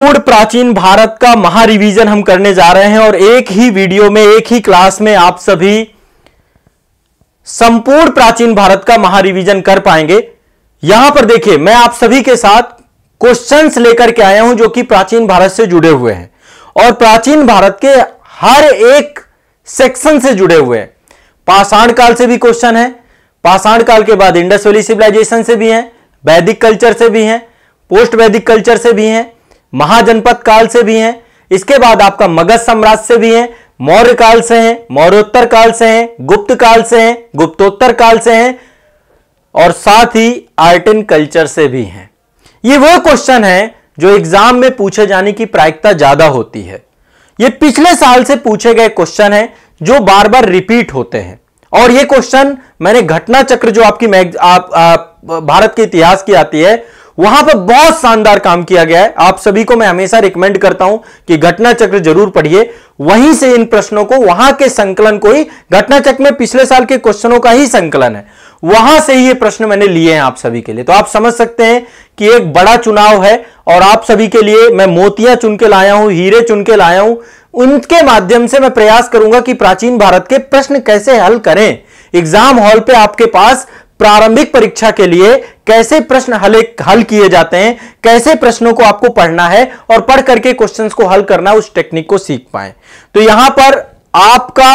पूर्ण प्राचीन भारत का महारिवीजन हम करने जा रहे हैं और एक ही वीडियो में, एक ही क्लास में आप सभी संपूर्ण प्राचीन भारत का महारिवीजन कर पाएंगे। यहां पर देखिए, मैं आप सभी के साथ क्वेश्चंस लेकर के आया हूं जो कि प्राचीन भारत से जुड़े हुए हैं और प्राचीन भारत के हर एक सेक्शन से जुड़े हुए हैं। पाषाण काल से भी क्वेश्चन है, पाषाण काल के बाद इंडस वैली सिविलाइजेशन से भी हैं, वैदिक कल्चर से भी हैं, पोस्ट वैदिक कल्चर से भी हैं, महाजनपद काल से भी हैं, इसके बाद आपका मगध साम्राज्य से भी हैं, मौर्य काल से हैं, मौर्योत्तर काल से हैं, गुप्त काल से हैं, गुप्तोत्तर काल से हैं और साथ ही आर्टिन कल्चर से भी हैं। ये वो क्वेश्चन है जो एग्जाम में पूछे जाने की प्रायिकता ज्यादा होती है। ये पिछले साल से पूछे गए क्वेश्चन हैं जो बार बार रिपीट होते हैं और ये क्वेश्चन मैंने घटना चक्र जो आपकी भारत के इतिहास की आती है वहां पर बहुत शानदार काम किया गया है। आप सभी को मैं हमेशा रिकमेंड करता हूं कि घटना चक्र जरूर पढ़िए, वहीं से इन प्रश्नों को, वहां के संकलन को ही, घटना चक्र में पिछले साल के क्वेश्चनों का ही संकलन है, वहां से ही ये प्रश्न मैंने लिए हैं आप सभी के लिए। तो आप समझ सकते हैं कि एक बड़ा चुनाव है और आप सभी के लिए मैं मोतियां चुन के लाया हूं, हीरे चुन के लाया हूं। उनके माध्यम से मैं प्रयास करूंगा कि प्राचीन भारत के प्रश्न कैसे हल करें। एग्जाम हॉल पे आपके पास प्रारंभिक परीक्षा के लिए कैसे प्रश्न हल किए जाते हैं, कैसे प्रश्नों को आपको पढ़ना है और पढ़ करके क्वेश्चंस को हल करना, उस टेक्निक को सीख पाएं। तो यहां पर आपका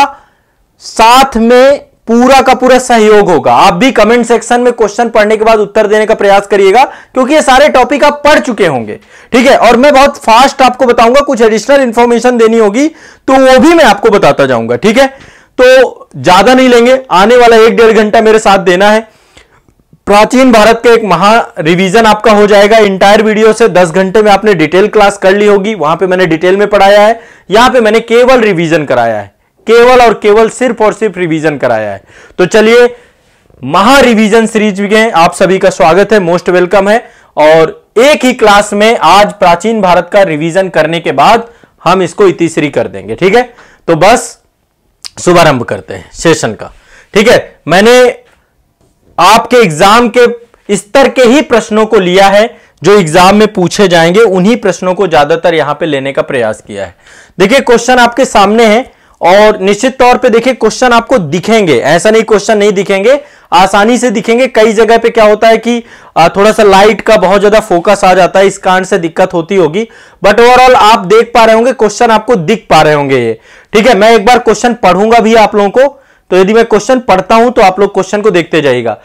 साथ में पूरा का पूरा सहयोग होगा। आप भी कमेंट सेक्शन में क्वेश्चन पढ़ने के बाद उत्तर देने का प्रयास करिएगा क्योंकि ये सारे टॉपिक आप पढ़ चुके होंगे, ठीक है। और मैं बहुत फास्ट आपको बताऊंगा, कुछ एडिशनल इंफॉर्मेशन देनी होगी तो वो भी मैं आपको बताता जाऊंगा, ठीक है। तो ज्यादा नहीं लेंगे, आने वाला 1-1.5 घंटा मेरे साथ देना है। प्राचीन भारत का एक महा रिवीजन आपका हो जाएगा। इंटायर वीडियो से 10 घंटे में आपने डिटेल क्लास कर ली होगी, वहां पे मैंने डिटेल में पढ़ाया है, यहां पे मैंने केवल रिवीजन कराया है, केवल और केवल सिर्फ और सिर्फ रिवीजन कराया है। तो चलिए, महा रिवीजन सीरीज में आप सभी का स्वागत है, मोस्ट वेलकम है। और एक ही क्लास में आज प्राचीन भारत का रिवीजन करने के बाद हम इसको इतिश्री कर देंगे, ठीक है। तो बस शुभारंभ करते हैं सेशन का, ठीक है। मैंने आपके एग्जाम के स्तर के ही प्रश्नों को लिया है जो एग्जाम में पूछे जाएंगे, उन्हीं प्रश्नों को ज्यादातर यहां पे लेने का प्रयास किया है। देखिए, क्वेश्चन आपके सामने है और निश्चित तौर पे देखिए क्वेश्चन आपको दिखेंगे, ऐसा नहीं क्वेश्चन नहीं दिखेंगे, आसानी से दिखेंगे। कई जगह पे क्या होता है कि थोड़ा सा लाइट का बहुत ज्यादा फोकस आ जाता है, इस कारण से दिक्कत होती होगी, बट ओवरऑल आप देख पा रहे होंगे, क्वेश्चन आपको दिख पा रहे होंगे ये, ठीक है। मैं एक बार क्वेश्चन पढ़ूंगा भी आप लोगों को, तो यदि मैं क्वेश्चन पढ़ता हूं तो आप लोग क्वेश्चन को देखते जाइएगा।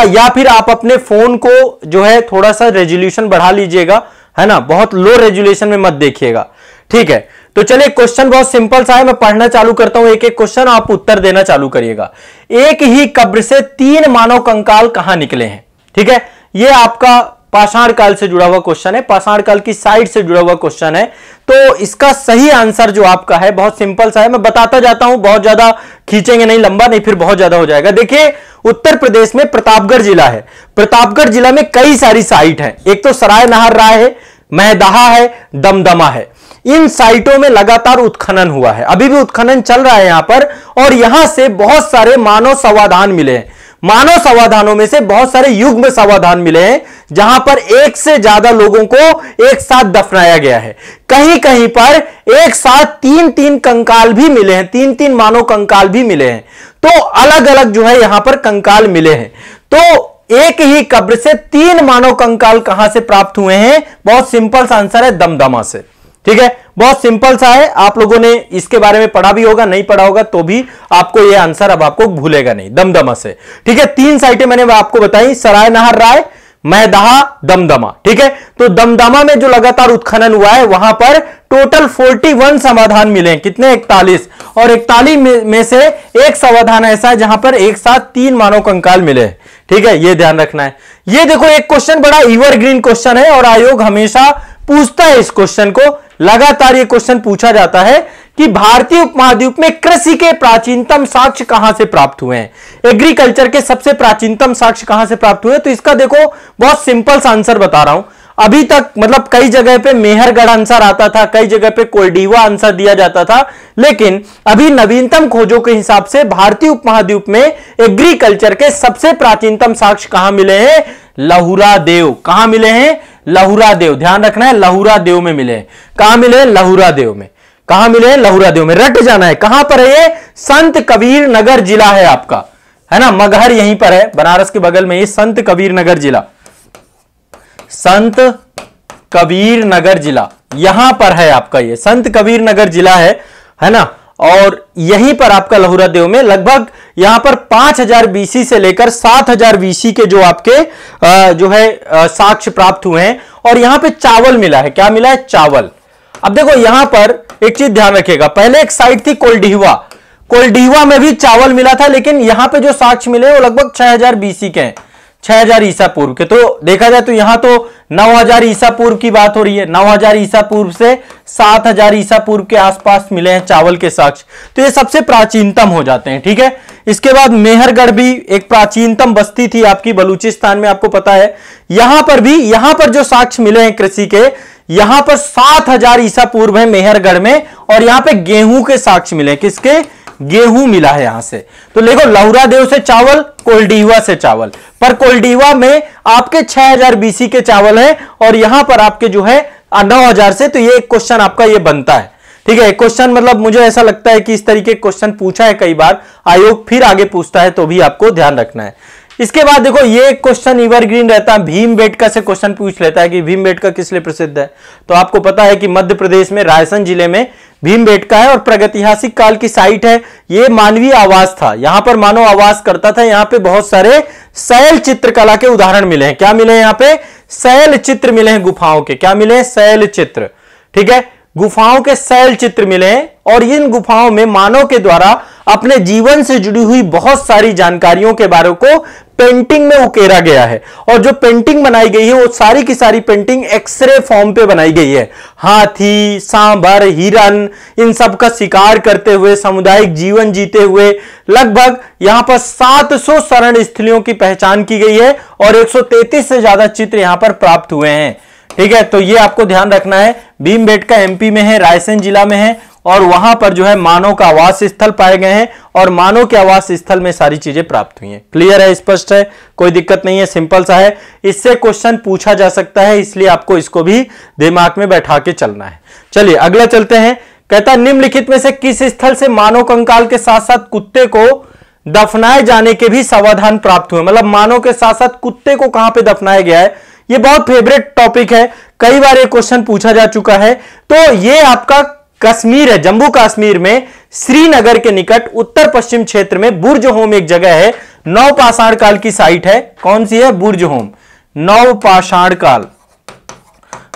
या फिर आप अपने फोन को जो है थोड़ा सा रेजोल्यूशन बढ़ा लीजिएगा, है ना, बहुत लो रेजोल्यूशन में मत देखिएगा, ठीक है। तो चलिए, क्वेश्चन बहुत सिंपल सा है, मैं पढ़ना चालू करता हूं एक एक क्वेश्चन, आप उत्तर देना चालू करिएगा। एक ही कब्र से 3 मानव कंकाल कहां निकले हैं, ठीक है। यह आपका पाषाण काल से जुड़ा हुआ क्वेश्चन है, पाषाण काल की साइड से जुड़ा हुआ क्वेश्चन है। तो इसका सही आंसर जो आपका है बहुत सिंपल सा है, मैं बताता जाता हूं, बहुत ज्यादा खींचेंगे नहीं, लंबा नहीं, फिर बहुत ज्यादा हो जाएगा। देखिए, उत्तर प्रदेश में प्रतापगढ़ जिला है, प्रतापगढ़ जिला में कई सारी साइट है, एक तो सराय नहर राय है, महदहा है, दमदमा है। इन साइटों में लगातार उत्खनन हुआ है, अभी भी उत्खनन चल रहा है यहां पर, और यहां से बहुत सारे मानव समाधान मिले हैं। मानव समाधानों में से बहुत सारे युग्म समाधान मिले हैं जहां पर एक से ज्यादा लोगों को एक साथ दफनाया गया है। कहीं कहीं पर एक साथ 3-3 कंकाल भी मिले हैं, 3-3 मानव कंकाल भी मिले हैं। तो अलग अलग जो है यहां पर कंकाल मिले हैं। तो एक ही कब्र से 3 मानव कंकाल कहां से प्राप्त हुए हैं? बहुत सिंपल सा आंसर है, दमदमा से, ठीक है। बहुत सिंपल सा है, आप लोगों ने इसके बारे में पढ़ा भी होगा, नहीं पढ़ा होगा तो भी आपको यह आंसर अब आपको भूलेगा नहीं, दमदमा से, ठीक है। 3 साइटें मैंने आपको बताई, सराय नहर राय, महदहा, दमदमा, ठीक है। तो दमदमा में जो लगातार उत्खनन हुआ है वहां पर टोटल 41 समाधान मिले हैं, कितने? 41, और 41 में से एक समाधान ऐसा है जहां पर एक साथ 3 मानव कंकाल मिले हैं, ठीक है। यह ध्यान रखना है। यह देखो, एक क्वेश्चन बड़ा एवरग्रीन क्वेश्चन है और आयोग हमेशा पूछता है इस क्वेश्चन को, लगातार यह क्वेश्चन पूछा जाता है कि भारतीय उपमहाद्वीप में कृषि के प्राचीनतम साक्ष्य कहां से प्राप्त हुए हैं, एग्रीकल्चर के सबसे प्राचीनतम साक्ष्य कहां से प्राप्त हुए हैं। तो इसका देखो बहुत सिंपल सा आंसर बता रहा हूं। अभी तक मतलब कई जगह पे मेहरगढ़ आंसर आता था, कई जगह पे कोल्डीवा आंसर दिया जाता था, लेकिन अभी नवीनतम खोजों के हिसाब से भारतीय उपमहाद्वीप में एग्रीकल्चर के सबसे प्राचीनतम साक्ष्य कहां मिले हैं? लहुरा देव। कहां मिले हैं? लहुरा देव, ध्यान रखना है, लहुरा देव में मिले हैं। कहां मिले हैं? लहुरा देव में। कहां मिले हैं? लहुरा देव में। रट जाना है, कहां पर है ये? संत कबीर नगर जिला है आपका, है ना, मगहर यहीं पर है, बनारस के बगल में ये संत कबीर नगर जिला, संत कबीर नगर जिला यहां पर है आपका, ये संत कबीर नगर जिला है ना। और यहीं पर आपका लहुरा देव में लगभग यहां पर 5000 बीसी से लेकर 7000 बीसी के जो आपके जो है साक्ष्य प्राप्त हुए हैं। और यहां पे चावल मिला है। क्या मिला है? चावल। अब देखो यहां पर एक चीज ध्यान रखिएगा, पहले एक साइट थी कोलडीहवा, कोलडीहवा में भी चावल मिला था, लेकिन यहां पे जो साक्ष्य मिले वो लगभग 6000 बीसी के हैं, 6000 ईसा पूर्व के। तो देखा जाए तो यहां तो 9000 ईसा पूर्व की बात हो रही है, 9000 ईसा पूर्व से 7000 ईसा पूर्व के आसपास मिले हैं चावल के साक्ष्य, तो ये सबसे प्राचीनतम हो जाते हैं। ठीक है, इसके बाद मेहरगढ़ भी एक प्राचीनतम बस्ती थी आपकी बलूचिस्तान में, आपको पता है। यहां पर भी, यहां पर जो साक्ष्य मिले हैं कृषि के, यहां पर 7000 ईसा पूर्व है मेहरगढ़ में। और यहां पे गेहूं के साक्ष्य मिले, किसके? गेहूं मिला है यहां से। तो देखो लहुरा देव से चावल, कोलडीहवा से चावल, पर कोलडीहवा में आपके 6000 बीसी के चावल हैं और यहां पर आपके जो है 9000 से। तो ये एक क्वेश्चन आपका ये बनता है। ठीक है, क्वेश्चन मतलब मुझे ऐसा लगता है कि इस तरीके क्वेश्चन पूछा है कई बार, आयोग फिर आगे पूछता है, तो भी आपको ध्यान रखना है। इसके बाद देखो ये क्वेश्चन एवरग्रीन रहता है, भीमबेटका से क्वेश्चन पूछ लेता है कि भीमबेटका किस लिए प्रसिद्ध है। तो आपको पता है कि मध्य प्रदेश में रायसेन जिले में भीमबेटका है और प्रागैतिहासिक काल की साइट है। ये मानवीय आवास था, यहां पर मानव आवास करता था। यहां पे बहुत सारे शैल चित्रकला के उदाहरण मिले हैं। क्या मिले हैं? यहां पे शैल चित्र मिले हैं गुफाओं के। क्या मिले हैं? शैल चित्र। ठीक है, गुफाओं के शैल चित्र मिले हैं और इन गुफाओं में मानव के द्वारा अपने जीवन से जुड़ी हुई बहुत सारी जानकारियों के बारे को पेंटिंग में उकेरा गया है। और जो पेंटिंग बनाई गई है वो सारी की सारी पेंटिंग एक्सरे फॉर्म पे बनाई गई है। हाथी, सांभर, हिरन, इन सब का शिकार करते हुए सामुदायिक जीवन जीते हुए लगभग यहां पर 700 शरण स्थलियों की पहचान की गई है और 133 से ज्यादा चित्र यहां पर प्राप्त हुए हैं। ठीक है, तो ये आपको ध्यान रखना है। भीमबेटका एमपी में है, रायसेन जिला में है और वहां पर जो है मानव का आवास स्थल पाए गए हैं और मानव के आवास स्थल में सारी चीजें प्राप्त हुई हैं। क्लियर है? स्पष्ट है? कोई दिक्कत नहीं है, सिंपल सा है। इससे क्वेश्चन पूछा जा सकता है, इसलिए आपको इसको भी दिमाग में बैठा के चलना है। चलिए अगला चलते हैं। कहता है निम्नलिखित में से किस स्थल से मानव कंकाल के साथ साथ कुत्ते को दफनाए जाने के भी समाधान प्राप्त हुए। मतलब मानव के साथ साथ कुत्ते को कहां पर दफनाया गया है, ये बहुत फेवरेट टॉपिक है, कई बार ये क्वेश्चन पूछा जा चुका है। तो ये आपका कश्मीर है, जम्मू कश्मीर में श्रीनगर के निकट उत्तर पश्चिम क्षेत्र में बुर्ज होम एक जगह है, नवपाषाण काल की साइट है। कौन सी है? बुर्ज होम, नवपाषाण काल,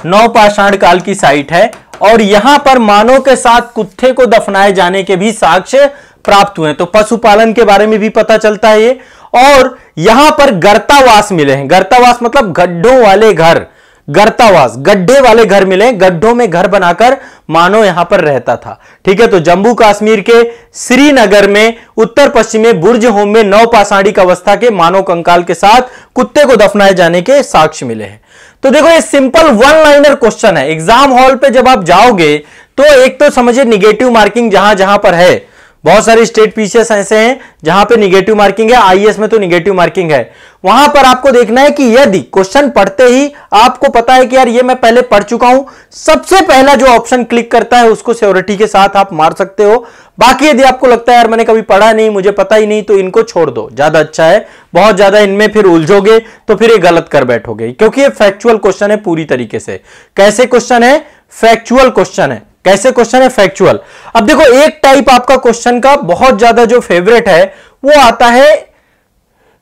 नवपाषाण काल की साइट है। और यहां पर मानव के साथ कुत्ते को दफनाए जाने के भी साक्ष्य प्राप्त हुए हैं। तो पशुपालन के बारे में भी पता चलता है ये। और यहां पर गर्तावास मिले हैं। गर्तावास मतलब गड्ढों वाले घर, गर्तावास गड्ढे वाले घर मिले, गड्ढों में घर बनाकर मानव यहां पर रहता था। ठीक है, तो जम्मू कश्मीर के श्रीनगर में उत्तर पश्चिम में बुर्ज होम में नवपाषाणिक अवस्था के मानव कंकाल के साथ कुत्ते को दफनाए जाने के साक्ष्य मिले हैं। तो देखो ये सिंपल वन लाइनर क्वेश्चन है। एग्जाम हॉल पे जब आप जाओगे तो एक तो समझिए निगेटिव मार्किंग जहां जहां पर है, बहुत सारे स्टेट पीसीएस ऐसे हैं जहां पे निगेटिव मार्किंग है, आईएएस में तो निगेटिव मार्किंग है। वहां पर आपको देखना है कि यदि क्वेश्चन पढ़ते ही आपको पता है कि यार ये मैं पहले पढ़ चुका हूं, सबसे पहला जो ऑप्शन क्लिक करता है उसको श्योरिटी के साथ आप मार सकते हो। बाकी यदि आपको लगता है यार मैंने कभी पढ़ा नहीं, मुझे पता ही नहीं, तो इनको छोड़ दो, ज्यादा अच्छा है। बहुत ज्यादा इनमें फिर उलझोगे तो फिर ये गलत कर बैठोगे, क्योंकि ये फैक्चुअल क्वेश्चन है पूरी तरीके से। कैसे क्वेश्चन है? फैक्चुअल क्वेश्चन है। कैसे क्वेश्चन है? फैक्चुअल। अब देखो एक टाइप आपका क्वेश्चन का बहुत ज्यादा जो फेवरेट है वो आता है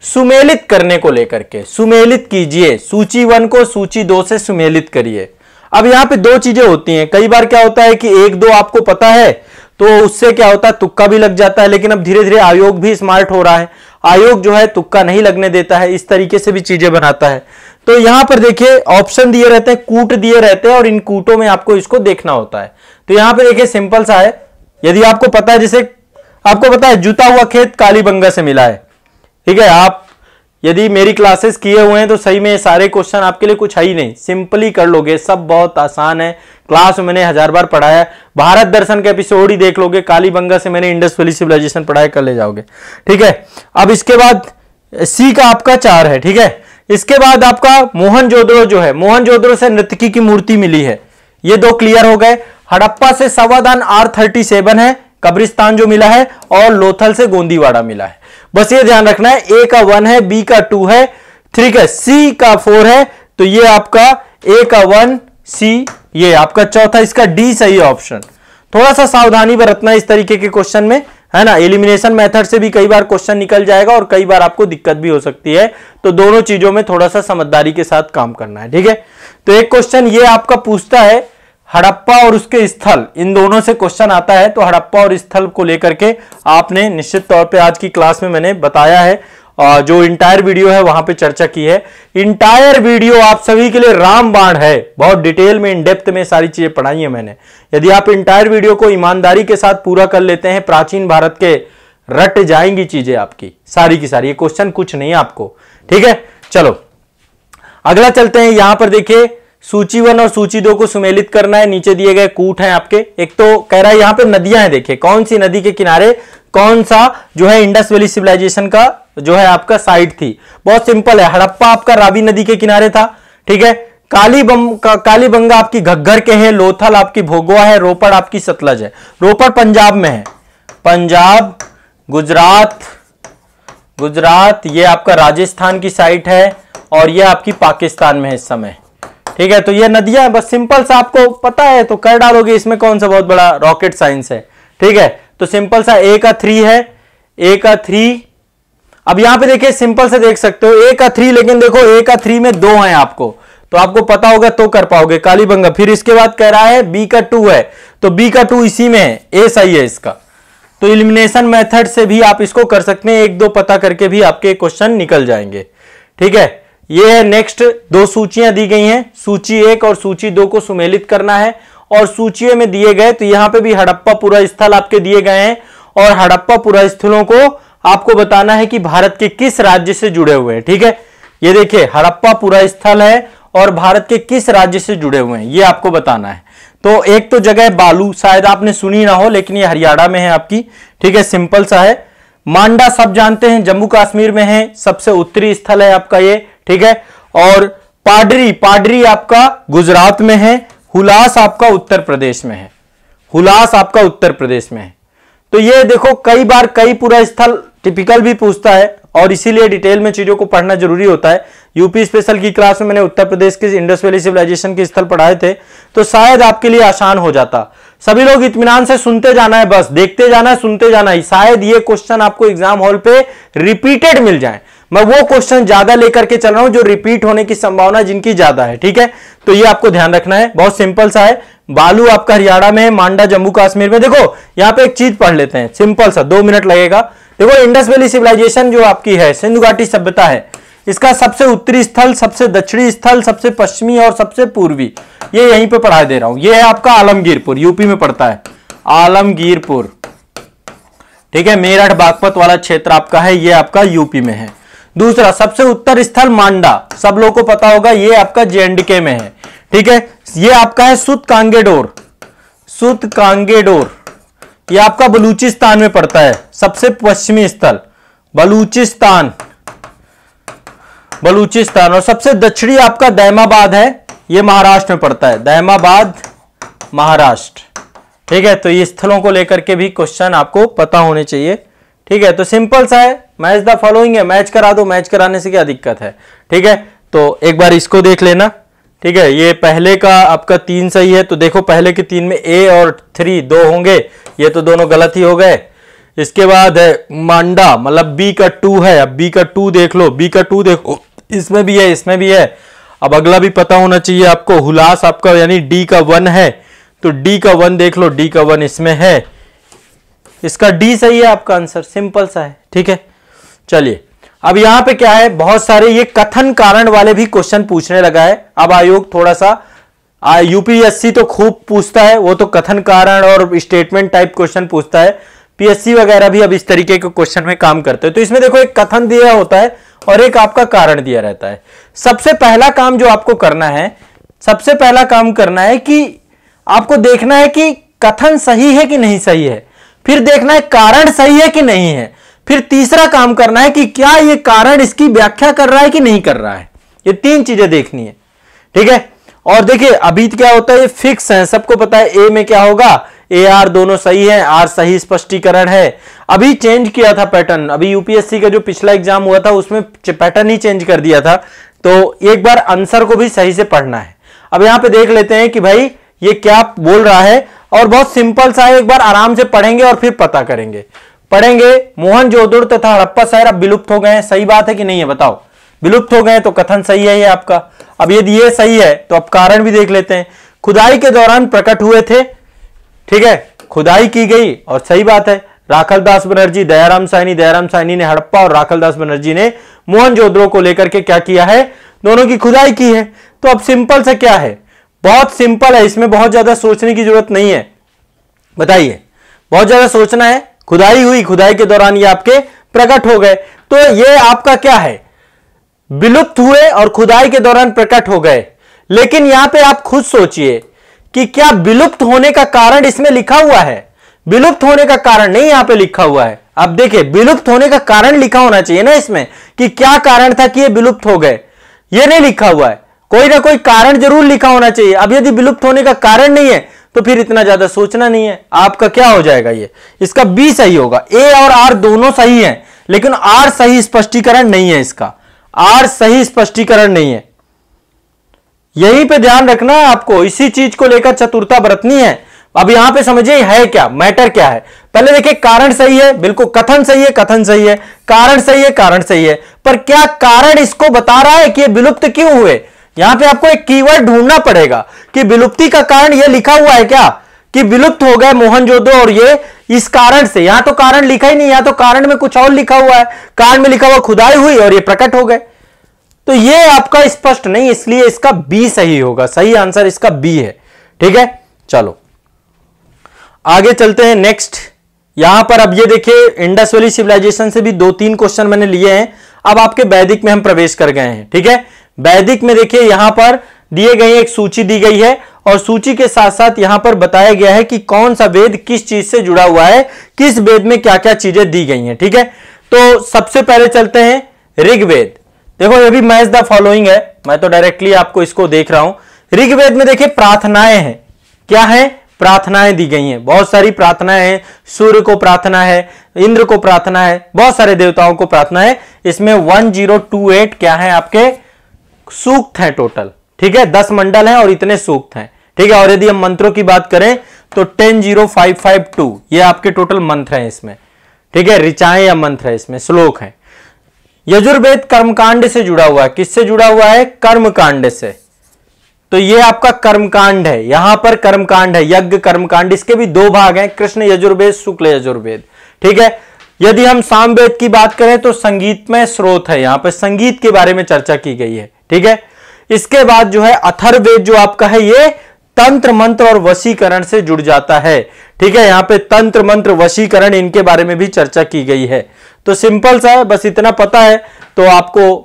सुमेलित करने को लेकर के। सुमेलित कीजिए, सूची 1 को सूची 2 से सुमेलित करिए। अब यहां पे दो चीजें होती हैं, कई बार क्या होता है कि 1-2 आपको पता है तो उससे क्या होता है तुक्का भी लग जाता है, लेकिन अब धीरे धीरे आयोग भी स्मार्ट हो रहा है, आयोग जो है तुक्का नहीं लगने देता है, इस तरीके से भी चीजें बनाता है। तो यहां पर देखिए ऑप्शन दिए रहते हैं, कूट दिए रहते हैं और इन कूटों में आपको इसको देखना होता है। तो यहां पर देखिए सिंपल सा है, यदि आपको पता है, जैसे आपको पता है जुता हुआ खेत कालीबंगा से मिला है, ठीक है, आप यदि मेरी क्लासेस किए हुए हैं तो सही में सारे क्वेश्चन आपके लिए कुछ है ही नहीं, सिंपली कर लोगे, सब बहुत आसान है। क्लास में मैंने 1000 बार पढ़ाया है, भारत दर्शन के एपिसोड ही देख लोगे, कालीबंगा से मैंने इंडस वैली सिविलाइजेशन पढ़ाया, कर ले जाओगे। ठीक है, अब इसके बाद सी का आपका 4 है। ठीक है, इसके बाद आपका मोहनजोदड़ो जो है, मोहनजोदड़ो से नर्तकी की मूर्ति मिली है, ये दो क्लियर हो गए। हड़प्पा से सवादान R37 है कब्रिस्तान जो मिला है, और लोथल से गोंदीवाड़ा मिला है। बस ये ध्यान रखना है, ए का 1 है, बी का 2 है, ठीक है, सी का 4 है, तो ये आपका ए का 1, सी ये आपका चौथा, इसका डी सही ऑप्शन। थोड़ा सा सावधानी बरतना इस तरीके के क्वेश्चन में, है ना। एलिमिनेशन मेथड से भी कई बार क्वेश्चन निकल जाएगा और कई बार आपको दिक्कत भी हो सकती है, तो दोनों चीजों में थोड़ा सा समझदारी के साथ काम करना है, ठीक है। तो एक क्वेश्चन ये आपका पूछता है हड़प्पा और उसके स्थल, इन दोनों से क्वेश्चन आता है, तो हड़प्पा और स्थल को लेकर के आपने निश्चित तौर पे आज की क्लास में मैंने बताया है, जो इंटायर वीडियो है वहां पे चर्चा की है। इंटायर वीडियो आप सभी के लिए रामबाण है, बहुत डिटेल में इन डेप्थ में सारी चीजें पढ़ाई है मैंने। यदि आप इंटायर वीडियो को ईमानदारी के साथ पूरा कर लेते हैं, प्राचीन भारत के रट जाएंगी चीजें आपकी सारी की सारी, ये क्वेश्चन कुछ नहीं है आपको, ठीक है। चलो अगला चलते हैं। यहां पर देखिए सूची 1 और सूची 2 को सुमेलित करना है, नीचे दिए गए कूट हैं आपके। एक तो कह रहा है यहां पे नदियां हैं, देखिए कौन सी नदी के किनारे कौन सा जो है इंडस वैली सिविलाइजेशन का जो है आपका साइट थी। बहुत सिंपल है, हड़प्पा आपका रावी नदी के किनारे था, ठीक है। कालीबंगा आपकी घग्गर के है, लोथल आपकी भोगवा है, रोपड़ आपकी सतलज है। रोपड़ पंजाब में है, पंजाब गुजरात ये आपका राजस्थान की साइट है, और ये आपकी पाकिस्तान में है इस समय, ठीक है। तो ये नदियां बस सिंपल सा आपको पता है तो कर डालोगे, इसमें कौन सा बहुत बड़ा रॉकेट साइंस है, ठीक है। तो सिंपल सा ए का 3 है, ए का 3। अब यहां पे देखिए सिंपल से देख सकते हो ए का 3, लेकिन देखो ए का 3 में 2 हैं आपको, तो आपको पता होगा तो कर पाओगे कालीबंगा। फिर इसके बाद कह रहा है बी का 2 है, तो बी का 2 इसी में है, ए सही है इसका। तो एलिमिनेशन मेथड से भी आप इसको कर सकते हैं, 1-2 पता करके भी आपके क्वेश्चन निकल जाएंगे, ठीक है। ये है नेक्स्ट, 2 सूचियां दी गई हैं, सूची 1 और सूची 2 को सुमेलित करना है, और सूची में दिए गए तो यहां पे भी हड़प्पा पुरा स्थल आपके दिए गए हैं, और हड़प्पा पुरा स्थलों को आपको बताना है कि भारत के किस राज्य से जुड़े हुए हैं, ठीक है। ये देखिए हड़प्पा पुरा स्थल है और भारत के किस राज्य से जुड़े हुए हैं ये आपको बताना है। तो एक तो जगह बालू, शायद आपने सुनी ना हो, लेकिन ये हरियाणा में है आपकी, ठीक है, सिंपल सा है। मांडा सब जानते हैं, जम्मू कश्मीर में है, सबसे उत्तरी स्थल है आपका ये, ठीक है। और पाडरी आपका गुजरात में है, हुलास आपका उत्तर प्रदेश में है, हुलास आपका उत्तर प्रदेश में है। तो ये देखो कई बार कई पूरा स्थल टिपिकल भी पूछता है, और इसीलिए डिटेल में चीजों को पढ़ना जरूरी होता है। यूपी स्पेशल की क्लास में मैंने उत्तर प्रदेश के इंडस वैली सिविलाइजेशन के स्थल पढ़ाए थे, तो शायद आपके लिए आसान हो जाता। सभी लोग इत्मीनान से सुनते जाना है, बस देखते जाना है, सुनते जाना है, शायद ये क्वेश्चन आपको एग्जाम हॉल पे रिपीटेड मिल जाए। मैं वो क्वेश्चन ज्यादा लेकर के चल रहा हूं जो रिपीट होने की संभावना जिनकी ज्यादा है, ठीक है। तो ये आपको ध्यान रखना है, बहुत सिंपल सा है। बालू आपका हरियाणा में है, मांडा जम्मू कश्मीर में। देखो यहां पे एक चीज पढ़ लेते हैं, सिंपल सा 2 मिनट लगेगा। देखो इंडस वैली सिविलाइजेशन जो आपकी है, सिंधु घाटी सभ्यता है, इसका सबसे उत्तरी स्थल, सबसे दक्षिणी स्थल, सबसे पश्चिमी और सबसे पूर्वी, ये यहीं पे पढ़ा दे रहा हूं। ये है आपका आलमगीरपुर, यूपी में पड़ता है आलमगीरपुर, ठीक है। मेरठ बागपत वाला क्षेत्र आपका है, ये आपका यूपी में है। दूसरा सबसे उत्तर स्थल मांडा, सब लोगों को पता होगा, ये आपका JNDK में है, ठीक है। ये आपका है सुत कांगेडोर, ये आपका बलूचिस्तान में पड़ता है, सबसे पश्चिमी स्थल बलूचिस्तान। और सबसे दक्षिणी आपका दैमाबाद है, ये महाराष्ट्र में पड़ता है, दैमाबाद महाराष्ट्र, ठीक है। तो ये स्थलों को लेकर के भी क्वेश्चन आपको पता होने चाहिए, ठीक है। तो सिंपल सा है, मैच द फॉलोइंग है, मैच करा दो, मैच कराने से क्या दिक्कत है, ठीक है। तो एक बार इसको देख लेना, ठीक है। ये पहले का आपका 3 सही है, तो देखो पहले के 3 में A और 3 2 होंगे, ये तो दोनों गलत ही हो गए। इसके बाद है मांडा, मतलब B का 2 है, अब B का 2 देख लो, B का 2 देखो, इसमें भी है, इसमें भी है। अब अगला भी पता होना चाहिए आपको, हुलास आपका यानी D का 1 है, तो D का 1 देख लो, D का 1 इसमें है, इसका D सही है आपका आंसर, सिंपल सा है, ठीक है। चलिए अब यहां पे क्या है, बहुत सारे ये कथन कारण वाले भी क्वेश्चन पूछने लगा है। अब आयोग थोड़ा सा, UPSC तो खूब पूछता है, वो तो कथन कारण और स्टेटमेंट टाइप क्वेश्चन पूछता है, PSC वगैरह भी अब इस तरीके के क्वेश्चन में काम करते हैं। तो इसमें देखो एक कथन दिया होता है और एक आपका कारण दिया रहता है। सबसे पहला काम जो आपको करना है, सबसे पहला काम करना है कि आपको देखना है कि कथन सही है कि नहीं सही है, फिर देखना है कारण सही है कि नहीं है, फिर तीसरा काम करना है कि क्या यह कारण इसकी व्याख्या कर रहा है कि नहीं कर रहा है। ये 3 चीजें देखनी है, ठीक है। और देखिए अभी क्या होता है, ये फिक्स है, सबको पता है ए में क्या होगा, ए आर दोनों सही है, आर सही स्पष्टीकरण है। अभी चेंज किया था पैटर्न, अभी यूपीएससी का जो पिछला एग्जाम हुआ था उसमें पैटर्न ही चेंज कर दिया था, तो एक बार आंसर को भी सही से पढ़ना है। अब यहां पे देख लेते हैं कि भाई ये क्या बोल रहा है, और बहुत सिंपल सा है, एक बार आराम से पढ़ेंगे और फिर पता करेंगे। पढ़ेंगे, मोहनजोदड़ो तथा हड़प्पा शहर अब विलुप्त हो गए हैं, सही बात है कि नहीं है बताओ, विलुप्त हो गए तो कथन सही है ये आपका। अब यदि ये सही है तो अब कारण भी देख लेते हैं, खुदाई के दौरान प्रकट हुए थे, ठीक है, खुदाई की गई और सही बात है, राखलदास बनर्जी, दयाराम साहनी ने हड़प्पा और राखलदास बनर्जी ने मोहनजोदड़ो को लेकर के क्या किया है, दोनों की खुदाई की है। तो अब सिंपल से क्या है, बहुत सिंपल है, इसमें बहुत ज्यादा सोचने की जरूरत नहीं है, बताइए बहुत ज्यादा सोचना है। खुदाई हुई, खुदाई के दौरान ये आपके प्रकट हो गए, तो ये आपका क्या है, विलुप्त हुए और खुदाई के दौरान प्रकट हो गए। लेकिन यहां पे आप खुद सोचिए कि क्या विलुप्त होने का कारण इसमें लिखा हुआ है, विलुप्त होने का कारण नहीं यहां पे लिखा हुआ है। अब देखिए विलुप्त होने का कारण लिखा होना चाहिए ना इसमें, कि क्या कारण था कि ये विलुप्त हो गए, ये नहीं लिखा हुआ है, कोई ना कोई कारण जरूर लिखा होना चाहिए। अब यदि विलुप्त होने का कारण नहीं है तो फिर इतना ज्यादा सोचना नहीं है, आपका क्या हो जाएगा, ये इसका बी सही होगा। ए और आर दोनों सही हैं, लेकिन आर सही स्पष्टीकरण नहीं है, इसका आर सही स्पष्टीकरण नहीं है, यहीं पे ध्यान रखना है आपको, इसी चीज को लेकर चतुरता बरतनी है। अब यहां पे समझिए है क्या, मैटर क्या है। पहले देखिए कारण सही है, बिल्कुल कथन सही है, कथन सही है, कारण सही है, कारण सही है, पर क्या कारण इसको बता रहा है कि ये विलुप्त क्यों हुए। यहां पे आपको एक कीवर्ड ढूंढना पड़ेगा कि विलुप्ति का कारण ये लिखा हुआ है क्या, कि विलुप्त हो गए मोहनजोदड़ो और ये इस कारण से। यहां तो कारण लिखा ही नहीं, यहां तो कारण में कुछ और लिखा हुआ है, कारण में लिखा हुआ खुदाई हुई और ये प्रकट हो गए, तो ये आपका स्पष्ट नहीं, इसलिए इसका बी सही होगा, सही आंसर इसका बी है, ठीक है। चलो आगे चलते हैं नेक्स्ट। यहां पर अब ये देखिए इंडस वैली सिविलाइजेशन से भी 2-3 क्वेश्चन मैंने लिए हैं। अब आपके वैदिक में हम प्रवेश कर गए हैं, ठीक है। वैदिक में देखिए यहां पर दिए गए एक सूची दी गई है, और सूची के साथ साथ यहां पर बताया गया है कि कौन सा वेद किस चीज से जुड़ा हुआ है, किस वेद में क्या क्या चीजें दी गई हैं, ठीक है। तो सबसे पहले चलते हैं ऋग्वेद। देखो ये भी मैच द फॉलोइंग है, मैं तो डायरेक्टली आपको इसको देख रहा हूं। ऋग्वेद में देखिए प्रार्थनाएं हैं, क्या है, प्रार्थनाएं दी गई हैं, बहुत सारी प्रार्थनाएं हैं, सूर्य को प्रार्थना है, इंद्र को प्रार्थना है, बहुत सारे देवताओं को प्रार्थना है। इसमें 1028 क्या है आपके सूक्त हैं टोटल, ठीक है, 10 मंडल हैं और इतने सूक्त हैं, ठीक है। और यदि हम मंत्रों की बात करें तो 100552 ये आपके टोटल मंत्र हैं इसमें, ठीक है, ऋचाएं या मंत्र है इसमें, श्लोक हैं। यजुर्वेद कर्मकांड से जुड़ा हुआ है, किससे जुड़ा हुआ है, कर्मकांड से, तो ये आपका कर्मकांड है, यहां पर कर्मकांड है, यज्ञ कर्मकांड, इसके भी 2 भाग हैं, कृष्ण यजुर्वेद, शुक्ल यजुर्वेद, ठीक है। यदि हम सामवेद की बात करें तो संगीतमय स्रोत है, यहां पर संगीत के बारे में चर्चा की गई है, ठीक है। इसके बाद जो है अथर्ववेद जो आपका है ये तंत्र मंत्र और वशीकरण से जुड़ जाता है, ठीक है। यहां पे तंत्र मंत्र वशीकरण इनके बारे में भी चर्चा की गई है। तो सिंपल सा है, बस इतना पता है तो आपको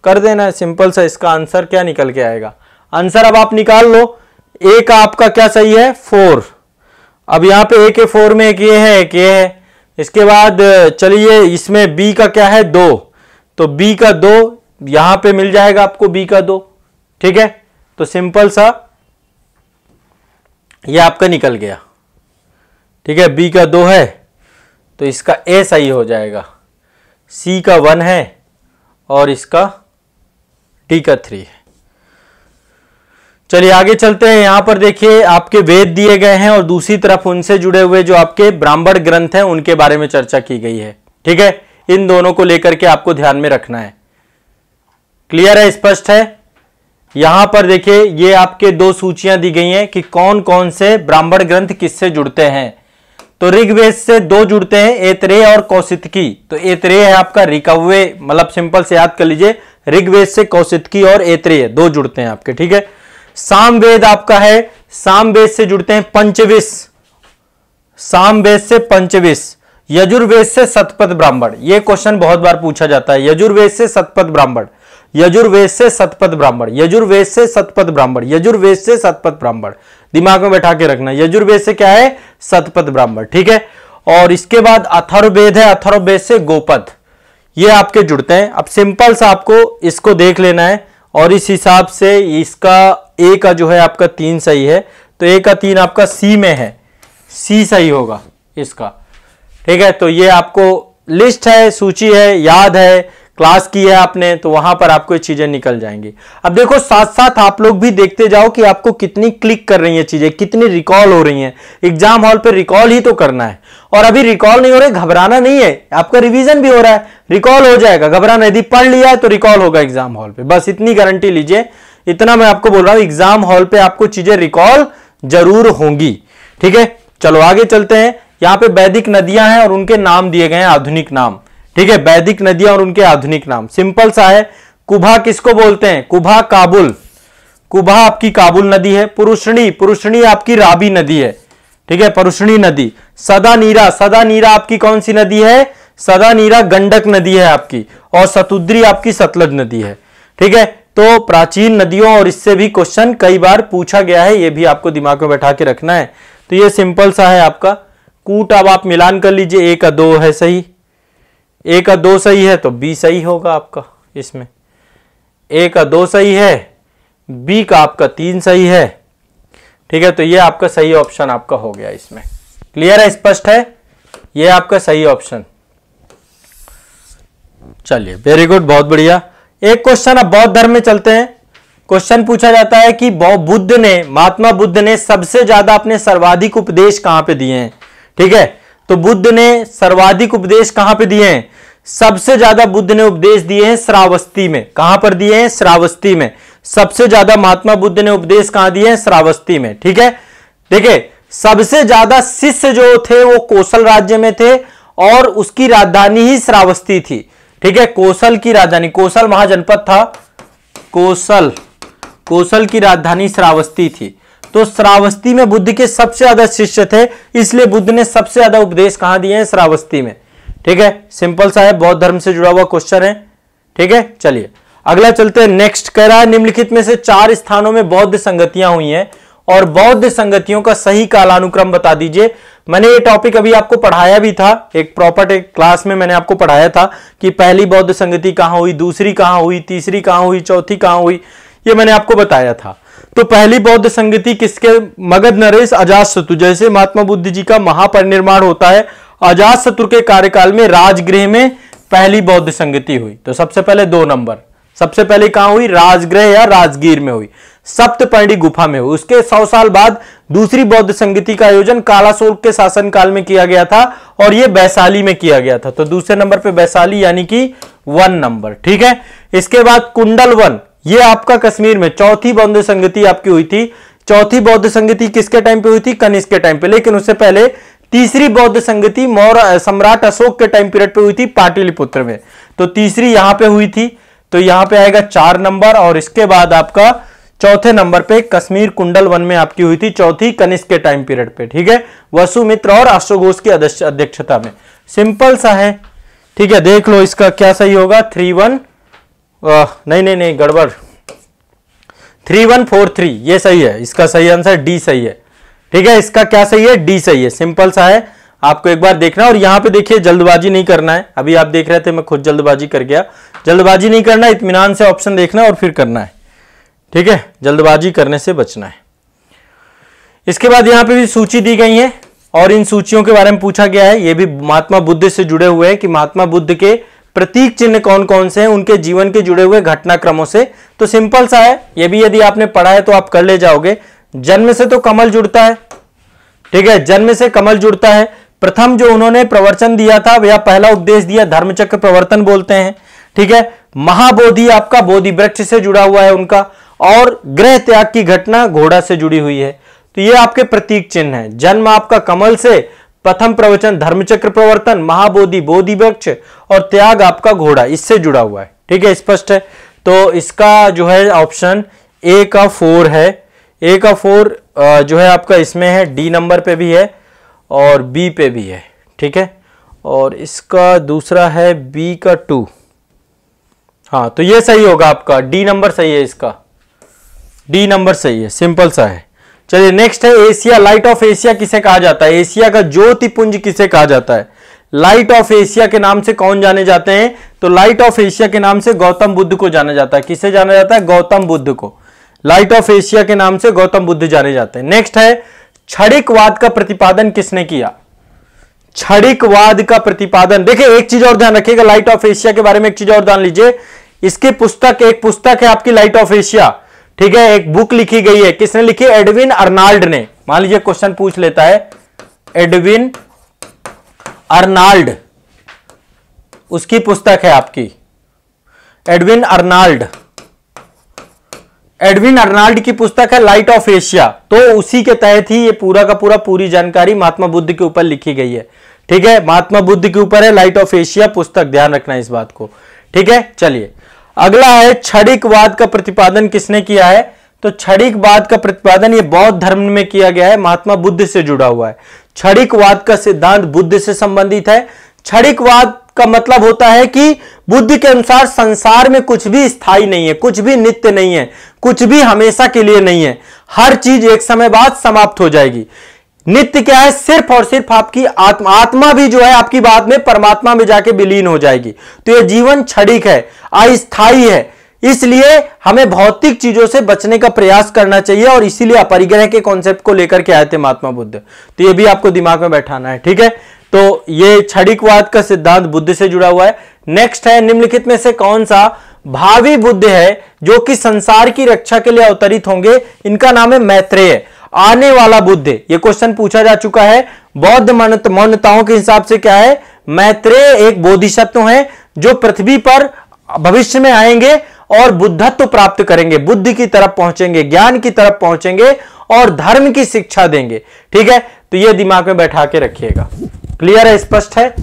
कर देना है, सिंपल सा। इसका आंसर क्या निकल के आएगा, आंसर अब आप निकाल लो। ए का आपका क्या सही है, 4। अब यहां पे ए के 4 में एक ये है, एक ये है। इसके बाद चलिए इसमें बी का क्या है, 2, तो बी का 2 यहां पे मिल जाएगा आपको, बी का 2, ठीक है। तो सिंपल सा ये आपका निकल गया, ठीक है, बी का 2 है तो इसका ए सही हो जाएगा, सी का 1 है और इसका डी का 3 है। चलिए आगे चलते हैं। यहां पर देखिए आपके वेद दिए गए हैं और दूसरी तरफ उनसे जुड़े हुए जो आपके ब्राह्मण ग्रंथ हैं उनके बारे में चर्चा की गई है, ठीक है। इन दोनों को लेकर के आपको ध्यान में रखना है। क्लियर है, स्पष्ट है। यहां पर देखिए ये आपके 2 सूचियां दी गई हैं कि कौन कौन से ब्राह्मण ग्रंथ किससे जुड़ते हैं। तो ऋग्वेद से 2 जुड़ते हैं, ऐतरेय और कौशितकी। तो ऐतरेय है आपका ऋकव्वे, मतलब सिंपल से याद कर लीजिए, ऋग्वेद से कौशितकी और ऐतरेय 2 जुड़ते हैं आपके, ठीक है। सामवेद आपका है, सामवेद से जुड़ते हैं पंचविश, सामवेद से पंचविश। यजुर्वेद से शतपथ ब्राह्मण, ये क्वेश्चन बहुत बार पूछा जाता है, यजुर्वेद से शतपथ ब्राह्मण, यजुर्वेद से शतपथ ब्राह्मण, यजुर्वेद से शतपथ ब्राह्मण, यजुर्वेद से शतपथ ब्राह्मण, दिमाग में बैठा के रखना, यजुर्वेद से क्या है, शतपथ ब्राह्मण, ठीक है। और इसके बाद अथर्ववेद है, अथर्ववेद से गोपद, ये आपके जुड़ते हैं। अब सिंपल सा आपको इसको देख लेना है, और इस हिसाब से इसका ए का जो है आपका 3 सही है, तो ए का 3 आपका सी में है, सी सही होगा इसका। ठीक है, तो ये आपको लिस्ट है, सूची है, याद है, क्लास की है आपने, तो वहां पर आपको ये चीजें निकल जाएंगी। अब देखो साथ साथ आप लोग भी देखते जाओ कि आपको कितनी क्लिक कर रही है चीजें, कितनी रिकॉल हो रही हैं। एग्जाम हॉल पे रिकॉल ही तो करना है, और अभी रिकॉल नहीं हो रहा है, घबराना नहीं है, आपका रिवीजन भी हो रहा है, रिकॉल हो जाएगा, घबराना। यदि पढ़ लिया है तो रिकॉल होगा एग्जाम हॉल पे, बस इतनी गारंटी लीजिए। इतना मैं आपको बोल रहा हूं, एग्जाम हॉल पे आपको चीजें रिकॉल जरूर होंगी। ठीक है, चलो आगे चलते हैं। यहां पे वैदिक नदियां हैं और उनके नाम दिए गए हैं, आधुनिक नाम। ठीक है, वैदिक नदियां और उनके आधुनिक नाम सिंपल सा है। कुभा किसको बोलते हैं? कुभा काबुल, कुभा आपकी काबुल नदी है। पुरुषणी, पुरुषणी आपकी राबी नदी है। ठीक है, पुरुषणी नदी। सदा नीरा, सदा नीरा आपकी कौन सी नदी है? सदा नीरा गंडक नदी है आपकी, और सतुद्री आपकी सतलज नदी है। ठीक है, तो प्राचीन नदियों और इससे भी क्वेश्चन कई बार पूछा गया है, ये भी आपको दिमाग में बैठा के रखना है। तो ये सिंपल सा है आपका। कूट अब आप मिलान कर लीजिए, ए का 2 है सही, ए का 2 सही है तो बी सही होगा आपका इसमें। ए का 2 सही है, बी का आपका 3 सही है। ठीक है, तो ये आपका सही ऑप्शन आपका हो गया इसमें। क्लियर है, स्पष्ट है, ये आपका सही ऑप्शन। चलिए वेरी गुड, बहुत बढ़िया। एक क्वेश्चन अब बौद्ध धर्म में चलते हैं। क्वेश्चन पूछा जाता है कि बुद्ध ने, महात्मा बुद्ध ने सबसे ज्यादा अपने सर्वाधिक उपदेश कहां पे दिए हैं? ठीक है, तो बुद्ध ने सर्वाधिक उपदेश कहां पे दिए हैं? सबसे ज्यादा बुद्ध ने उपदेश दिए हैं श्रावस्ती में। कहां पर दिए हैं? श्रावस्ती में। सबसे ज्यादा महात्मा बुद्ध ने उपदेश कहां दिए हैं? श्रावस्ती में। ठीक है, देखिए सबसे ज्यादा शिष्य जो थे वो कौशल राज्य में थे, और उसकी राजधानी ही श्रावस्ती थी। ठीक है, कौशल की राजधानी, कौशल महाजनपद था, कौशल की राजधानी श्रावस्ती थी। तो श्रावस्ती में बुद्ध के सबसे ज्यादा शिष्य थे, इसलिए बुद्ध ने सबसे ज्यादा उपदेश कहां दिए हैं? श्रावस्ती में। ठीक है, सिंपल सा है, बौद्ध धर्म से जुड़ा हुआ क्वेश्चन है। ठीक है, चलिए अगला चलते हैं। नेक्स्ट कह रहा है निम्नलिखित में से 4 स्थानों में बौद्ध संगतियां हुई हैं, और बौद्ध संगतियों का सही कालानुक्रम बता दीजिए। मैंने ये टॉपिक अभी आपको पढ़ाया भी था, एक प्रॉपर एक क्लास में मैंने आपको पढ़ाया था कि पहली बौद्ध संगति कहां हुई, दूसरी कहां हुई, तीसरी कहां हुई, चौथी कहां हुई, ये मैंने आपको बताया था। तो पहली बौद्ध संगति किसके? मगध नरेश अजातशत्रु। जैसे महात्मा बुद्ध जी का महापरिनिर्वाण होता है, अजातशत्रु के कार्यकाल में राजगृह में पहली बौद्ध संगति हुई। तो सबसे पहले 2 नंबर, सबसे पहले कहां हुई? राजगृह या राजगीर में हुई, सप्तपर्णी गुफा में हुई। उसके 100 साल बाद दूसरी बौद्ध संगति का आयोजन कालाशोक के शासनकाल में किया गया था, और यह वैशाली में किया गया था। तो दूसरे नंबर पे वैशाली यानी कि 1 नंबर। ठीक है, इसके बाद कुंडलवन, ये आपका कश्मीर में चौथी बौद्ध संगति आपकी हुई थी। चौथी बौद्ध संगति किसके टाइम पे हुई थी? कनिष्क के टाइम पे। लेकिन उससे पहले तीसरी बौद्ध संगति मौर्य सम्राट अशोक के टाइम पीरियड पे हुई थी, पाटलिपुत्र में। तो तीसरी यहां पे हुई थी, तो यहां पे आएगा 4 नंबर। और इसके बाद आपका चौथे नंबर पे कश्मीर कुंडल वन में आपकी हुई थी, चौथी कनिष्क के टाइम पीरियड पे। ठीक है, वसुमित्र और अश्वघोष की अध्यक्षता में। सिंपल सा है। ठीक है, देख लो इसका क्या सही होगा। 3-1 नहीं गड़बड़, 3143 ये सही है, इसका सही आंसर डी सही है। ठीक है, इसका क्या सही है? डी सही है। सिंपल सा है, आपको एक बार देखना। और यहां पे देखिए जल्दबाजी नहीं करना है। अभी आप देख रहे थे मैं खुद जल्दबाजी कर गया, जल्दबाजी नहीं करना, इत्मीनान से ऑप्शन देखना और फिर करना है। ठीक है, जल्दबाजी करने से बचना है। इसके बाद यहां पे भी सूची दी गई है, और इन सूचियों के बारे में पूछा गया है। ये भी महात्मा बुद्ध से जुड़े हुए हैं कि महात्मा बुद्ध के प्रतीक चिन्ह कौन कौन से हैं, उनके जीवन के जुड़े हुए घटनाक्रमों से। तो सिंपल सा है, ये भी यदि आपने पढ़ा है तो आप कर ले जाओगे। जन्म से तो कमल जुड़ता है। ठीक है, जन्म से कमल जुड़ता है। प्रथम जो उन्होंने प्रवचन दिया था या पहला उपदेश दिया, धर्मचक्र प्रवर्तन बोलते हैं। ठीक है, महाबोधि आपका बोधि वृक्ष से जुड़ा हुआ है उनका, और गृह त्याग की घटना घोड़ा से जुड़ी हुई है। तो ये आपके प्रतीक चिन्ह है। जन्म आपका कमल से, प्रथम प्रवचन धर्मचक्र प्रवर्तन, महाबोधि बोधि वृक्ष, और त्याग आपका घोड़ा, इससे जुड़ा हुआ है। ठीक है, स्पष्ट है। तो इसका जो है ऑप्शन ए का 4 है। ए का 4 जो है आपका इसमें है, डी नंबर पे भी है और बी पे भी है। ठीक है, और इसका दूसरा है बी का 2। हाँ, तो ये सही होगा आपका, डी नंबर सही है, इसका डी नंबर सही है। सिंपल सा है। चलिए नेक्स्ट है एशिया, लाइट ऑफ एशिया किसे कहा जाता है? एशिया का ज्योतिपुंज किसे कहा जाता है? लाइट ऑफ एशिया के नाम से कौन जाने जाते हैं? तो लाइट ऑफ एशिया के नाम से गौतम बुद्ध को जाना जाता है। किसे जाना जाता है? गौतम बुद्ध को। लाइट ऑफ एशिया के नाम से गौतम बुद्ध जाने जाते हैं। नेक्स्ट है क्षणिकवाद का प्रतिपादन किसने किया? क्षणिकवाद का प्रतिपादन, देखिए एक चीज और ध्यान रखिएगा लाइट ऑफ एशिया के बारे में, एक चीज और जान लीजिए। इसकी पुस्तक, एक पुस्तक है आपकी लाइट ऑफ एशिया, ठीक है, एक बुक लिखी गई है। किसने लिखी? एडविन अर्नाल्ड ने। मान लीजिए क्वेश्चन पूछ लेता है, एडविन अर्नाल्ड, उसकी पुस्तक है आपकी एडविन अर्नाल्ड। एडविन अर्नाल्ड की पुस्तक है लाइट ऑफ एशिया। तो उसी के तहत ही ये पूरा का पूरी जानकारी महात्मा बुद्ध के ऊपर लिखी गई है, ठीक है। महात्मा बुद्ध के ऊपर है लाइट ऑफ एशिया पुस्तक, ध्यान रखना इस बात को, ठीक है। चलिए अगला है क्षणिकवाद का प्रतिपादन किसने किया है? तो क्षणिकवाद का प्रतिपादन ये बौद्ध धर्म में किया गया है, महात्मा बुद्ध से जुड़ा हुआ है। क्षणिकवाद का सिद्धांत बुद्ध से संबंधित है। क्षणिकवाद का मतलब होता है कि बुद्ध के अनुसार संसार में कुछ भी स्थायी नहीं है, कुछ भी नित्य नहीं है, कुछ भी हमेशा के लिए नहीं है, हर चीज एक समय बाद समाप्त हो जाएगी। नित्य क्या है? सिर्फ और सिर्फ आपकी आत्मा, आत्मा भी जो है आपकी बाद में परमात्मा में जाके विलीन हो जाएगी। तो यह जीवन क्षणिक है, अस्थायी है, इसलिए हमें भौतिक चीजों से बचने का प्रयास करना चाहिए और इसीलिए अपरिग्रह के कॉन्सेप्ट को लेकर के आए थे महात्मा बुद्ध। तो यह भी आपको दिमाग में बैठाना है, ठीक है। तो यह क्षणिकवाद का सिद्धांत बुद्ध से जुड़ा हुआ है। नेक्स्ट है, निम्नलिखित में से कौन सा भावी बुद्ध है जो कि संसार की रक्षा के लिए अवतरित होंगे? इनका नाम है मैत्रेय, आने वाला बुद्ध। यह क्वेश्चन पूछा जा चुका है। बौद्ध मान्यताओं के हिसाब से क्या है? मैत्रेय एक बोधिसत्व है जो पृथ्वी पर भविष्य में आएंगे और बुद्धत्व प्राप्त करेंगे, बुद्धि की तरफ पहुंचेंगे, ज्ञान की तरफ पहुंचेंगे और धर्म की शिक्षा देंगे, ठीक है। तो यह दिमाग में बैठा के रखिएगा। क्लियर है? स्पष्ट है?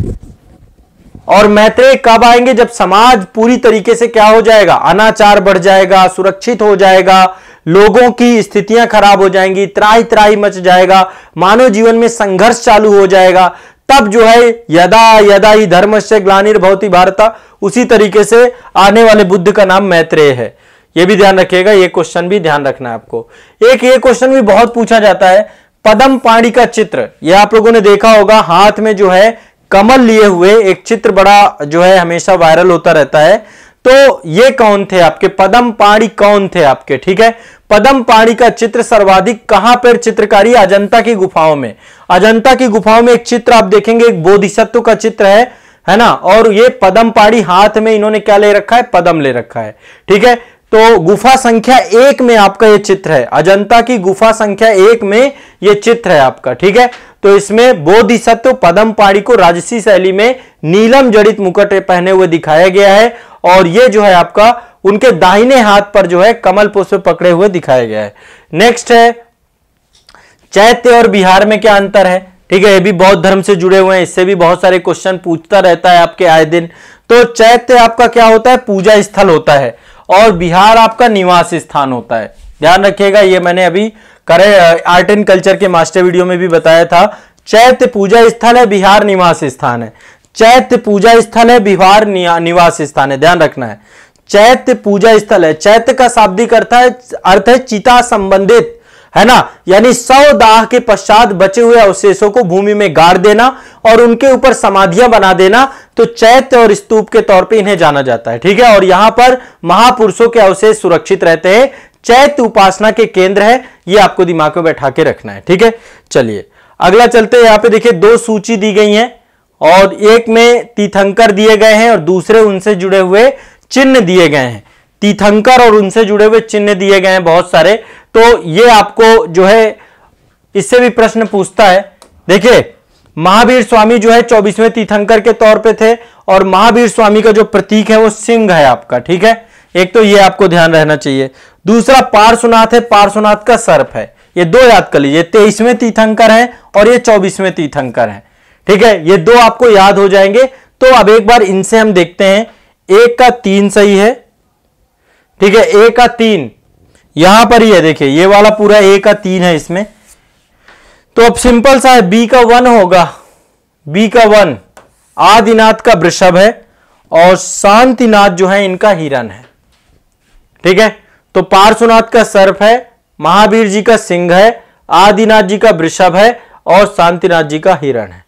और मैत्रेय कब आएंगे? जब समाज पूरी तरीके से क्या हो जाएगा? अनाचार बढ़ जाएगा, सुरक्षित हो जाएगा, लोगों की स्थितियां खराब हो जाएंगी, त्राही त्राही मच जाएगा, मानव जीवन में संघर्ष चालू हो जाएगा। तब जो है यदा यदा ही धर्मस्य ग्लानिर्भवति भारत, उसी तरीके से आने वाले बुद्ध का नाम मैत्रेय है। यह भी ध्यान रखिएगा, यह क्वेश्चन भी ध्यान रखना है आपको। एक ये क्वेश्चन भी बहुत पूछा जाता है, पद्म पाणि का चित्र, यह आप लोगों ने देखा होगा, हाथ में जो है कमल लिए हुए एक चित्र बड़ा जो है हमेशा वायरल होता रहता है। तो ये कौन थे आपके? पद्म पाणि कौन थे आपके? ठीक है, पद्म पाणि का चित्र सर्वाधिक कहां पर चित्रकारी? अजंता की गुफाओं में। अजंता की गुफाओं में एक चित्र आप देखेंगे, एक बोधिसत्व का चित्र है ना। और ये पद्म पाणि, हाथ में इन्होंने क्या ले रखा है? पद्म ले रखा है, ठीक है। तो गुफा संख्या 1 में आपका ये चित्र है, अजंता की गुफा संख्या 1 में ये चित्र है आपका, ठीक है। तो इसमें बोधिसत्व पद्म पाणि को राजसी शैली में नीलम जड़ित मुकुट पहने हुए दिखाया गया है और ये जो है आपका उनके दाहिने हाथ पर जो है कमल पुष्प पकड़े हुए दिखाया गया है। नेक्स्ट है, चैत्य और बिहार में क्या अंतर है? ठीक है, ये भी बौद्ध धर्म से जुड़े हुए हैं, इससे भी बहुत सारे क्वेश्चन पूछता रहता है आपके आए दिन। तो चैत्य आपका क्या होता है? पूजा स्थल होता है और बिहार आपका निवास स्थान होता है। ध्यान रखिएगा, ये मैंने अभी आर्ट एंड कल्चर के मास्टर वीडियो में भी बताया था। चैत्य पूजा स्थल है, बिहार निवास स्थान है। चैत्य पूजा स्थल है, बिहार निवास स्थान है, ध्यान रखना है। चैत्य पूजा स्थल है। चैत्य का शाब्दिक अर्थ है चिता संबंधित, है ना, यानी 100 दाह के पश्चात बचे हुए अवशेषों को भूमि में गाड़ देना और उनके ऊपर समाधियां बना देना। तो चैत्य और स्तूप के तौर पे इन्हें जाना जाता है, ठीक है। और यहां पर महापुरुषों के अवशेष सुरक्षित रहते हैं। चैत्य उपासना के केंद्र है, ये आपको दिमाग में बैठा के रखना है, ठीक है। चलिए अगला चलते हैं। यहां पे देखिए 2 सूची दी गई हैं और एक में तीर्थंकर दिए गए हैं और दूसरे उनसे जुड़े हुए चिन्ह दिए गए हैं। तीर्थंकर और उनसे जुड़े हुए चिन्ह दिए गए हैं बहुत सारे। तो ये आपको जो है इससे भी प्रश्न पूछता है। देखिए महावीर स्वामी जो है 24वें तीर्थंकर के तौर पे थे और महावीर स्वामी का जो प्रतीक है वो सिंह है आपका, ठीक है। एक तो ये आपको ध्यान रहना चाहिए। दूसरा पार्श्वनाथ है, पार्श्वनाथ का सर्प है। ये 2 याद कर लीजिए, 23वें तीर्थंकर है और ये 24वें तीर्थंकर है, ठीक है। ये 2 आपको याद हो जाएंगे। तो अब एक बार इनसे हम देखते हैं। 1 का 3 सही है, ठीक है। 1 का 3 यहां पर ही है, देखिए ये वाला पूरा 1 का 3 है इसमें। तो अब सिंपल सा है, बी का 1 होगा। बी का 1 आदिनाथ का वृषभ है और शांतिनाथ जो है इनका हिरण है, ठीक है। तो पार्श्वनाथ का सर्प है, महावीर जी का सिंह है, आदिनाथ जी का वृषभ है और शांतिनाथ जी का हिरण है,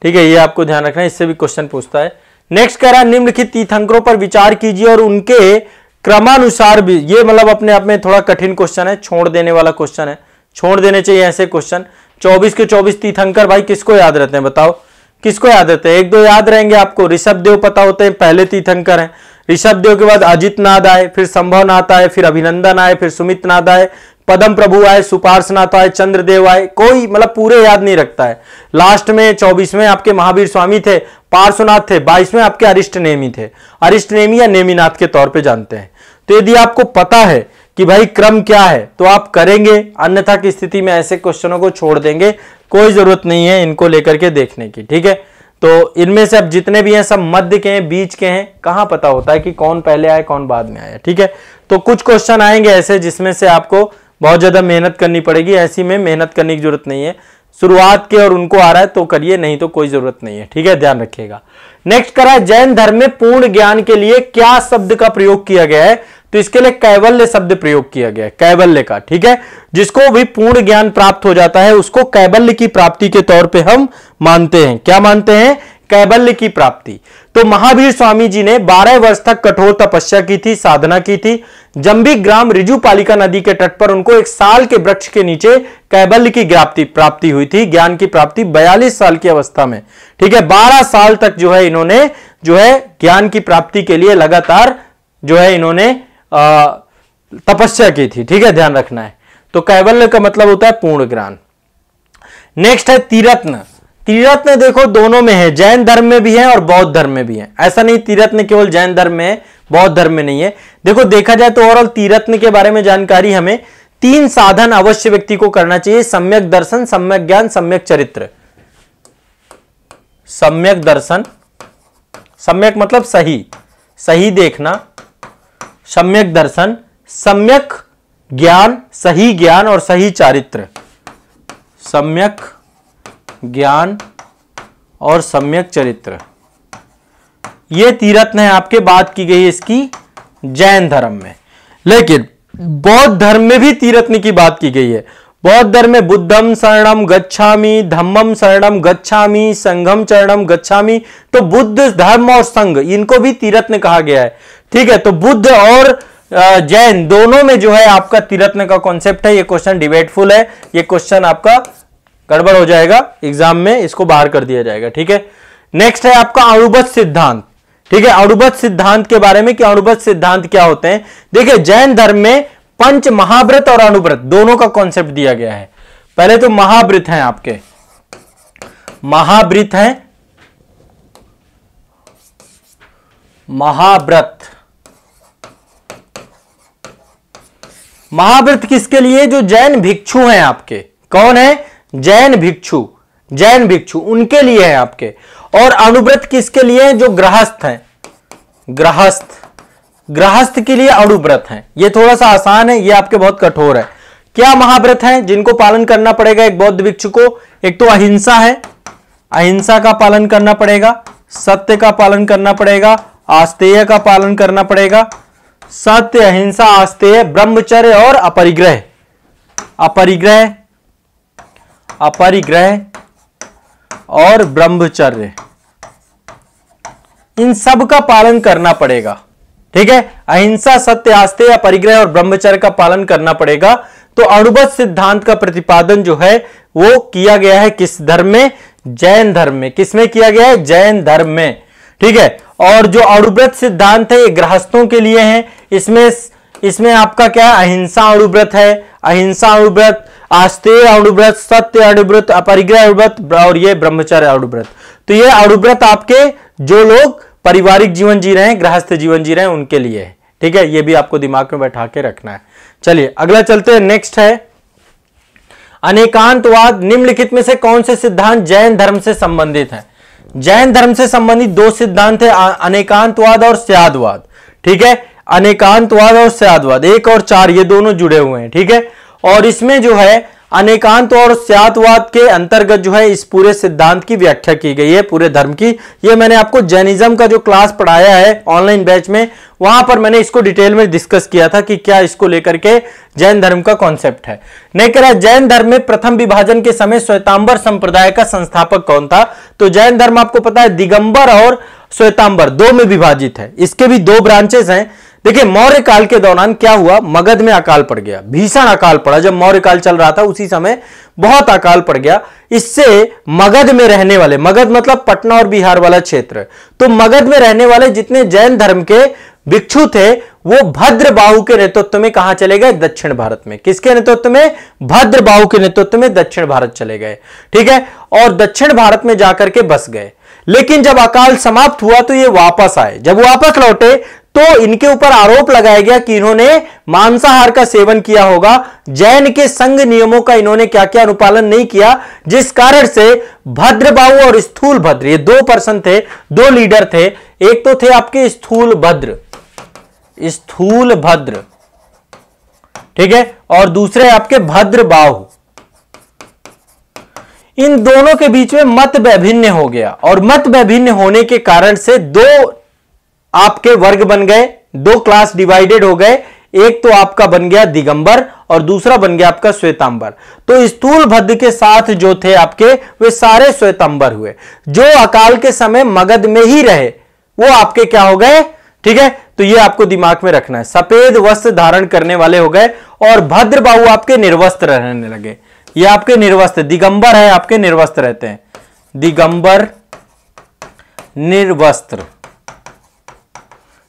ठीक है, ये आपको ध्यान रखना है, इससे भी क्वेश्चन पूछता है। नेक्स्ट कह रहा है निम्नलिखित तीर्थंकरों पर विचार कीजिए और उनके क्रमानुसार भी, ये मतलब अपने आप में थोड़ा कठिन क्वेश्चन है, छोड़ देने वाला क्वेश्चन है, छोड़ देने चाहिए ऐसे क्वेश्चन। 24 के 24 तीर्थंकर भाई किसको याद रहते हैं बताओ, किसको याद रहते हैं? एक दो याद रहेंगे आपको, ऋषभ देव पता होते हैं पहले तीर्थंकर हैं, ऋषभ देव के बाद अजित नाथ आए, फिर संभव नाथ आए, फिर अभिनंदन आए, फिर सुमित नाथ आए, पदम प्रभु आए, सुपार्श्वनाथ आए, चंद्रदेव आए, कोई मतलब पूरे याद नहीं रखता है। लास्ट में 24वें आपके महावीर स्वामी थे, पार्श्वनाथ थे, 22वें आपके अरिष्ट नेमी थे, अरिष्ट नेमी या नेमीनाथ के तौर पे जानते हैं। तो यदि आपको पता है कि भाई क्रम क्या है तो आप करेंगे, अन्यथा की स्थिति में ऐसे क्वेश्चनों को छोड़ देंगे, कोई जरूरत नहीं है इनको लेकर के देखने की, ठीक है। तो इनमें से अब जितने भी हैं सब मध्य के हैं, बीच के हैं, कहां पता होता है कि कौन पहले आए कौन बाद में आया, ठीक है। तो कुछ क्वेश्चन आएंगे ऐसे जिसमें से आपको बहुत ज्यादा मेहनत करनी पड़ेगी, ऐसी में मेहनत करने की जरूरत नहीं है, शुरुआत के और उनको आ रहा है तो करिए, नहीं तो कोई जरूरत नहीं है, ठीक है, ध्यान रखिएगा। नेक्स्ट करा जैन धर्म में पूर्ण ज्ञान के लिए क्या शब्द का प्रयोग किया गया है? तो इसके लिए कैवल्य शब्द प्रयोग किया गया है, कैवल्य का, ठीक है। जिसको भी पूर्ण ज्ञान प्राप्त हो जाता है उसको कैवल्य की प्राप्ति के तौर पे हम मानते हैं। क्या मानते हैं? कैवल्य की प्राप्ति। तो महावीर स्वामी जी ने 12 वर्ष तक कठोर तपस्या की थी, साधना की थी। जंबिक ग्राम ऋजुपालिका नदी के तट पर उनको एक साल के वृक्ष के नीचे कैवल्य की प्राप्ति हुई थी, ज्ञान की प्राप्ति 42 साल की अवस्था में, ठीक है। 12 साल तक जो है इन्होंने जो है ज्ञान की प्राप्ति के लिए लगातार जो है इन्होंने तपस्या की थी, ठीक है, ध्यान रखना है। तो कैवल्य का मतलब होता है पूर्ण ज्ञान। नेक्स्ट है त्रिरत्न। त्रिरत्न देखो दोनों में है, जैन धर्म में भी है और बौद्ध धर्म में भी है। ऐसा नहीं त्रिरत्न केवल जैन धर्म में है, बौद्ध धर्म में नहीं है। देखो देखा जाए तो ओवरऑल त्रिरत्न के बारे में जानकारी हमें 3 साधन अवश्य व्यक्ति को करना चाहिए: सम्यक दर्शन, सम्यक ज्ञान, सम्यक चरित्र। सम्यक दर्शन, सम्यक मतलब सही, सही देखना, सम्यक दर्शन, सम्यक ज्ञान, सही ज्ञान और सही चारित्र। सम्यक ज्ञान और सम्यक चरित्र, ये तीरत्न है आपके, बात की गई इसकी जैन धर्म में। लेकिन बौद्ध धर्म में भी तीरत्न की बात की गई है। बौद्ध धर्म में बुद्धम शरणम गच्छामि, धम्मम शरणम गच्छामि, संघम शरणम गच्छामि। तो बुद्ध, धर्म और संघ इनको भी तीरत्न कहा गया है, ठीक है। तो बुद्ध और जैन दोनों में जो है आपका तीरत्न का कॉन्सेप्ट है। ये क्वेश्चन डिबेटफुल है, ये क्वेश्चन आपका गड़बड़ हो जाएगा एग्जाम में, इसको बाहर कर दिया जाएगा, ठीक है। नेक्स्ट है आपका अणुबद्ध सिद्धांत, ठीक है। अणुबद्ध सिद्धांत के बारे में कि अणुबद्ध सिद्धांत क्या होते हैं। देखिए जैन धर्म में पंच महाव्रत और अणुव्रत दोनों का कॉन्सेप्ट दिया गया है। पहले तो महाव्रत हैं आपके, महाव्रत हैं, महाव्रत। महाव्रत किसके लिए? जो जैन भिक्षु हैं आपके। कौन है? जैन भिक्षु, जैन भिक्षु उनके लिए है आपके। और अणुव्रत किसके लिए? जो गृहस्थ हैं, गृहस्थ, गृहस्थ के लिए अणुव्रत हैं। ये थोड़ा सा आसान है, ये आपके बहुत कठोर है। क्या महाव्रत हैं जिनको पालन करना पड़ेगा एक बौद्ध भिक्षु को? एक तो अहिंसा है, अहिंसा का पालन करना पड़ेगा, सत्य का पालन करना पड़ेगा, आस्तेय का पालन करना पड़ेगा। सत्य, अहिंसा, आस्तेय, ब्रह्मचर्य और अपरिग्रह। अपरिग्रह, अपरिग्रह और ब्रह्मचर्य, इन सब का पालन करना पड़ेगा, ठीक है। अहिंसा, सत्य, आस्तेय, अपरिग्रह और ब्रह्मचर्य का पालन करना पड़ेगा। तो अणुबद्ध सिद्धांत का प्रतिपादन जो है वो किया गया है किस धर्म में? जैन धर्म में। किसमें किया गया है? जैन धर्म में, ठीक है। और जो अणुव्रत सिद्धांत है ये गृहस्थों के लिए है। इसमें आपका क्या है? अहिंसा अणुव्रत है, अहिंसा अणुव्रत, आस्तेय अणुव्रत, सत्य अणुव्रत, अपरिग्रह अणुव्रत और ये ब्रह्मचर्य अणुव्रत। तो ये अणुव्रत आपके जो लोग पारिवारिक जीवन जी रहे हैं, गृहस्थ जीवन जी रहे हैं, उनके लिए है, ठीक है। ये भी आपको दिमाग में बैठा के रखना है। चलिए अगला चलते हैं। नेक्स्ट है अनेकांतवाद। निम्नलिखित में से कौन से सिद्धांत जैन धर्म से संबंधित हैं? जैन धर्म से संबंधित 2 सिद्धांत है, अनेकांतवाद और स्यादवाद, ठीक है। अनेकांतवाद और स्यादवाद 1 और 4 ये दोनों जुड़े हुए हैं, ठीक है। और इसमें जो है अनेकांत और स्यादवाद के अंतर्गत जो है इस पूरे सिद्धांत की व्याख्या की गई है, पूरे धर्म की। ये मैंने आपको जैनिज्म का जो क्लास पढ़ाया है ऑनलाइन बैच में, वहां पर मैंने इसको डिटेल में डिस्कस किया था कि क्या इसको लेकर के जैन धर्म का कॉन्सेप्ट है। नहीं कह रहा जैन धर्म में प्रथम विभाजन के समय श्वेतांबर संप्रदाय का संस्थापक कौन था? तो जैन धर्म आपको पता है दिगंबर और श्वेतांबर दो में विभाजित है, इसके भी दो ब्रांचेस हैं। देखिए मौर्य काल के दौरान क्या हुआ, मगध में अकाल पड़ गया, भीषण अकाल पड़ा। जब मौर्य काल चल रहा था उसी समय बहुत अकाल पड़ गया। इससे मगध में रहने वाले, मगध मतलब पटना और बिहार वाला क्षेत्र, तो मगध में रहने वाले जितने जैन धर्म के भिक्षु थे वो भद्रबाहु के नेतृत्व में कहां चले गए, दक्षिण भारत में। किसके नेतृत्व में, भद्रबाहु के नेतृत्व में दक्षिण भारत चले गए, ठीक है, और दक्षिण भारत में जाकर के बस गए। लेकिन जब अकाल समाप्त हुआ तो ये वापस आए। जब वापस लौटे तो इनके ऊपर आरोप लगाया गया कि इन्होंने मांसाहार का सेवन किया होगा, जैन के संघ नियमों का इन्होंने क्या क्या अनुपालन नहीं किया, जिस कारण से भद्रबाहु और स्थूल भद्र, ये दो पर्सन थे, दो लीडर थे। एक तो थे आपके स्थूल भद्र, ठीक है, और दूसरे आपके भद्रबाहु। इन दोनों के बीच में मत वैभिन्न हो गया, और मत वैभिन्न होने के कारण से दो आपके वर्ग बन गए, दो क्लास डिवाइडेड हो गए। एक तो आपका बन गया दिगंबर और दूसरा बन गया आपका श्वेतांबर। तो स्थूल भद्र के साथ जो थे आपके वे सारे श्वेतांबर हुए। जो अकाल के समय मगध में ही रहे वो आपके क्या हो गए, ठीक है, तो ये आपको दिमाग में रखना है, सफेद वस्त्र धारण करने वाले हो गए। और भद्रबाहु आपके निर्वस्त्र रहने लगे। ये आपके निर्वस्त्र, दिगंबर है आपके निर्वस्त्र रहते हैं, दिगंबर निर्वस्त्र,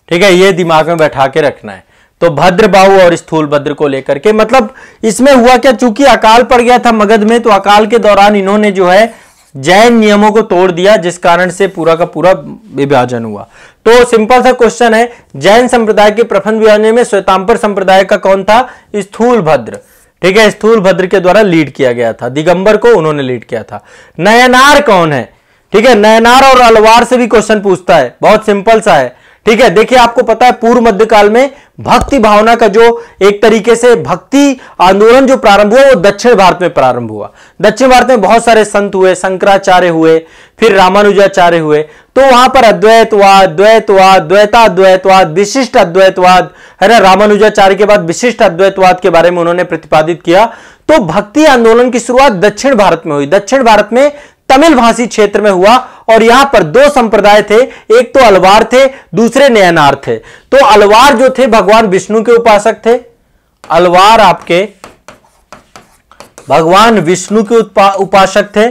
ठीक है, ये दिमाग में बैठा के रखना है। तो भद्रबाहु और स्थूल भद्र को लेकर के, मतलब इसमें हुआ क्या, चूंकि अकाल पड़ गया था मगध में, तो अकाल के दौरान इन्होंने जो है जैन नियमों को तोड़ दिया, जिस कारण से पूरा का पूरा विभाजन हुआ। तो सिंपल सा क्वेश्चन है, जैन संप्रदाय के प्रथम विभाजन में श्वेतांबर संप्रदाय का कौन था, स्थूल भद्र, ठीक है, स्थूल भद्र के द्वारा लीड किया गया था, दिगंबर को उन्होंने लीड किया था। नयनार कौन है, ठीक है, नयनार और अलवार से भी क्वेश्चन पूछता है, बहुत सिंपल सा है, ठीक है। देखिए आपको पता है पूर्व मध्यकाल में भक्ति भावना का जो एक तरीके से भक्ति आंदोलन जो प्रारंभ हुआ वो दक्षिण भारत में प्रारंभ हुआ। दक्षिण भारत में बहुत सारे संत हुए, शंकराचार्य हुए, फिर रामानुजाचार्य हुए। तो वहां पर अद्वैतवाद, द्वैतवाद, द्वैताद्वैतवाद, विशिष्ट अद्वैतवाद, है ना, रामानुजाचार्य के बाद विशिष्ट अद्वैतवाद के बारे में उन्होंने प्रतिपादित किया। तो भक्ति आंदोलन की शुरुआत दक्षिण भारत में हुई, दक्षिण भारत में तमिल भाषी क्षेत्र में हुआ। और यहां पर दो संप्रदाय थे, एक तो अलवार थे, दूसरे नयनार थे। तो अलवार जो थे भगवान विष्णु के उपासक थे, अलवार आपके भगवान विष्णु के उपासक थे,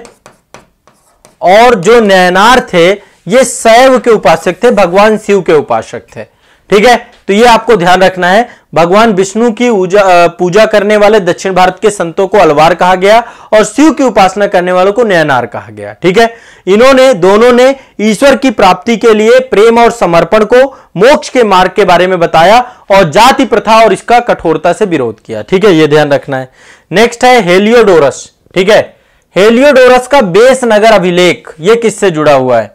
और जो नयनार थे ये शैव के उपासक थे, भगवान शिव के उपासक थे, ठीक है। तो ये आपको ध्यान रखना है, भगवान विष्णु की पूजा करने वाले दक्षिण भारत के संतों को अलवार कहा गया और शिव की उपासना करने वालों को नयनार कहा गया, ठीक है। इन्होंने दोनों ने ईश्वर की प्राप्ति के लिए प्रेम और समर्पण को, मोक्ष के मार्ग के बारे में बताया और जाति प्रथा और इसका कठोरता से विरोध किया, ठीक है, ये ध्यान रखना है। नेक्स्ट है हेलियोडोरस, ठीक है, हेलियोडोरस का बेस नगर अभिलेख, ये किससे जुड़ा हुआ है,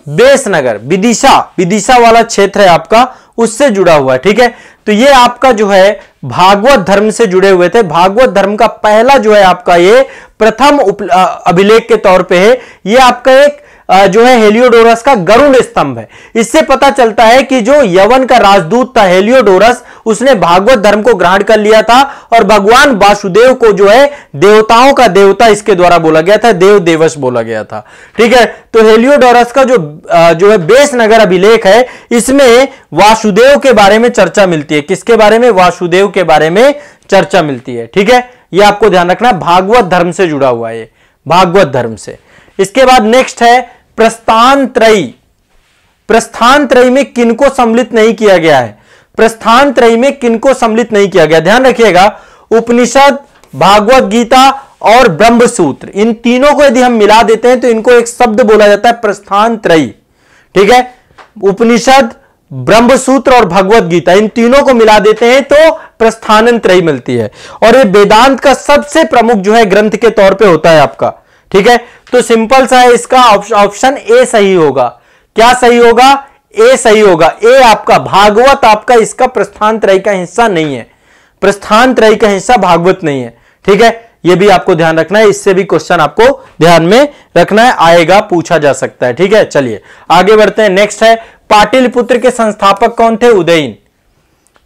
बेस नगर, विदिशा वाला क्षेत्र है आपका, उससे जुड़ा हुआ है, ठीक है। तो ये आपका जो है भागवत धर्म से जुड़े हुए थे। भागवत धर्म का पहला जो है आपका ये प्रथम अभिलेख के तौर पे है। ये आपका एक जो है हेलियोडोरस का गरुड़ स्तंभ है। इससे पता चलता है कि जो यवन का राजदूत था हेलियोडोरस, उसने भागवत धर्म को ग्रहण कर लिया था और भगवान वासुदेव को जो है देवताओं का देवता इसके द्वारा बोला गया था, देव देवश बोला गया था, ठीक है। तो हेलियोडोरस का जो है बेस नगर अभिलेख है, इसमें वासुदेव के बारे में चर्चा मिलती है। किसके बारे में, वासुदेव के बारे में चर्चा मिलती है, ठीक है। यह आपको ध्यान रखना, भागवत धर्म से जुड़ा हुआ है, भागवत धर्म से। इसके बाद नेक्स्ट है प्रस्थानत्रयी। प्रस्थानत्रयी में किनको सम्मिलित नहीं किया गया है, प्रस्थानत्रयी में किनको सम्मिलित नहीं किया गया, ध्यान रखिएगा। उपनिषद, भागवत गीता और ब्रह्मसूत्र, इन तीनों को यदि हम मिला देते हैं तो इनको एक शब्द बोला जाता है प्रस्थानत्रयी, ठीक है। उपनिषद, ब्रह्मसूत्र और भगवत गीता, इन तीनों को मिला देते हैं तो प्रस्थानत्रयी मिलती है। और ये वेदांत का सबसे प्रमुख जो है ग्रंथ के तौर पे होता है आपका, ठीक है। तो सिंपल सा है, इसका ऑप्शन ए सही होगा। क्या सही होगा, ए सही होगा। ए आपका भागवत आपका इसका प्रस्थानत्रयी का हिस्सा नहीं है, प्रस्थानत्रयी का हिस्सा भागवत नहीं है, ठीक है। यह भी आपको ध्यान रखना है, इससे भी क्वेश्चन आपको ध्यान में रखना है, आएगा, पूछा जा सकता है, ठीक है। चलिए आगे बढ़ते हैं। नेक्स्ट है पाटलिपुत्र के संस्थापक कौन थे, उदयन।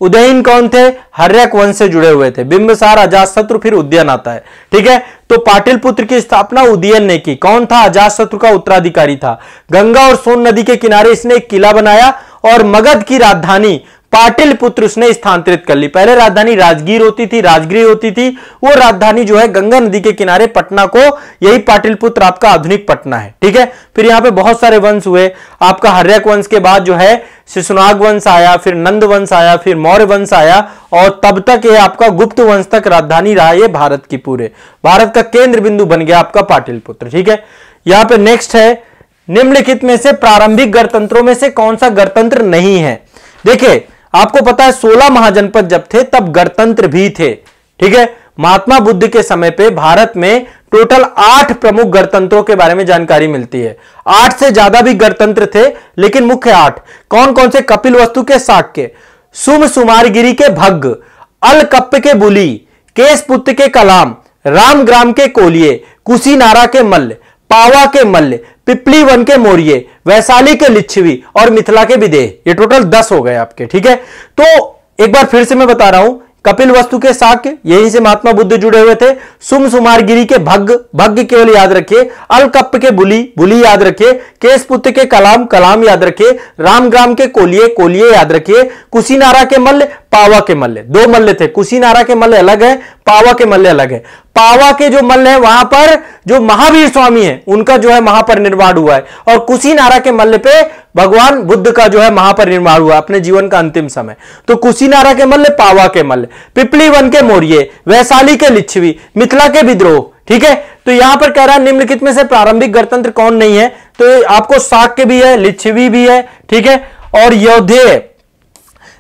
उदयन कौन थे? हर्यक वंश से जुड़े हुए थे। बिंबिसार, अजातशत्रु, फिर उदयन आता है। ठीक है, तो पाटलिपुत्र की स्थापना उदयन ने की। कौन था? अजातशत्रु का उत्तराधिकारी था। गंगा और सोन नदी के किनारे इसने एक किला बनाया और मगध की राजधानी पाटलिपुत्र उसने स्थानांतरित कर ली। पहले राजधानी राजगीर होती थी, राजगृह होती थी, वो राजधानी जो है गंगा नदी के किनारे पटना को, यही पाटलिपुत्र आपका आधुनिक पटना है। ठीक है, फिर यहां पे बहुत सारे वंश हुए। आपका हर्यक वंश के बाद जो है शिशुनाग वंश आया, फिर नंद वंश आया, फिर मौर्य वंश आया, और तब तक ये आपका गुप्त वंश तक राजधानी रहा ये भारत की। पूरे भारत का केंद्र बिंदु बन गया आपका पाटलिपुत्र। ठीक है, यहां पे नेक्स्ट है, निम्नलिखित में से प्रारंभिक गणतंत्रों में से कौन सा गणतंत्र नहीं है? देखिए, आपको पता है 16 महाजनपद जब थे तब गणतंत्र भी थे। ठीक है, महात्मा बुद्ध के समय पे भारत में टोटल 8 प्रमुख गणतंत्रों के बारे में जानकारी मिलती है। 8 से ज्यादा भी गणतंत्र थे, लेकिन मुख्य 8 कौन कौन से? कपिलवस्तु के शाक्य, सुम सुमारगिरी के भग्ग, अलकप्प के बुली, केशपुत्र के कलाम, रामग्राम के कोलिये, कुशीनारा के मल्ल, पावा के मल्ल, पिपली वन के मौर्य, वैशाली के लिच्छवी और मिथिला के विदेह। ये टोटल 10 हो गए आपके। ठीक है, तो एक बार फिर से मैं बता रहा हूं, कपिलवस्तु के शाक्य, यहीं से महात्मा बुद्ध जुड़े हुए थे। सुम सुमारगिरी के भग्ग, भग्ग केवल याद रखिए। अलकप्प के बुली, बुली याद रखिए। केशपुत्र के कलाम, कलाम याद रखिए। रामग्राम के कोलिये, कोलिये याद रखिए। कुशीनारा के मल्ल, पावा के मल्ल। 2 मल्ल थे, कुशीनारा के मल्ल अलग है, पावा के मल्ल अलग है। पावा के जो मल्ल है वहां पर जो महावीर स्वामी है उनका जो है महापरिनिर्वाण हुआ है, और कुशीनारा के मल्ल पे भगवान बुद्ध का जो है महापरिनिर्वाण हुआ अपने जीवन का अंतिम समय। तो कुशीनारा के मल्ल, पावा के मल्ल, पिपली वन के मौर्य, वैशाली के लिच्छवी, मिथिला के विद्रोह। ठीक है, तो यहां पर कह रहा है निम्नलिखित में से प्रारंभिक गणतंत्र कौन नहीं है? तो आपको शाक्य भी है, लिच्छवी भी है। ठीक है, और यौधेय,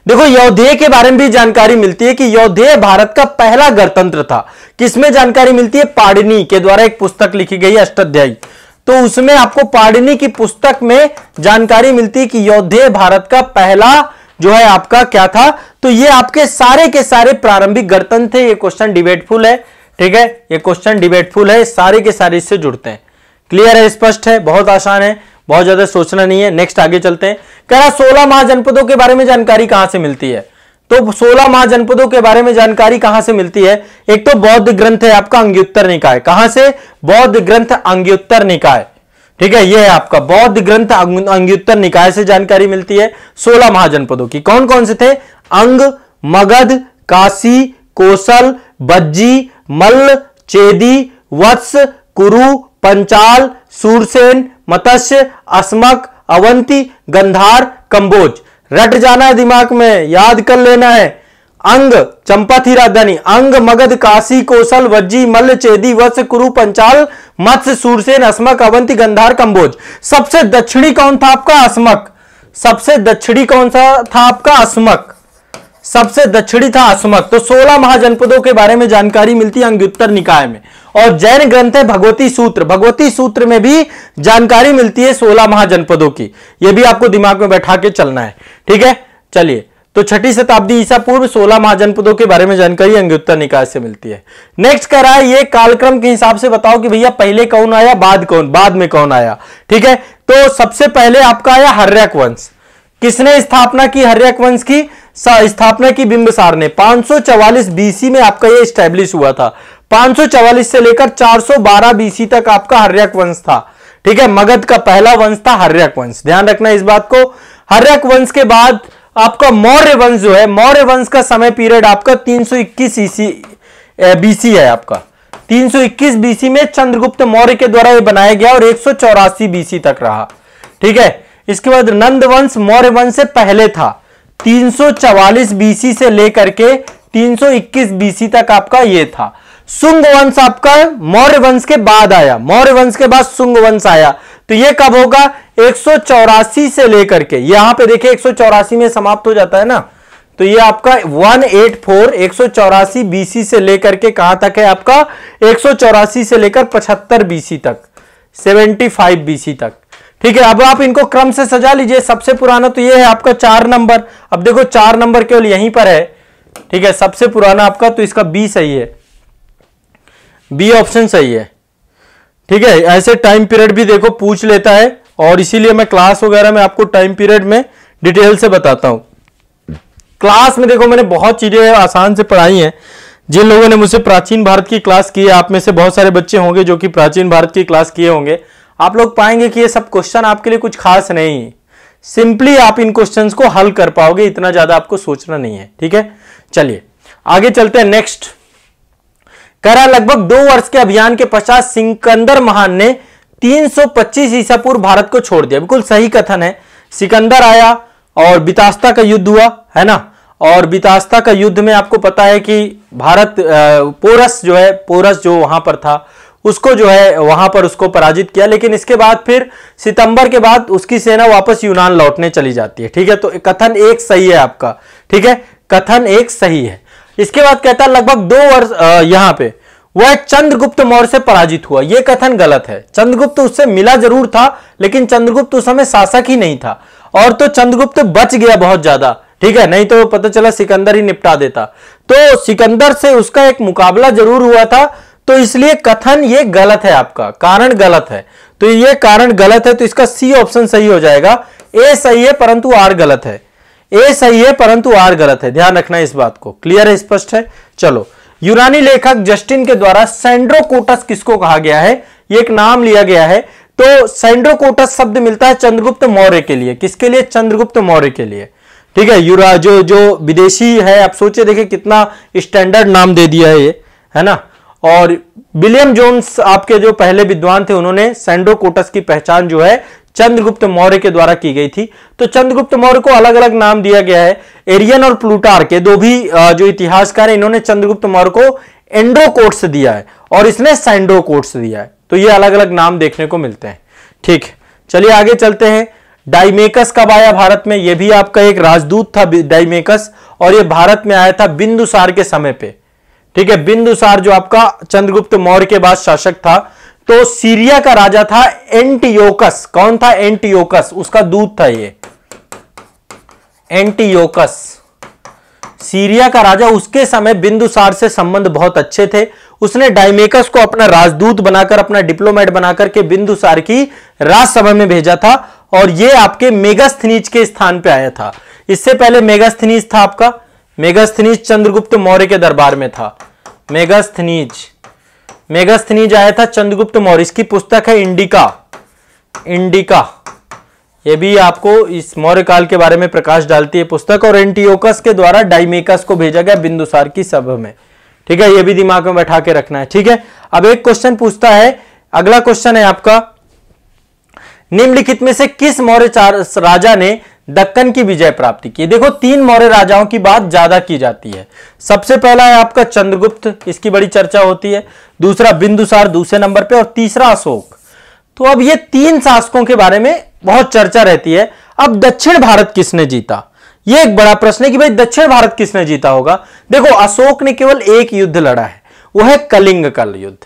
देखो यौधेय के बारे में भी जानकारी मिलती है कि यौधेय भारत का पहला गणतंत्र था। किसमें जानकारी मिलती है? पाणिनि के द्वारा एक पुस्तक लिखी गई है अष्टाध्यायी, तो उसमें आपको पाणिनि की पुस्तक में जानकारी मिलती है कि यौधेय भारत का पहला जो है आपका क्या था। तो ये आपके सारे के सारे प्रारंभिक गणतंत्र थे। ये क्वेश्चन डिबेटफुल है। ठीक है, ये क्वेश्चन डिबेटफुल है, सारे के सारे इससे जुड़ते हैं। क्लियर है, स्पष्ट है, बहुत आसान है, बहुत ज्यादा सोचना नहीं है। नेक्स्ट आगे चलते हैं। कह रहा 16 महाजनपदों के बारे में जानकारी कहां से मिलती है? तो 16 महाजनपदों के बारे में जानकारी कहां से मिलती है? एक तो बौद्ध ग्रंथ है आपका अंग्युत्तर निकाय। कहां से? बौद्ध ग्रंथ अंग्युत्तर निकाय। ठीक है, यह है आपका बौद्ध ग्रंथ अंग्युत्तर निकाय से जानकारी मिलती है 16 महाजनपदों की। कौन कौन से थे? अंग, मगध, काशी, कोसल, बज्जी, मल्ल, चेदी, वत्स, कुरु, पंचाल, सूरसेन, मत्स्य, अस्मक, अवंती, गंधार, कंबोज। रट जाना है, दिमाग में याद कर लेना है। अंग, चंपा थी राजधानी। अंग, मगध, काशी, कोसल, वज्जी, मल्ल, चेदी, वत्स, कुरु, पंचाल, मत्स्य, सूरसेन, अस्मक, अवंती, गंधार, कंबोज। सबसे दक्षिणी कौन था आपका? अस्मक। सबसे दक्षिणी कौन सा था आपका? अस्मक। सबसे दक्षिणी था अस्मक। तो 16 महाजनपदों के बारे में जानकारी मिलती है अंग्युत्तर निकाय में। और जैन ग्रंथ है भगवती सूत्र, भगवती सूत्र में भी जानकारी मिलती है 16 महाजनपदों की। यह भी आपको दिमाग में बैठा के चलना है। ठीक है, चलिए, तो 6ठी शताब्दी ईसा पूर्व 16 महाजनपदों के बारे में जानकारी अंग्युत्तर निकाय से मिलती है। नेक्स्ट कह रहा है ये कालक्रम के हिसाब से बताओ कि भैया पहले कौन आया, बाद में कौन आया। ठीक है, तो सबसे पहले आपका आया हर्यक वंश। किसने स्थापना की हर्यक वंश की? स्थापना की बिंबिसार ने। 544 बीसी में आपका ये स्टैब्लिश हुआ था। 544 से लेकर 412 बीसी तक आपका हर्यक वंश था। ठीक है, मगध का पहला वंश था हर्यक वंश, ध्यान रखना इस बात को। हर्यक वंश के बाद आपका मौर्य वंश जो है, मौर्य वंश का समय पीरियड आपका 321 बीसी है आपका। 321 बीसी में चंद्रगुप्त मौर्य के द्वारा यह बनाया गया और 184 बीसी तक रहा। ठीक है, इसके बाद नंद वंश मौर्य वंश से पहले था। 344 बीसी से लेकर के 321 बीसी तक आपका ये था। शुंग वंश आपका मौर्य वंश के बाद आया, मौर्य वंश के बाद शुंग वंश आया। तो ये कब होगा? 184 से लेकर के, यहां पे देखिए 184 में समाप्त हो जाता है ना, तो ये आपका 184 बीसी से लेकर के कहां तक है आपका? 184 से लेकर 75 बीसी तक, 75 बीसी तक। ठीक है, अब आप इनको क्रम से सजा लीजिए। सबसे पुराना तो ये है आपका 4 नंबर। अब देखो 4 नंबर केवल यहीं पर है। ठीक है, सबसे पुराना आपका, तो इसका बी सही है, बी ऑप्शन सही है। ठीक है, ऐसे टाइम पीरियड भी देखो पूछ लेता है, और इसीलिए मैं क्लास वगैरह में आपको टाइम पीरियड में डिटेल से बताता हूं। क्लास में देखो मैंने बहुत चीजें आसान से पढ़ाई हैं। जिन लोगों ने मुझसे प्राचीन भारत की क्लास की है, आप में से बहुत सारे बच्चे होंगे जो कि प्राचीन भारत की क्लास किए होंगे, आप लोग पाएंगे कि ये सब क्वेश्चन आपके लिए कुछ खास नहीं, सिंपली आप इन क्वेश्चंस को हल कर पाओगे, इतना ज्यादा आपको सोचना नहीं है। ठीक है, चलिए आगे चलते हैं। नेक्स्ट कह रहा लगभग 2 वर्ष के अभियान के पश्चात सिकंदर महान ने 325 ईसा पूर्व भारत को छोड़ दिया। बिल्कुल सही कथन है। सिकंदर आया और बितास्ता का युद्ध हुआ, है ना, और बितास्ता का युद्ध में आपको पता है कि भारत पोरस जो वहां पर था उसको जो है वहां पर उसको पराजित किया। लेकिन इसके बाद फिर सितंबर के बाद उसकी सेना वापस यूनान लौटने चली जाती है। ठीक है, तो कथन एक सही है आपका। ठीक है, कथन एक सही है। इसके बाद कहता है लगभग 2 वर्ष यहां पे वह चंद्रगुप्त मौर्य से पराजित हुआ। यह कथन गलत है। चंद्रगुप्त उससे मिला जरूर था, लेकिन चंद्रगुप्त उस समय शासक ही नहीं था, और तो चंद्रगुप्त बच गया बहुत ज्यादा। ठीक है, नहीं तो पता चला सिकंदर ही निपटा देता। तो सिकंदर से उसका एक मुकाबला जरूर हुआ था, तो इसलिए कथन ये गलत है आपका, कारण गलत है। तो ये कारण गलत है, तो इसका सी ऑप्शन सही हो जाएगा। ए सही है परंतु आर गलत है। ए सही है परंतु आर गलत है, ध्यान रखना इस बात को। क्लियर है, स्पष्ट है। चलो, यूनानी लेखक जस्टिन के द्वारा सैंड्रोकोटस किसको कहा गया है, ये एक नाम लिया गया है। तो सैंड्रोकोटस शब्द मिलता है चंद्रगुप्त मौर्य के लिए। किसके लिए? चंद्रगुप्त मौर्य के लिए। ठीक है, यूरा जो विदेशी है, आप सोचे देखिए कितना स्टैंडर्ड नाम दे दिया है ये, है ना। और विलियम जोन्स आपके जो पहले विद्वान थे, उन्होंने सैंड्रोकोटस की पहचान जो है चंद्रगुप्त मौर्य के द्वारा की गई थी। तो चंद्रगुप्त मौर्य को अलग अलग नाम दिया गया है। एरियन और प्लूटार्क के दो भी जो इतिहासकार हैं, इन्होंने चंद्रगुप्त मौर्य को एंड्रोकोट्स दिया है और इसने सैंड्रोकोट्स दिया है। तो ये अलग अलग नाम देखने को मिलते हैं। ठीक, चलिए आगे चलते हैं। डाइमेकस कब आया भारत में? यह भी आपका एक राजदूत था डाइमेकस, और यह भारत में आया था बिंदुसार के समय पे। ठीक है, बिंदुसार जो आपका चंद्रगुप्त मौर्य के बाद शासक था। तो सीरिया का राजा था एंटियोकस। कौन था? एंटियोकस, उसका दूत था ये एंटियोकस, सीरिया का राजा। उसके समय बिंदुसार से संबंध बहुत अच्छे थे। उसने डाइमेकस को अपना राजदूत बनाकर, अपना डिप्लोमेट बनाकर के बिंदुसार की राजसभा में भेजा था, और यह आपके मेगास्थनीज के स्थान पे आया था। इससे पहले मेगास्थनीज था आपका, मेगास्थनीज चंद्रगुप्त मौर्य के दरबार में था। मेगास्थनीज आया था चंद्रगुप्त मौर्य। इसकी पुस्तक है इंडिका। ये भी आपको इस मौर्य काल के बारे में प्रकाश डालती है पुस्तक। और एंटियोकस के द्वारा डाइमेकस को भेजा गया बिंदुसार की सभा में। ठीक है, ये भी दिमाग में बैठा के रखना है। ठीक है, अब एक क्वेश्चन पूछता है, अगला क्वेश्चन है आपका, निम्नलिखित में से किस मौर्य राजा ने दक्कन की विजय प्राप्ति की? देखो, 3 मौर्य राजाओं की बात ज्यादा की जाती है। सबसे पहला है आपका चंद्रगुप्त, इसकी बड़ी चर्चा होती है। दूसरा बिंदुसार दूसरे नंबर पे, और तीसरा अशोक। तो अब ये 3 शासकों के बारे में बहुत चर्चा रहती है। अब दक्षिण भारत किसने जीता? ये एक बड़ा प्रश्न है कि भाई दक्षिण भारत किसने जीता होगा। देखो, अशोक ने केवल एक युद्ध लड़ा है, वो है कलिंग का युद्ध।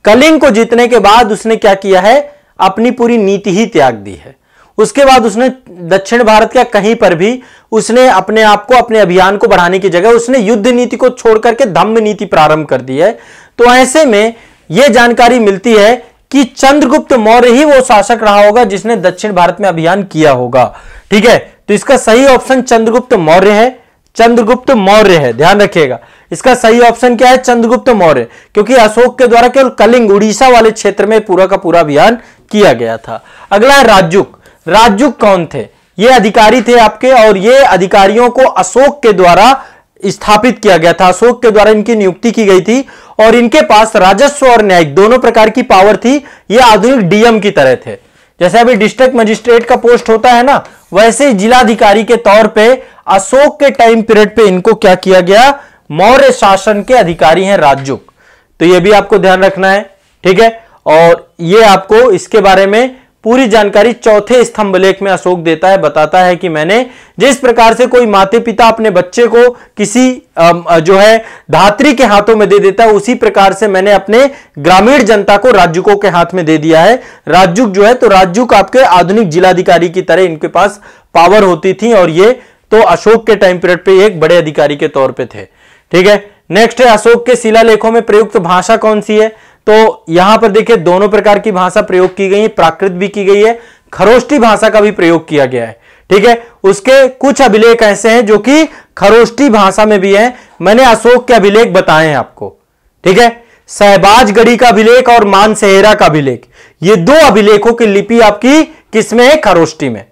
कलिंग को जीतने के बाद उसने क्या किया है? अपनी पूरी नीति ही त्याग दी है। उसके बाद उसने दक्षिण भारत के कहीं पर भी उसने अपने आप को, अपने अभियान को बढ़ाने की जगह उसने युद्ध नीति को छोड़ करके धम्म नीति प्रारंभ कर दी है। तो ऐसे में यह जानकारी मिलती है कि चंद्रगुप्त मौर्य ही वो शासक रहा होगा जिसने दक्षिण भारत में अभियान किया होगा। ठीक है, तो इसका सही ऑप्शन चंद्रगुप्त मौर्य है। चंद्रगुप्त मौर्य है, ध्यान रखिएगा। इसका सही ऑप्शन क्या है? चंद्रगुप्त मौर्य, क्योंकि अशोक के द्वारा केवल कलिंग, उड़ीसा वाले क्षेत्र में पूरा का पूरा अभियान किया गया था। अगला है राजूक। राजूक कौन थे? ये अधिकारी थे आपके, और ये अधिकारियों को अशोक के द्वारा स्थापित किया गया था। अशोक के द्वारा इनकी नियुक्ति की गई थी, और इनके पास राजस्व और न्यायिक दोनों प्रकार की पावर थी। ये आधुनिक डीएम की तरह थे। जैसे अभी डिस्ट्रिक्ट मजिस्ट्रेट का पोस्ट होता है ना, वैसे जिलाधिकारी के तौर पे अशोक के टाइम पीरियड पे इनको क्या किया गया? मौर्य शासन के अधिकारी हैं राजूक। तो ये भी आपको ध्यान रखना है। ठीक है, और ये आपको इसके बारे में पूरी जानकारी चौथे स्तंभ लेख में अशोक देता है, बताता है कि मैंने जिस प्रकार से कोई माता पिता अपने बच्चे को किसी जो है धात्री के हाथों में दे देता है, उसी प्रकार से मैंने अपने ग्रामीण जनता को राजूकों के हाथ में दे दिया है। राजूक जो है, तो राजूक आपके आधुनिक जिलाधिकारी की तरह इनके पास पावर होती थी, और ये तो अशोक के टाइम पीरियड पे एक बड़े अधिकारी के तौर पे थे। ठीक है, नेक्स्ट है अशोक के शिलालेखों में प्रयुक्त भाषा कौन सी है? तो यहां पर देखिए दोनों प्रकार की भाषा प्रयोग की गई है, प्राकृत भी की गई है, खरोष्टी भाषा का भी प्रयोग किया गया है। ठीक है। उसके कुछ अभिलेख ऐसे हैं जो कि खरोष्टी भाषा में भी हैं। मैंने अशोक के अभिलेख बताए हैं आपको, ठीक है। सहबाजगढ़ी का अभिलेख और मानसेहरा का अभिलेख, ये दो अभिलेखों की लिपि आपकी किसमें है? खरोष्टी में,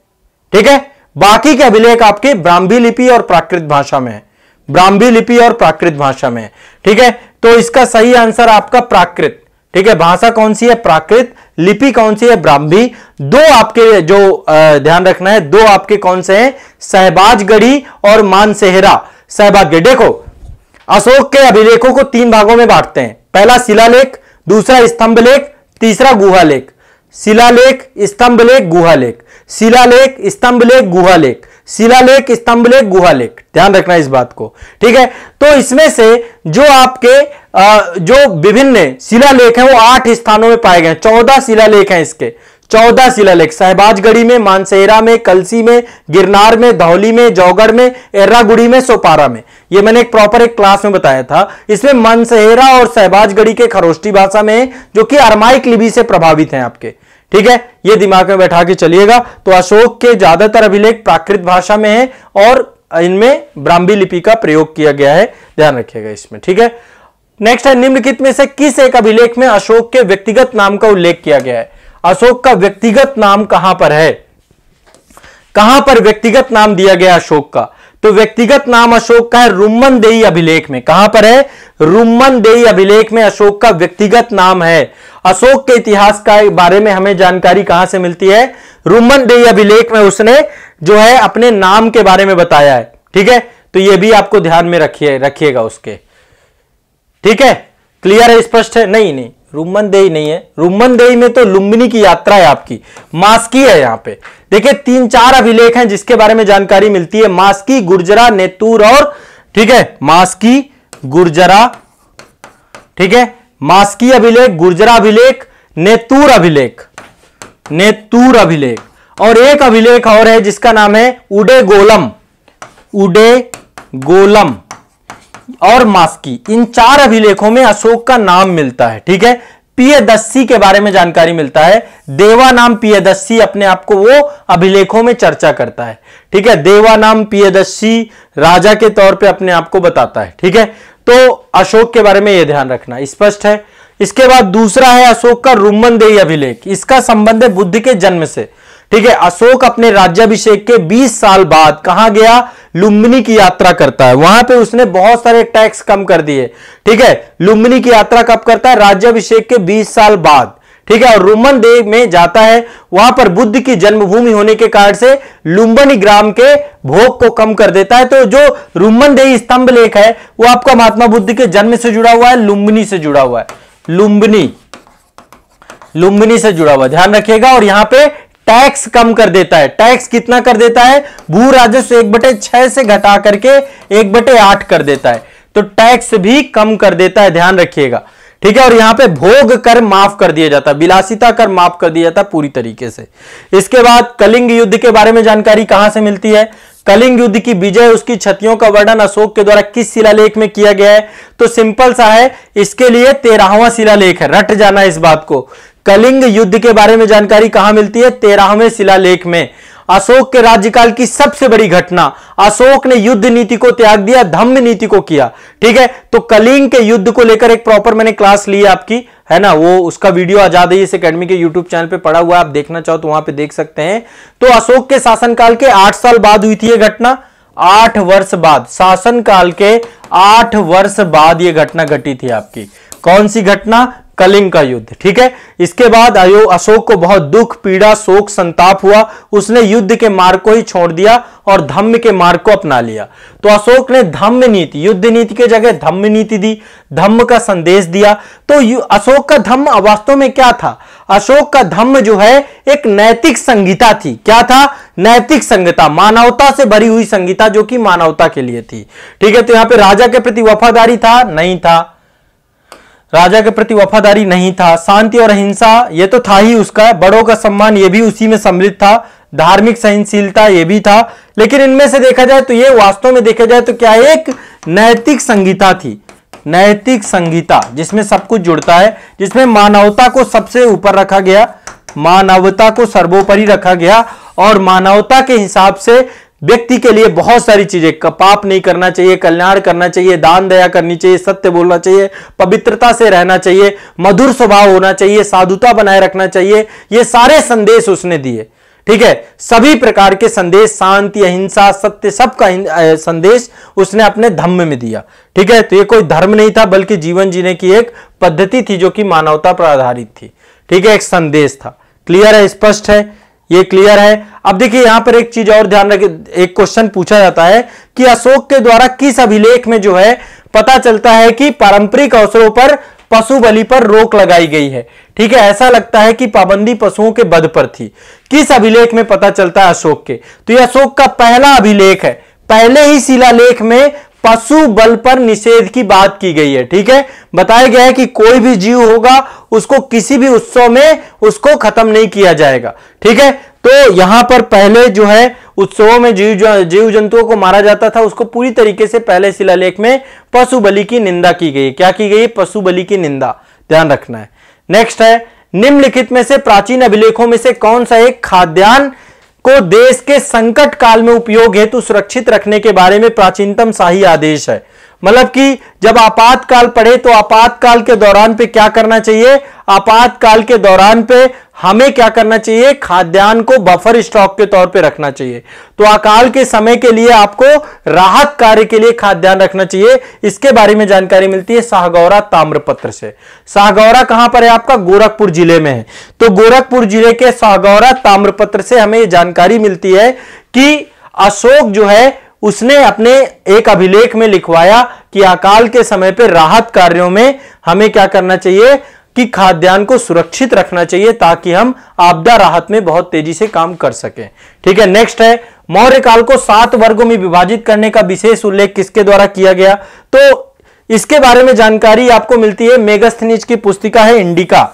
ठीक है। बाकी के अभिलेख आपके ब्राह्मी लिपि और प्राकृत भाषा में है, ब्राह्मी लिपि और प्राकृत भाषा में है, ठीक है। तो इसका सही आंसर आपका प्राकृत, ठीक है। भाषा कौन सी है? प्राकृत। लिपि कौन सी है? ब्राह्मी। दो आपके जो ध्यान रखना है, दो आपके कौन से हैं? सहबाजगढ़ी और मानसेहरा। सहबाजगढ़ी, देखो अशोक के अभिलेखों को तीन भागों में बांटते हैं, पहला शिलालेख, दूसरा स्तंभलेख, तीसरा गुहालेख। शिलालेख, स्तंभलेख, गुहालेख, शिलालेख, स्तंभलेख, गुहालेख, शिलालेख, स्तंभलेख, गुहालेख। ध्यान रखना इस बात को, ठीक है। तो इसमें से जो आपके जो विभिन्न शिलालेख हैं वो 8 स्थानों में पाए गए। 14 शिलालेख हैं इसके, 14 शिलालेख। सहबाजगढ़ी में, मानसेहरा में, कलसी में, गिरनार में, धौली में, जौगढ़ में, एर्रागुड़ी में, सोपारा में। ये मैंने एक प्रॉपर एक क्लास में बताया था। इसमें मानसेहरा और सहबाजगढ़ी के खरोष्टी भाषा में, जो कि अरमाइक लिपि से प्रभावित हैं आपके, ठीक है। ये दिमाग में बैठा के चलिएगा। तो अशोक के ज्यादातर अभिलेख प्राकृत भाषा में है और इनमें ब्राह्मी लिपि का प्रयोग किया गया है, ध्यान रखिएगा इसमें, ठीक है। नेक्स्ट है, निम्नलिखित में से किस एक अभिलेख में अशोक के व्यक्तिगत नाम का उल्लेख किया गया है? अशोक का व्यक्तिगत नाम कहां पर है? कहां पर व्यक्तिगत नाम दिया गया अशोक का? तो व्यक्तिगत नाम अशोक का है रुम्मनदेही अभिलेख में। कहां पर है? रुम्मनदेही अभिलेख में अशोक का व्यक्तिगत नाम है। अशोक के इतिहास का बारे में हमें जानकारी कहां से मिलती है? रुम्मनदेही अभिलेख में उसने जो है अपने नाम के बारे में बताया है, ठीक है। तो यह भी आपको ध्यान में रखिएगा उसके, ठीक है। क्लियर है? स्पष्ट है? नहीं नहीं, रुम्मनदेही नहीं है। रुम्मनदेही में तो लुम्बिनी की यात्रा है आपकी, मास्की है। यहां पे देखिए 3-4 अभिलेख हैं जिसके बारे में जानकारी मिलती है, मास्की, गुर्जरा, नेतूर और, ठीक है, मास्की, गुर्जरा, ठीक है, मास्की अभिलेख, गुर्जरा अभिलेख, नेतूर अभिलेख, नेतूर अभिलेख। और एक अभिलेख और है जिसका नाम है उडेगोलम, उडेगोलम और मास्की। इन 4 अभिलेखों में अशोक का नाम मिलता है, ठीक है। पियदस्सी के बारे में जानकारी मिलता है। देवा नाम पियदस्सी अपने आप को वो अभिलेखों में चर्चा करता है, ठीक है। देवा नाम पियदस्सी राजा के तौर पे अपने आप को बताता है, ठीक है। तो अशोक के बारे में यह ध्यान रखना, स्पष्ट है। इसके बाद दूसरा है अशोक का रुम्मनदेही अभिलेख। इसका संबंध है बुद्ध के जन्म से, ठीक है। अशोक अपने राज्याभिषेक के 20 साल बाद कहां गया? लुम्बिनी की यात्रा करता है। वहां पे उसने बहुत सारे टैक्स कम कर दिए, ठीक है। लुम्बिनी की यात्रा कब करता है? राज्याभिषेक के 20 साल बाद, ठीक है। और रुम्मनदेही में जाता है, वहां पर बुद्ध की जन्मभूमि होने के कारण से लुम्बिनी ग्राम के भोग को कम कर देता है। तो जो रुम्मनदेही स्तंभ लेख है वो आपका महात्मा बुद्ध के जन्म से जुड़ा हुआ है, लुम्बिनी से जुड़ा हुआ है, लुम्बिनी, लुम्बिनी से जुड़ा हुआ, ध्यान रखिएगा। और यहां पे टैक्स कम कर देता है। टैक्स कितना कर देता है? भू राजस्व 1/6 से घटा करके 1/8 कर देता है। तो टैक्स भी कम कर देता है, ध्यान रखिएगा, ठीक है। और यहां पे भोग कर माफ कर दिया जाता है, विलासिता कर माफ कर दिया जाता है पूरी तरीके से। इसके बाद कलिंग युद्ध के बारे में जानकारी कहां से मिलती है? कलिंग युद्ध की विजय, उसकी क्षतियों का वर्णन अशोक के द्वारा किस शिलालेख में किया गया है? तो सिंपल सा है, इसके लिए 13वां शिलालेख है, रट जाना इस बात को। कलिंग युद्ध के बारे में जानकारी कहां मिलती है? 13वें शिलालेख में। अशोक के राज्यकाल की सबसे बड़ी घटना, अशोक ने युद्ध नीति को त्याग दिया, धम्म नीति को किया, ठीक है। तो कलिंग के युद्ध को लेकर एक प्रॉपर मैंने क्लास ली है आपकी, है ना, वो उसका वीडियो आजाद इस एकेडमी के यूट्यूब चैनल पे पड़ा हुआ है, आप देखना चाहो तो वहां पे देख सकते हैं। तो अशोक के शासनकाल के 8 साल बाद हुई थी यह घटना, 8 वर्ष बाद, शासनकाल के 8 वर्ष बाद यह घटना घटी थी आपकी। कौन सी घटना? कलिंग का युद्ध, ठीक है। इसके बाद अशोक को बहुत दुख, पीड़ा, शोक, संताप हुआ। उसने युद्ध के मार्ग को ही छोड़ दिया और धम्म के मार्ग को अपना लिया। तो अशोक ने धम्म नीति, युद्ध नीति के जगह धम्म नीति दी, धम्म का संदेश दिया। तो अशोक का धम्म वास्तव में क्या था? अशोक का धम्म जो है एक नैतिक संहिता थी। क्या था? नैतिक संहिता, मानवता से भरी हुई संहिता, जो कि मानवता के लिए थी, ठीक है। तो यहां पे राजा के प्रति वफादारी था? नहीं था, राजा के प्रति वफादारी नहीं था। शांति और अहिंसा ये तो था ही उसका, बड़ों का सम्मान ये भी उसी में सम्मिलित था, धार्मिक सहनशीलता ये भी था। लेकिन इनमें से देखा जाए तो ये वास्तव में देखा जाए तो क्या एक नैतिक संहिता थी, नैतिक संहिता जिसमें सब कुछ जुड़ता है, जिसमें मानवता को सबसे ऊपर रखा गया, मानवता को सर्वोपरि रखा गया और मानवता के हिसाब से व्यक्ति के लिए बहुत सारी चीजें, पाप नहीं करना चाहिए, कल्याण करना चाहिए, दान दया करनी चाहिए, सत्य बोलना चाहिए, पवित्रता से रहना चाहिए, मधुर स्वभाव होना चाहिए, साधुता बनाए रखना चाहिए, ये सारे संदेश उसने दिए। ठीक है, सभी प्रकार के संदेश, शांति, अहिंसा, सत्य, सबका संदेश उसने अपने धम्म में दिया। ठीक है, तो ये कोई धर्म नहीं था बल्कि जीवन जीने की एक पद्धति थी जो कि मानवता पर आधारित थी। ठीक है, एक संदेश था। क्लियर है, स्पष्ट है, ये क्लियर है। अब देखिए यहां पर एक चीज और ध्यान रखिए, एक क्वेश्चन पूछा जाता है कि अशोक के द्वारा किस अभिलेख में जो है पता चलता है कि पारंपरिक अवसरों पर पशु बलि पर रोक लगाई गई है। ठीक है, ऐसा लगता है कि पाबंदी पशुओं के वध पर थी। किस अभिलेख में पता चलता है अशोक के? तो यह अशोक का पहला अभिलेख है। पहले ही शिलालेख में पशु बल पर निषेध की बात की गई है। ठीक है, बताया गया है कि कोई भी जीव होगा उसको किसी भी उत्सव में उसको खत्म नहीं किया जाएगा। ठीक है, तो यहां पर पहले जो है उत्सवों में जीव जंतुओं को मारा जाता था, उसको पूरी तरीके से पहले शिलालेख में पशु बलि की निंदा की गई। क्या की गई? पशु बलि की निंदा, ध्यान रखना है। नेक्स्ट है, निम्नलिखित में से प्राचीन अभिलेखों में से कौन सा एक खाद्यान्न को देश के संकट काल में उपयोग हेतु सुरक्षित रखने के बारे में प्राचीनतम शाही आदेश है? मतलब कि जब आपातकाल पड़े तो आपातकाल के दौरान पे क्या करना चाहिए? आपातकाल के दौरान पे हमें क्या करना चाहिए? खाद्यान्न को बफर स्टॉक के तौर पे रखना चाहिए। तो अकाल के समय के लिए आपको राहत कार्य के लिए खाद्यान्न रखना चाहिए। इसके बारे में जानकारी मिलती है शाहगौरा ताम्रपत्र से। शाहगौरा कहां पर है आपका? गोरखपुर जिले में है। तो गोरखपुर जिले के शाहगौरा ताम्रपत्र से हमें जानकारी मिलती है कि अशोक जो है उसने अपने एक अभिलेख में लिखवाया कि अकाल के समय पर राहत कार्यों में हमें क्या करना चाहिए कि खाद्यान्न को सुरक्षित रखना चाहिए ताकि हम आपदा राहत में बहुत तेजी से काम कर सकें। ठीक है, नेक्स्ट है, मौर्य काल को 7 वर्गों में विभाजित करने का विशेष उल्लेख किसके द्वारा किया गया? तो इसके बारे में जानकारी आपको मिलती है मेगस्थनीज की पुस्तिका है इंडिका।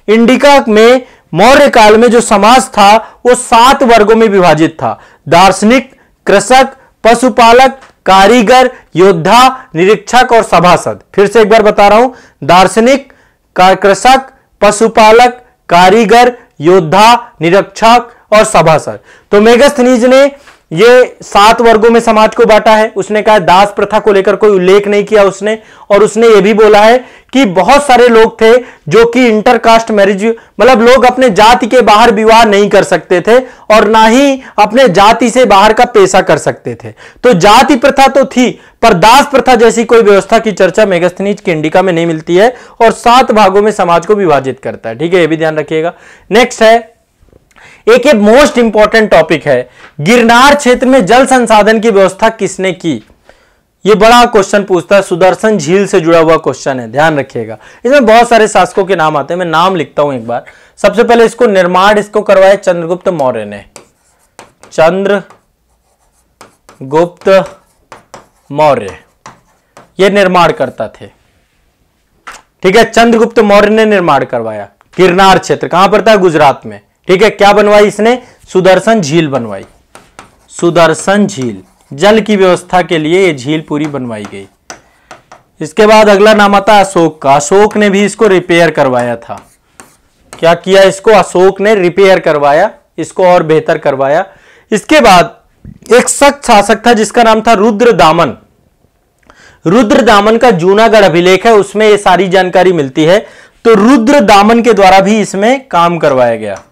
इंडिका में मौर्य काल में जो समाज था वो 7 वर्गों में विभाजित था। दार्शनिक, कृषक, पशुपालक, कारीगर, योद्धा, निरीक्षक और सभासद। फिर से एक बार बता रहा हूं, दार्शनिक, कृषक, पशुपालक, कारीगर, योद्धा, निरीक्षक और सभासद। तो मेगस्थनीज ने ये 7 वर्गों में समाज को बांटा है। उसने कहा दास प्रथा को लेकर कोई उल्लेख नहीं किया उसने, और उसने ये भी बोला है कि बहुत सारे लोग थे जो कि इंटरकास्ट मैरिज, मतलब लोग अपने जाति के बाहर विवाह नहीं कर सकते थे और ना ही अपने जाति से बाहर का पेशा कर सकते थे। तो जाति प्रथा तो थी पर दास प्रथा जैसी कोई व्यवस्था की चर्चा मेगस्थनीज के इंडिका में नहीं मिलती है, और 7 भागों में समाज को विभाजित करता है। ठीक है, ये भी ध्यान रखिएगा। नेक्स्ट है, एक ये मोस्ट इंपॉर्टेंट टॉपिक है, गिरनार क्षेत्र में जल संसाधन की व्यवस्था किसने की? ये बड़ा क्वेश्चन पूछता है, सुदर्शन झील से जुड़ा हुआ क्वेश्चन है, ध्यान रखिएगा। इसमें बहुत सारे शासकों के नाम आते हैं, मैं नाम लिखता हूं एक बार। सबसे पहले इसको निर्माण इसको करवाया चंद्रगुप्त मौर्य ने। चंद्रगुप्त मौर्य ये निर्माण करता थे। ठीक है, चंद्रगुप्त मौर्य ने निर्माण करवाया। गिरनार क्षेत्र कहां पर था? गुजरात में। ठीक है, क्या बनवाई इसने? सुदर्शन झील बनवाई। सुदर्शन झील, जल की व्यवस्था के लिए ये झील पूरी बनवाई गई। इसके बाद अगला नाम आता है अशोक का। अशोक ने भी इसको रिपेयर करवाया था। क्या किया इसको? अशोक ने रिपेयर करवाया, इसको और बेहतर करवाया। इसके बाद एक सख्त शासक था जिसका नाम था रुद्रदामन। रुद्रदामन का जूनागढ़ अभिलेख है, उसमें ये सारी जानकारी मिलती है। तो रुद्रदामन के द्वारा भी इसमें काम करवाया गया।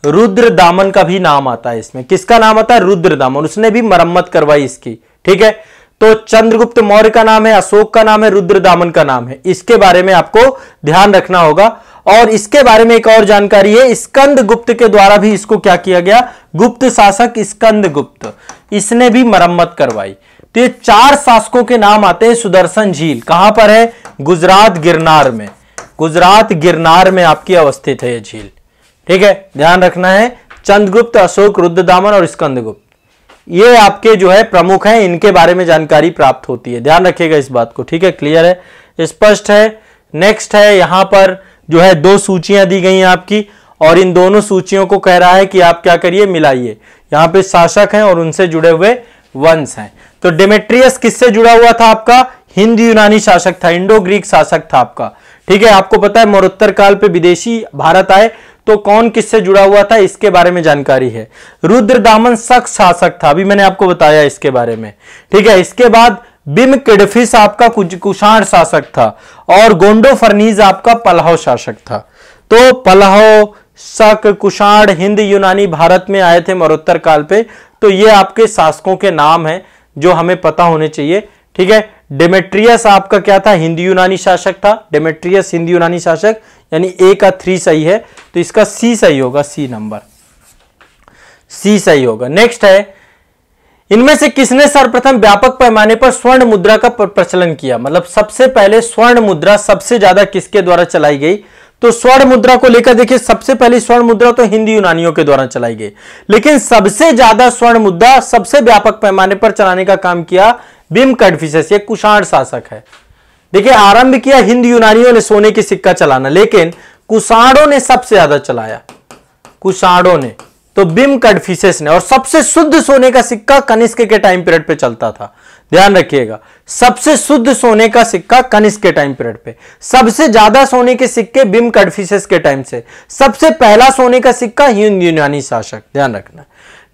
रुद्रदामन का भी नाम आता है इसमें। किसका नाम आता है? रुद्रदामन। उसने भी मरम्मत करवाई इसकी। ठीक है, तो चंद्रगुप्त मौर्य का नाम है, अशोक का नाम है, रुद्रदामन का नाम है। इसके बारे में आपको ध्यान रखना होगा। और इसके बारे में एक और जानकारी है, स्कंदगुप्त के द्वारा भी इसको क्या किया गया? गुप्त शासक स्कंदगुप्त, इसने भी मरम्मत करवाई। तो ये 4 शासकों के नाम आते हैं। सुदर्शन झील कहां पर है? गुजरात गिरनार में। गुजरात गिरनार में आपकी अवस्थित है ये झील। ठीक है, ध्यान रखना है। चंद्रगुप्त, अशोक, रुद्रदामन और स्कंदगुप्त ये आपके जो है प्रमुख हैं, इनके बारे में जानकारी प्राप्त होती है। ध्यान रखिएगा इस बात को। ठीक है, क्लियर है, स्पष्ट है। नेक्स्ट है, यहां पर जो है 2 सूचियां दी गई हैं आपकी, और इन दोनों सूचियों को कह रहा है कि आप क्या करिए, मिलाइए। यहां पे शासक हैं और उनसे जुड़े हुए वंश हैं। तो डेमेट्रियस किससे जुड़ा हुआ था आपका? हिंद यूनानी शासक था, इंडो ग्रीक शासक था आपका। ठीक है, आपको पता है मौर्योत्तर काल पे विदेशी भारत आए तो कौन किससे जुड़ा हुआ था इसके बारे में जानकारी है। रुद्रदामन शक शासक था, अभी मैंने आपको बताया इसके बारे में, ठीक है। इसके बाद बिमकिडफिस आपका कुषाण शासक था और गोंडोफर्नीज आपका पल्लव शासक था। तो पल्लव, शक, कुषाण, हिंद यूनानी भारत में आए थे मरणोत्तर काल पे। तो ये आपके शासकों के नाम हैं जो हमें पता होने चाहिए, ठीक है। डेमेट्रियस आपका क्या था, हिंद यूनानी शासक था। डेमेट्रियस हिंद यूनानी शासक, यानी ए का 3 सही है, तो इसका सी सही होगा, सी नंबर, सी सही होगा। नेक्स्ट है, इनमें से किसने सर्वप्रथम व्यापक पैमाने पर स्वर्ण मुद्रा का प्रचलन किया, मतलब सबसे पहले स्वर्ण मुद्रा सबसे ज्यादा किसके द्वारा चलाई गई। तो स्वर्ण मुद्रा को लेकर देखिए, सबसे पहली स्वर्ण मुद्रा तो हिंद यूनानियों के द्वारा चलाई गई, लेकिन सबसे ज्यादा स्वर्ण मुद्रा सबसे व्यापक पैमाने पर चलाने का काम किया बिमकिडफिस, ये कुषाण शासक है। देखिए, आरंभ किया हिंद यूनानियों ने सोने की सिक्का चलाना, लेकिन कुषाणों ने सबसे ज्यादा चलाया, कुषाणों ने, तो बिमकिडफिस ने। और सबसे शुद्ध सोने का सिक्का कनिष्क के टाइम पीरियड पे चलता था, ध्यान रखिएगा, सबसे शुद्ध सोने का सिक्का कनिष्क के टाइम पीरियड पे। सबसे ज्यादा सोने के सिक्के बिमकिडफिस के टाइम से। सबसे पहला सोने का सिक्का हिंद यूनानी शासक, ध्यान रखना।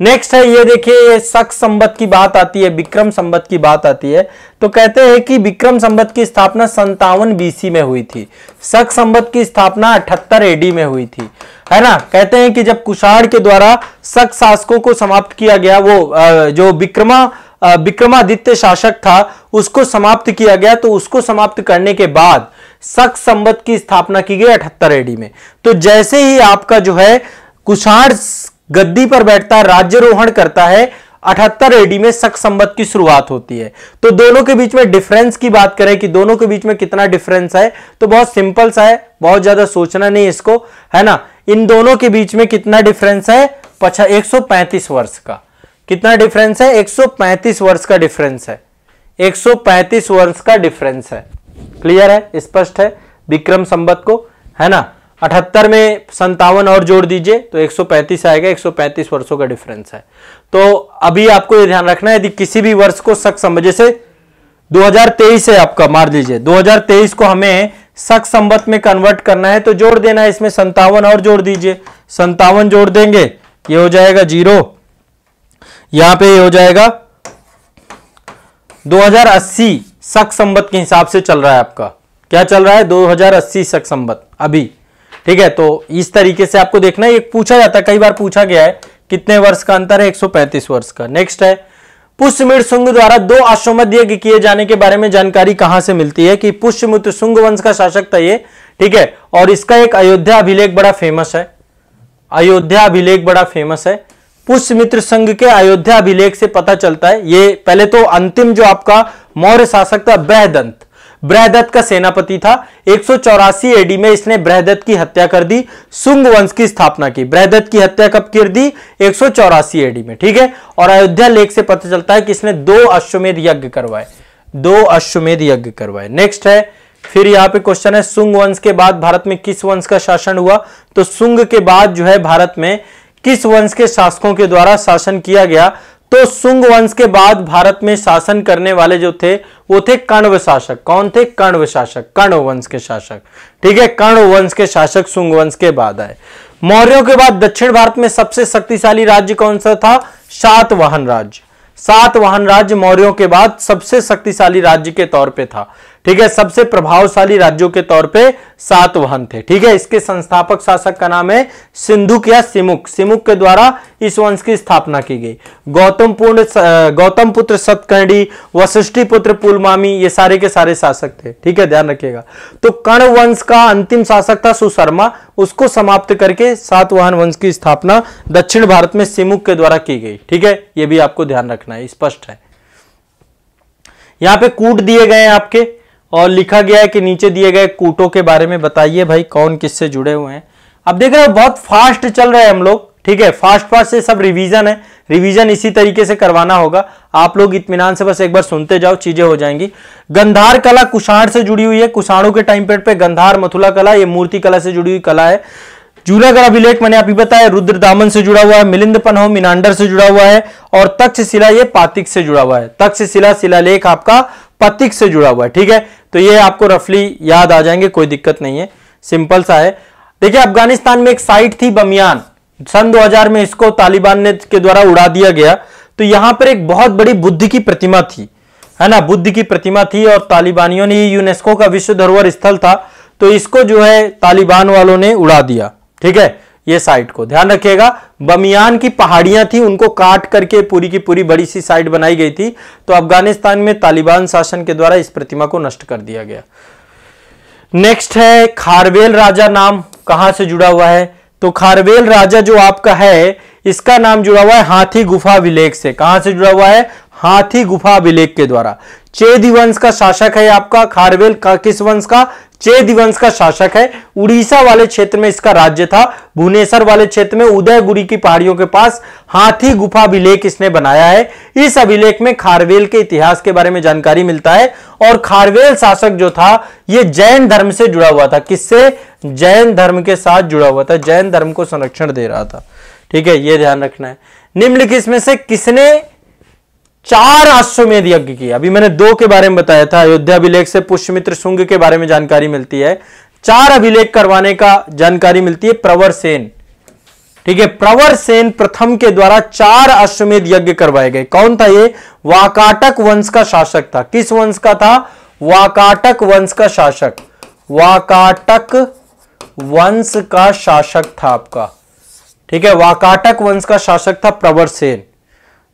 नेक्स्ट है, ये देखिए, शक संवत की बात आती है, विक्रम संवत की बात आती है। तो कहते हैं कि विक्रम संवत की स्थापना 57 BC में हुई थी, शक संवत की स्थापना 78 AD में हुई थी, है ना। कहते हैं कि जब कुषाण के द्वारा शक शासकों को समाप्त किया गया, वो जो विक्रमादित्य शासक था उसको समाप्त किया गया, तो उसको समाप्त करने के बाद शक संवत की स्थापना की गई 78 AD में। तो जैसे ही आपका जो है कुषाण गद्दी पर बैठता है, राज्यारोहण करता है, 78 AD में शक संवत की शुरुआत होती है। तो दोनों के बीच में डिफरेंस की बात करें कि दोनों के बीच में कितना डिफरेंस है, तो बहुत सिंपल सा है, बहुत ज्यादा सोचना नहीं इसको, है ना। इन दोनों के बीच में कितना डिफरेंस है, 135 वर्ष का। कितना डिफरेंस है, 135 वर्ष का डिफरेंस है, 135 वर्ष का डिफरेंस है। क्लियर है, स्पष्ट है विक्रम संवत को, है ना। 78 में 57 और जोड़ दीजिए तो 135 आएगा, 135 वर्षों का डिफरेंस है। तो अभी आपको ये ध्यान रखना है, यदि किसी भी वर्ष को शक संवत, जैसे 2023 है आपका, मार लीजिए 2023 को हमें शक संवत में कन्वर्ट करना है, तो जोड़ देना है इसमें 57 और जोड़ दीजिए, 57 जोड़ देंगे, ये हो जाएगा 0, यहां पे ये हो जाएगा 2080 शक संवत के हिसाब से चल रहा है आपका। क्या चल रहा है, 2080 शक संवत अभी, ठीक है। तो इस तरीके से आपको देखना है, ये पूछा जाता है, कई बार पूछा गया है, कितने वर्ष का अंतर है, 135 वर्ष का। नेक्स्ट है, पुष्यमित्र शुंग द्वारा 2 अश्वमेध यज्ञ किए जाने के बारे में जानकारी कहां से मिलती है, कि पुष्यमित्र शुंग वंश का शासक था ये, ठीक है। और इसका एक अयोध्या अभिलेख बड़ा फेमस है, अयोध्या अभिलेख बड़ा फेमस है। पुष्यमित्र संघ के अयोध्या अभिलेख से पता चलता है, ये पहले तो अंतिम जो आपका मौर्य शासक था बृहदत्त, बृहदत्त का सेनापति था। 184 AD में इसने बृहदत्त की हत्या कर दी, शुंग वंश की स्थापना की। बृहदत्त की हत्या कब कर दी, 184 AD में, ठीक है। और अयोध्या लेख से पता चलता है कि इसने 2 अश्वमेध यज्ञ करवाए, 2 अश्वमेध यज्ञ करवाए। नेक्स्ट है, फिर यहां पे क्वेश्चन है, शुंग वंश के बाद भारत में किस वंश का शासन हुआ। तो शुंग के बाद जो है भारत में किस वंश के शासकों के द्वारा शासन किया गया। तो शुंग वंश के बाद भारत में शासन करने वाले जो थे वो थे कण्व शासक। कौन थे, कण्व शासक, कण्व वंश के शासक, ठीक है। कण्व वंश के शासक शुंग वंश के बाद आए। मौर्यों के बाद दक्षिण भारत में सबसे शक्तिशाली राज्य कौन सा था, सातवाहन राज्य। सातवाहन राज्य मौर्यों के बाद सबसे शक्तिशाली राज्य के तौर पे था, ठीक है। सबसे प्रभावशाली राज्यों के तौर पे सातवाहन थे, ठीक है। इसके संस्थापक शासक का नाम है सिंधुक या सिमुक। सिमुक के द्वारा इस वंश की स्थापना की गई। गौतम पुत्र सतकर्णी, वशिष्ठी पुत्र पुलमामी, ये सारे के सारे शासक थे, ठीक है, ध्यान रखिएगा। तो कण्व वंश का अंतिम शासक था सुशर्मा, उसको समाप्त करके सातवाहन वंश की स्थापना दक्षिण भारत में सिमुक के द्वारा की गई, ठीक है। यह भी आपको ध्यान रखना है, स्पष्ट है। यहां पे कूट दिए गए हैं आपके और लिखा गया है कि नीचे दिए गए कूटों के बारे में बताइए भाई, कौन किससे जुड़े हुए हैं। अब देख रहे हो बहुत फास्ट चल रहे हैं हम लोग, ठीक है। फास्ट फास्ट से सब रिवीजन है, रिवीजन इसी तरीके से करवाना होगा। आप लोग इत्मीनान से बस एक बार सुनते जाओ, चीजें हो जाएंगी। गंधार कला कुषाण से जुड़ी हुई है, कुषाणों के टाइम पीरियड पे गंधार मथुरा कला, ये मूर्ति कला से जुड़ी हुई कला है। जूनागढ़ अभिलेख मैंने अभी बताया रुद्रदामन से जुड़ा हुआ है, मिलिंद पन्हो मिनांडर से जुड़ा हुआ है, और तक्षशिला ये पातिक से जुड़ा हुआ है। तक्षशिला शिलालेख आपका पतिक से जुड़ा हुआ है, ठीक है। तो ये आपको रफली याद आ जाएंगे, कोई दिक्कत नहीं है, सिंपल सा है। देखिए अफगानिस्तान में एक साइट थी बमियान, सन 2000 में इसको तालिबान ने के द्वारा उड़ा दिया गया। तो यहां पर एक बहुत बड़ी बुद्ध की प्रतिमा थी, है ना, बुद्ध की प्रतिमा थी, और तालिबानियों ने, ये यूनेस्को का विश्व धरोहर स्थल था, तो इसको जो है तालिबान वालों ने उड़ा दिया। ठीक है, ये साइट को ध्यान रखिएगा। बमियान की पहाड़ियां थी, उनको काट करके पूरी की पूरी बड़ी सी साइट बनाई गई थी। तो अफगानिस्तान में तालिबान शासन के द्वारा इस प्रतिमा को नष्ट कर दिया गया। नेक्स्ट है खारवेल राजा, नाम कहां से जुड़ा हुआ है? तो खारवेल राजा जो आपका है, इसका नाम जुड़ा हुआ है हाथी गुफा अभिलेख से। कहां से जुड़ा हुआ है? हाथी गुफा अभिलेख के द्वारा। चेदी वंश का शासक है आपका खारवेल का। किस वंश का? चेदी वंश का शासक है। उड़ीसा वाले क्षेत्र में इसका राज्य था। भुवनेश्वर वाले क्षेत्र में उदयगुरी की पहाड़ियों के पास हाथी गुफा अभिलेख इसने बनाया है। इस अभिलेख में खारवेल के इतिहास के बारे में जानकारी मिलता है। और खारवेल शासक जो था, यह जैन धर्म से जुड़ा हुआ था। किससे? जैन धर्म के साथ जुड़ा हुआ था, जैन धर्म को संरक्षण दे रहा था। ठीक है, यह ध्यान रखना है। निम्नलिखित में से किसने 4 अश्वमेध यज्ञ किया? अभी मैंने 2 के बारे में बताया था, अयोध्या अभिलेख से पुष्यमित्र शुंग के बारे में जानकारी मिलती है। 4 अभिलेख करवाने का जानकारी मिलती है प्रवर सेन। ठीक है, प्रवर सेन प्रथम के द्वारा 4 अश्वमेध यज्ञ करवाए गए। कौन था ये? वाकाटक वंश का शासक था। किस वंश का था? वाकाटक वंश का शासक। वाकाटक वंश का शासक था आपका। ठीक है, वाकाटक वंश का शासक था प्रवर सेन।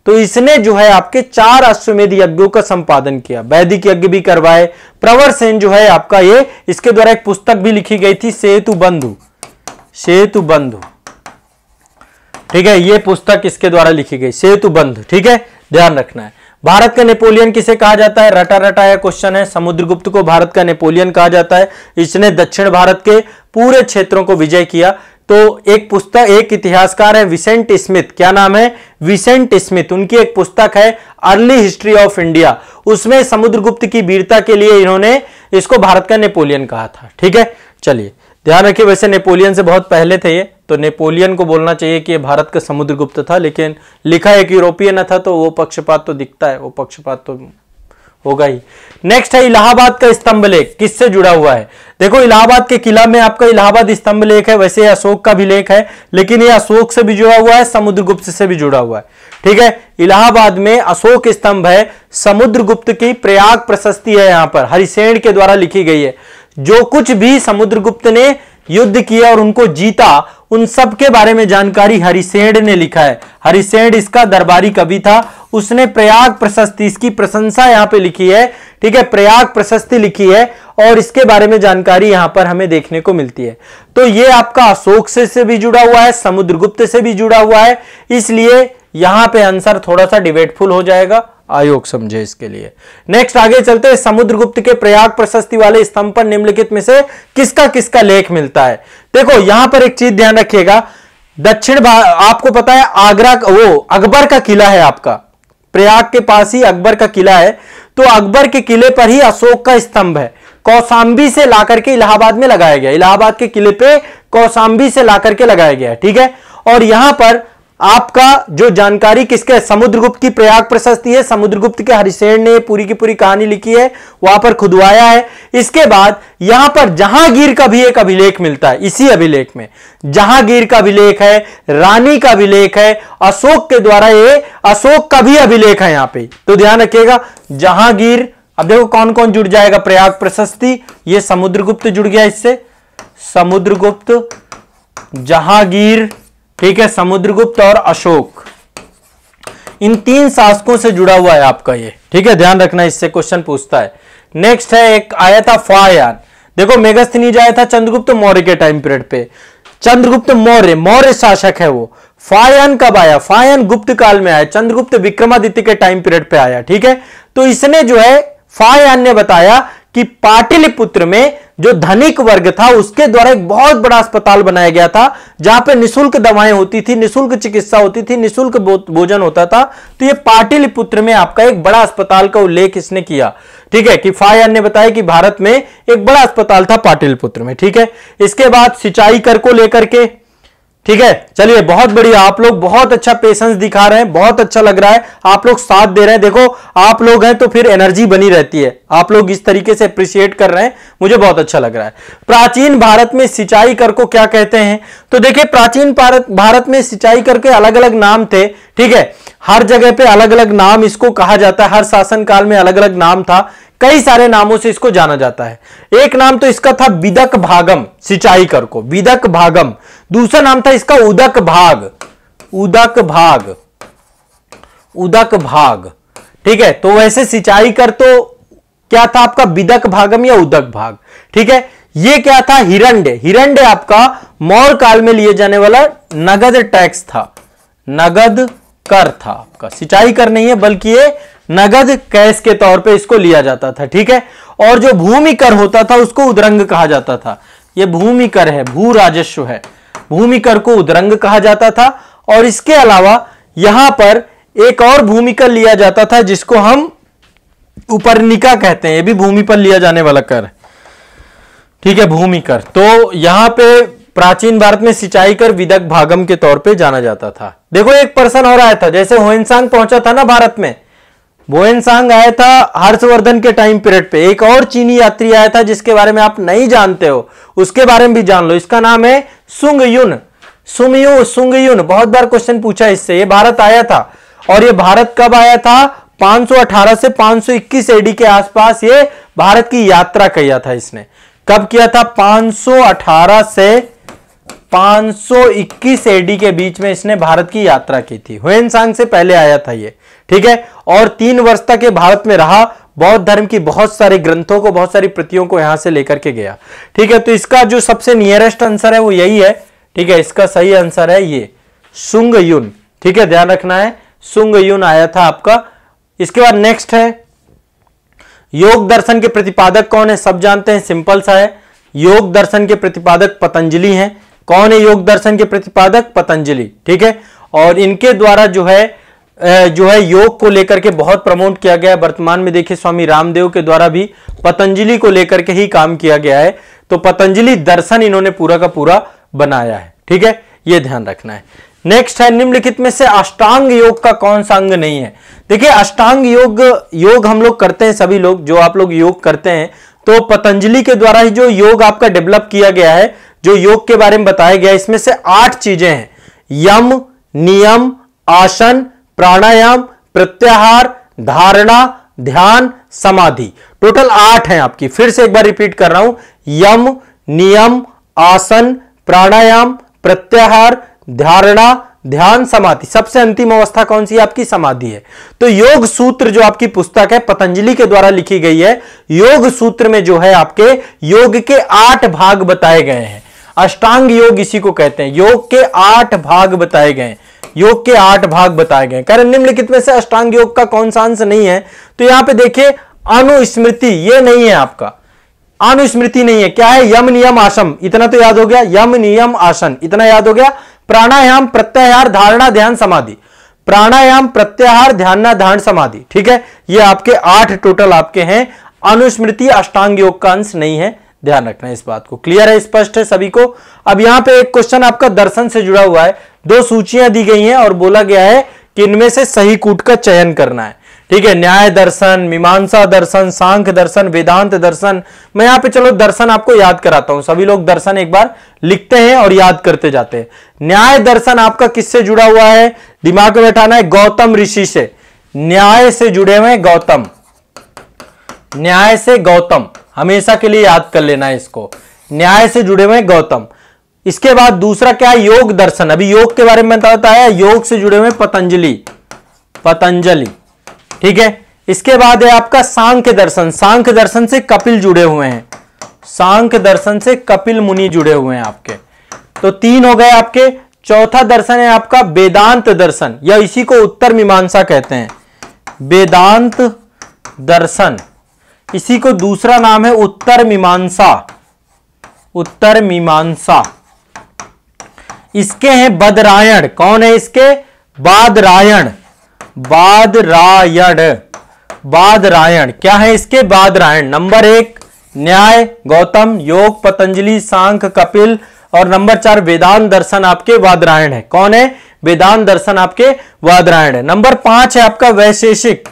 तो इसने जो है आपके 4 अश्वमेध यज्ञों का संपादन किया, वैदिक यज्ञ भी करवाए। प्रवर सेन जो है आपका, ये इसके द्वारा एक पुस्तक भी लिखी गई थी, सेतु बंधु। सेतु बंधु, ठीक है, ये पुस्तक इसके द्वारा लिखी गई, सेतु बंधु। ठीक है, ध्यान रखना है। भारत का नेपोलियन किसे कहा जाता है? रटा रटाया क्वेश्चन है। समुद्रगुप्त को भारत का नेपोलियन कहा जाता है। इसने दक्षिण भारत के पूरे क्षेत्रों को विजय किया। तो एक पुस्तक, एक इतिहासकार है विसेंट स्मिथ। क्या नाम है? Vincent Smith. उनकी एक पुस्तक है अर्ली हिस्ट्री ऑफ इंडिया। उसमें समुद्रगुप्त की वीरता के लिए इन्होंने इसको भारत का नेपोलियन कहा था। ठीक है, चलिए ध्यान रखिए। वैसे नेपोलियन से बहुत पहले थे ये, तो नेपोलियन को बोलना चाहिए कि ये भारत का समुद्रगुप्त था, लेकिन लिखा एक यूरोपियन था, तो वो पक्षपात तो दिखता है, वो पक्षपात तो होगा ही। नेक्स्ट है इलाहाबाद का स्तंभ लेख, किससे जुड़ा हुआ है? देखो इलाहाबाद के किला में आपका इलाहाबाद स्तंभ लेख है। वैसे अशोक का भी लेख है, लेकिन ये अशोक से भी जुड़ा हुआ है, समुद्रगुप्त से भी जुड़ा हुआ है। ठीक है, इलाहाबाद में अशोक स्तंभ है, समुद्रगुप्त की प्रयाग प्रशस्ति है, यहां पर हरिसेन के द्वारा लिखी गई है। जो कुछ भी समुद्रगुप्त ने युद्ध किया और उनको जीता, उन सब के बारे में जानकारी हरिसेन ने लिखा है। हरिसेन इसका दरबारी कवि था। उसने प्रयाग प्रशस्ति, इसकी प्रशंसा यहां पे लिखी है। ठीक है, प्रयाग प्रशस्ति लिखी है और इसके बारे में जानकारी यहां पर हमें देखने को मिलती है। तो ये आपका अशोक से भी जुड़ा हुआ है, समुद्रगुप्त से भी जुड़ा हुआ है, इसलिए यहां पे आंसर थोड़ा सा डिबेटफुल हो जाएगा, आयोग समझे इसके लिए। नेक्स्ट आगे चलते हैं। समुद्रगुप्त के प्रयाग प्रशस्ति वाले स्तंभ पर निम्नलिखित में से किसका किसका लेख मिलता है? देखो यहां पर एक चीज ध्यान रखिएगा, आपको पता है आगरा, वो अकबर का किला है आपका, प्रयाग के पास ही अकबर का किला है। तो अकबर के किले पर ही अशोक का स्तंभ है, कौशांबी से लाकर के इलाहाबाद में लगाया गया। इलाहाबाद के किले पे कौशांबी से लाकर के लगाया गया। ठीक है, और यहां पर आपका जो जानकारी किसके? समुद्रगुप्त की प्रयाग प्रशस्ति है। समुद्रगुप्त के हरिसेन ने पूरी की पूरी कहानी लिखी है, वहां पर खुदवाया है। इसके बाद यहां पर जहांगीर का भी एक अभिलेख मिलता है। इसी अभिलेख में जहांगीर का अभिलेख है, रानी का अभिलेख है, अशोक के द्वारा ये अशोक का भी अभिलेख है यहां पे। तो ध्यान रखिएगा जहांगीर। अब देखो कौन कौन जुड़ जाएगा? प्रयाग प्रशस्ति, ये समुद्रगुप्त जुड़ गया इससे, समुद्रगुप्त, जहांगीर, ठीक है, समुद्रगुप्त और अशोक, इन 3 शासकों से जुड़ा हुआ है आपका ये। ठीक है, ध्यान रखना, इससे क्वेश्चन पूछता है। नेक्स्ट है, एक आया था फायान। देखो मेगास्थनीज आया था चंद्रगुप्त मौर्य के टाइम पीरियड पे। चंद्रगुप्त मौर्य, मौर्य शासक है वो। फायान कब आया? फायान गुप्त काल में आया, चंद्रगुप्त विक्रमादित्य के टाइम पीरियड पे आया। ठीक है, तो इसने जो है, फायान ने बताया कि पाटलिपुत्र में जो धनिक वर्ग था उसके द्वारा एक बहुत बड़ा अस्पताल बनाया गया था, जहां पे निशुल्क दवाएं होती थी, निशुल्क चिकित्सा होती थी, निशुल्क भोजन होता था। तो ये पाटलिपुत्र में आपका एक बड़ा अस्पताल का उल्लेख इसने किया। ठीक है, कि फायान ने बताया कि भारत में एक बड़ा अस्पताल था पाटलिपुत्र में। ठीक है, इसके बाद सिंचाई कर को लेकर के ठीक है, चलिए बहुत बढ़िया, आप लोग बहुत अच्छा पेशेंस दिखा रहे हैं, बहुत अच्छा लग रहा है, आप लोग साथ दे रहे हैं। देखो आप लोग हैं तो फिर एनर्जी बनी रहती है, आप लोग इस तरीके से अप्रिशिएट कर रहे हैं, मुझे बहुत अच्छा लग रहा है। प्राचीन भारत में सिंचाई कर को क्या कहते हैं? तो देखिए प्राचीन भारत में सिंचाई कर के अलग अलग नाम थे, ठीक है, हर जगह पे अलग अलग नाम इसको कहा जाता है, हर शासन काल में अलग अलग नाम था, कई सारे नामों से इसको जाना जाता है। एक नाम तो इसका था विदक भागम, सिंचाई कर को विदक भागम। दूसरा नाम था इसका उदक भाग, उदक भाग, उदक भाग, ठीक है। तो वैसे सिंचाई कर तो क्या था आपका, विदक भागम या उदक भाग, ठीक है। ये क्या था, हिरण्य, हिरण्य आपका मौर्य काल में लिए जाने वाला नगद टैक्स था, नगद कर था आपका, सिंचाई कर नहीं है बल्कि ये नगद कैश के तौर पे इसको लिया जाता था, ठीक है। और जो भूमि कर होता था उसको उद्रंग कहा जाता था, ये भूमि कर है, भू राजस्व है, भूमि कर को उद्रंग कहा जाता था। और इसके अलावा यहां पर एक और भूमि कर लिया जाता था जिसको हम उपरनिका कहते हैं, ये भी भूमि पर लिया जाने वाला कर, ठीक है, भूमि कर। तो यहां पे प्राचीन भारत में सिंचाई कर विदक भागम के तौर पे जाना जाता था। देखो एक पर्सन और आया था, जैसे होएनसांग पहुंचा था ना भारत में, होएनसांग आया था हर्षवर्धन के टाइम पीरियड पे। एक और चीनी यात्री आया था जिसके बारे में आप नहीं जानते हो, उसके बारे में भी जान लो, इसका नाम है सुंगयुन, सुंगयुन, बहुत बार क्वेश्चन पूछा इससे। ये भारत आया था और ये भारत कब आया था, 518 से 521 एडी के आसपास ये भारत की यात्रा किया था इसने। कब किया था, 518 से 521 एडी के बीच में इसने भारत की यात्रा की थी। हुएनसांग से पहले आया था ये, ठीक है। और 3 वर्ष तक ये भारत में रहा, बौद्ध धर्म की बहुत सारे ग्रंथों को, बहुत सारी प्रतियों को यहां से लेकर के गया, ठीक है। तो इसका जो सबसे नियरेस्ट आंसर है वो यही है, ठीक है, इसका सही आंसर है ये सुंगयुन, ठीक है, ध्यान रखना है, सुंगयुन आया था आपका। इसके बाद नेक्स्ट है योग दर्शन के प्रतिपादक कौन है, सब जानते हैं, सिंपल सा है, योग दर्शन के प्रतिपादक पतंजलि हैं। कौन है योग दर्शन के प्रतिपादक, पतंजलि, ठीक है। और इनके द्वारा जो है योग को लेकर के बहुत प्रमोट किया गया है। वर्तमान में देखिए स्वामी रामदेव के द्वारा भी पतंजलि को लेकर के ही काम किया गया है, तो पतंजलि दर्शन इन्होंने पूरा का पूरा बनाया है, ठीक है, यह ध्यान रखना है। नेक्स्ट है निम्नलिखित में से अष्टांग योग का कौन सा अंग नहीं है। देखिए अष्टांग योग हम लोग करते हैं, सभी लोग जो आप लोग योग करते हैं, तो पतंजलि के द्वारा ही जो योग आपका डेवलप किया गया है, जो योग के बारे में बताया गया है, इसमें से 8 चीजें हैं, यम, नियम, आसन, प्राणायाम, प्रत्याहार, धारणा, ध्यान, समाधि, टोटल 8 हैं आपकी। फिर से एक बार रिपीट कर रहा हूं, यम, नियम, आसन, प्राणायाम, प्रत्याहार, धारणा, ध्यान, समाधि। सबसे अंतिम अवस्था कौन सी है आपकी, समाधि है। तो योग सूत्र जो आपकी पुस्तक है पतंजलि के द्वारा लिखी गई है, योग सूत्र में जो है आपके योग के 8 भाग बताए गए हैं। अष्टांग योग इसी को कहते हैं, योग के 8 भाग बताए गए, योग के 8 भाग बताए गए। कारण निम्नलिखित में से अष्टांग योग का कौन सा अंश नहीं है, तो यहां पे देखिए अनुस्मृति, ये नहीं है आपका, अनुस्मृति नहीं है। क्या है, यम नियम आसन, इतना तो याद हो गया, यम नियम आसन इतना याद हो गया। प्राणायाम, प्रत्याहार, धारणा, ध्यान, समाधि, प्राणायाम, प्रत्याहार, ध्यान, ध्यान, समाधि, ठीक है, ये आपके 8 टोटल आपके हैं। अनुस्मृति अष्टांग योग का अंश नहीं है, ध्यान रखना है इस बात को। क्लियर है, स्पष्ट है सभी को। अब यहां पे एक क्वेश्चन आपका दर्शन से जुड़ा हुआ है, 2 सूचियां दी गई हैं और बोला गया है कि इनमें से सही कूट का चयन करना है, ठीक है। न्याय दर्शन, मीमांसा दर्शन, सांख्य दर्शन, वेदांत दर्शन। मैं यहां पे चलो दर्शन आपको याद कराता हूं, सभी लोग दर्शन एक बार लिखते हैं और याद करते जाते हैं। न्याय दर्शन आपका किससे जुड़ा हुआ है, दिमाग में बैठाना है, गौतम ऋषि से, न्याय से जुड़े हुए गौतम, न्याय से गौतम, हमेशा के लिए याद कर लेना है इसको, न्याय से जुड़े हुए गौतम। इसके बाद दूसरा क्या है, योग दर्शन, अभी योग के बारे में बताया, योग से जुड़े हुए पतंजलि, पतंजलि, ठीक है। इसके बाद है आपका सांख्य दर्शन, सांख्य दर्शन से कपिल जुड़े हुए हैं, सांख्य दर्शन से कपिल मुनि जुड़े हुए हैं आपके, तो 3 हो गए आपके। चौथा दर्शन है आपका वेदांत दर्शन, या इसी को उत्तर मीमांसा कहते हैं, वेदांत दर्शन, इसी को दूसरा नाम है उत्तर मीमांसा, उत्तर मीमांसा। इसके हैं बदरायण, कौन है इसके, बादरायण, बादरायण, बादरायण, क्या है इसके, बादरायण। नंबर 1 न्याय गौतम, योग पतंजलि, सांख्य कपिल और नंबर 4 वेदांत दर्शन आपके वादरायण है। कौन है? वेदांत दर्शन आपके वादरायण है। नंबर 5 है आपका वैशेषिक।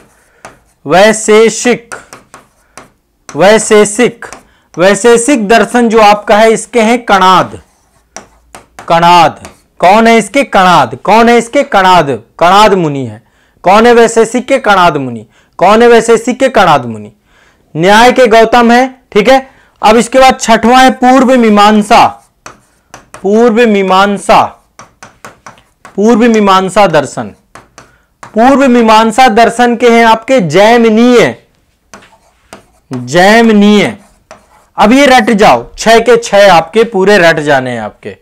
वैशेषिक वैशेषिक वैशेषिक दर्शन जो आपका है, इसके हैं कणाद। कणाद कौन है इसके? कणाद। कौन है इसके? कणाद। कणाद मुनि है। कौन है वैशेषिक के? कणाद मुनि। कौन है वैशेषिक के? कणाद मुनि। न्याय के गौतम है। ठीक है, अब इसके बाद छठवां है पूर्व मीमांसा। पूर्व मीमांसा, पूर्व मीमांसा दर्शन। पूर्व मीमांसा दर्शन के हैं आपके जैमिनीय। जैमिनीय। अब ये रट जाओ, 6 के 6 आपके पूरे रट जाने हैं आपके।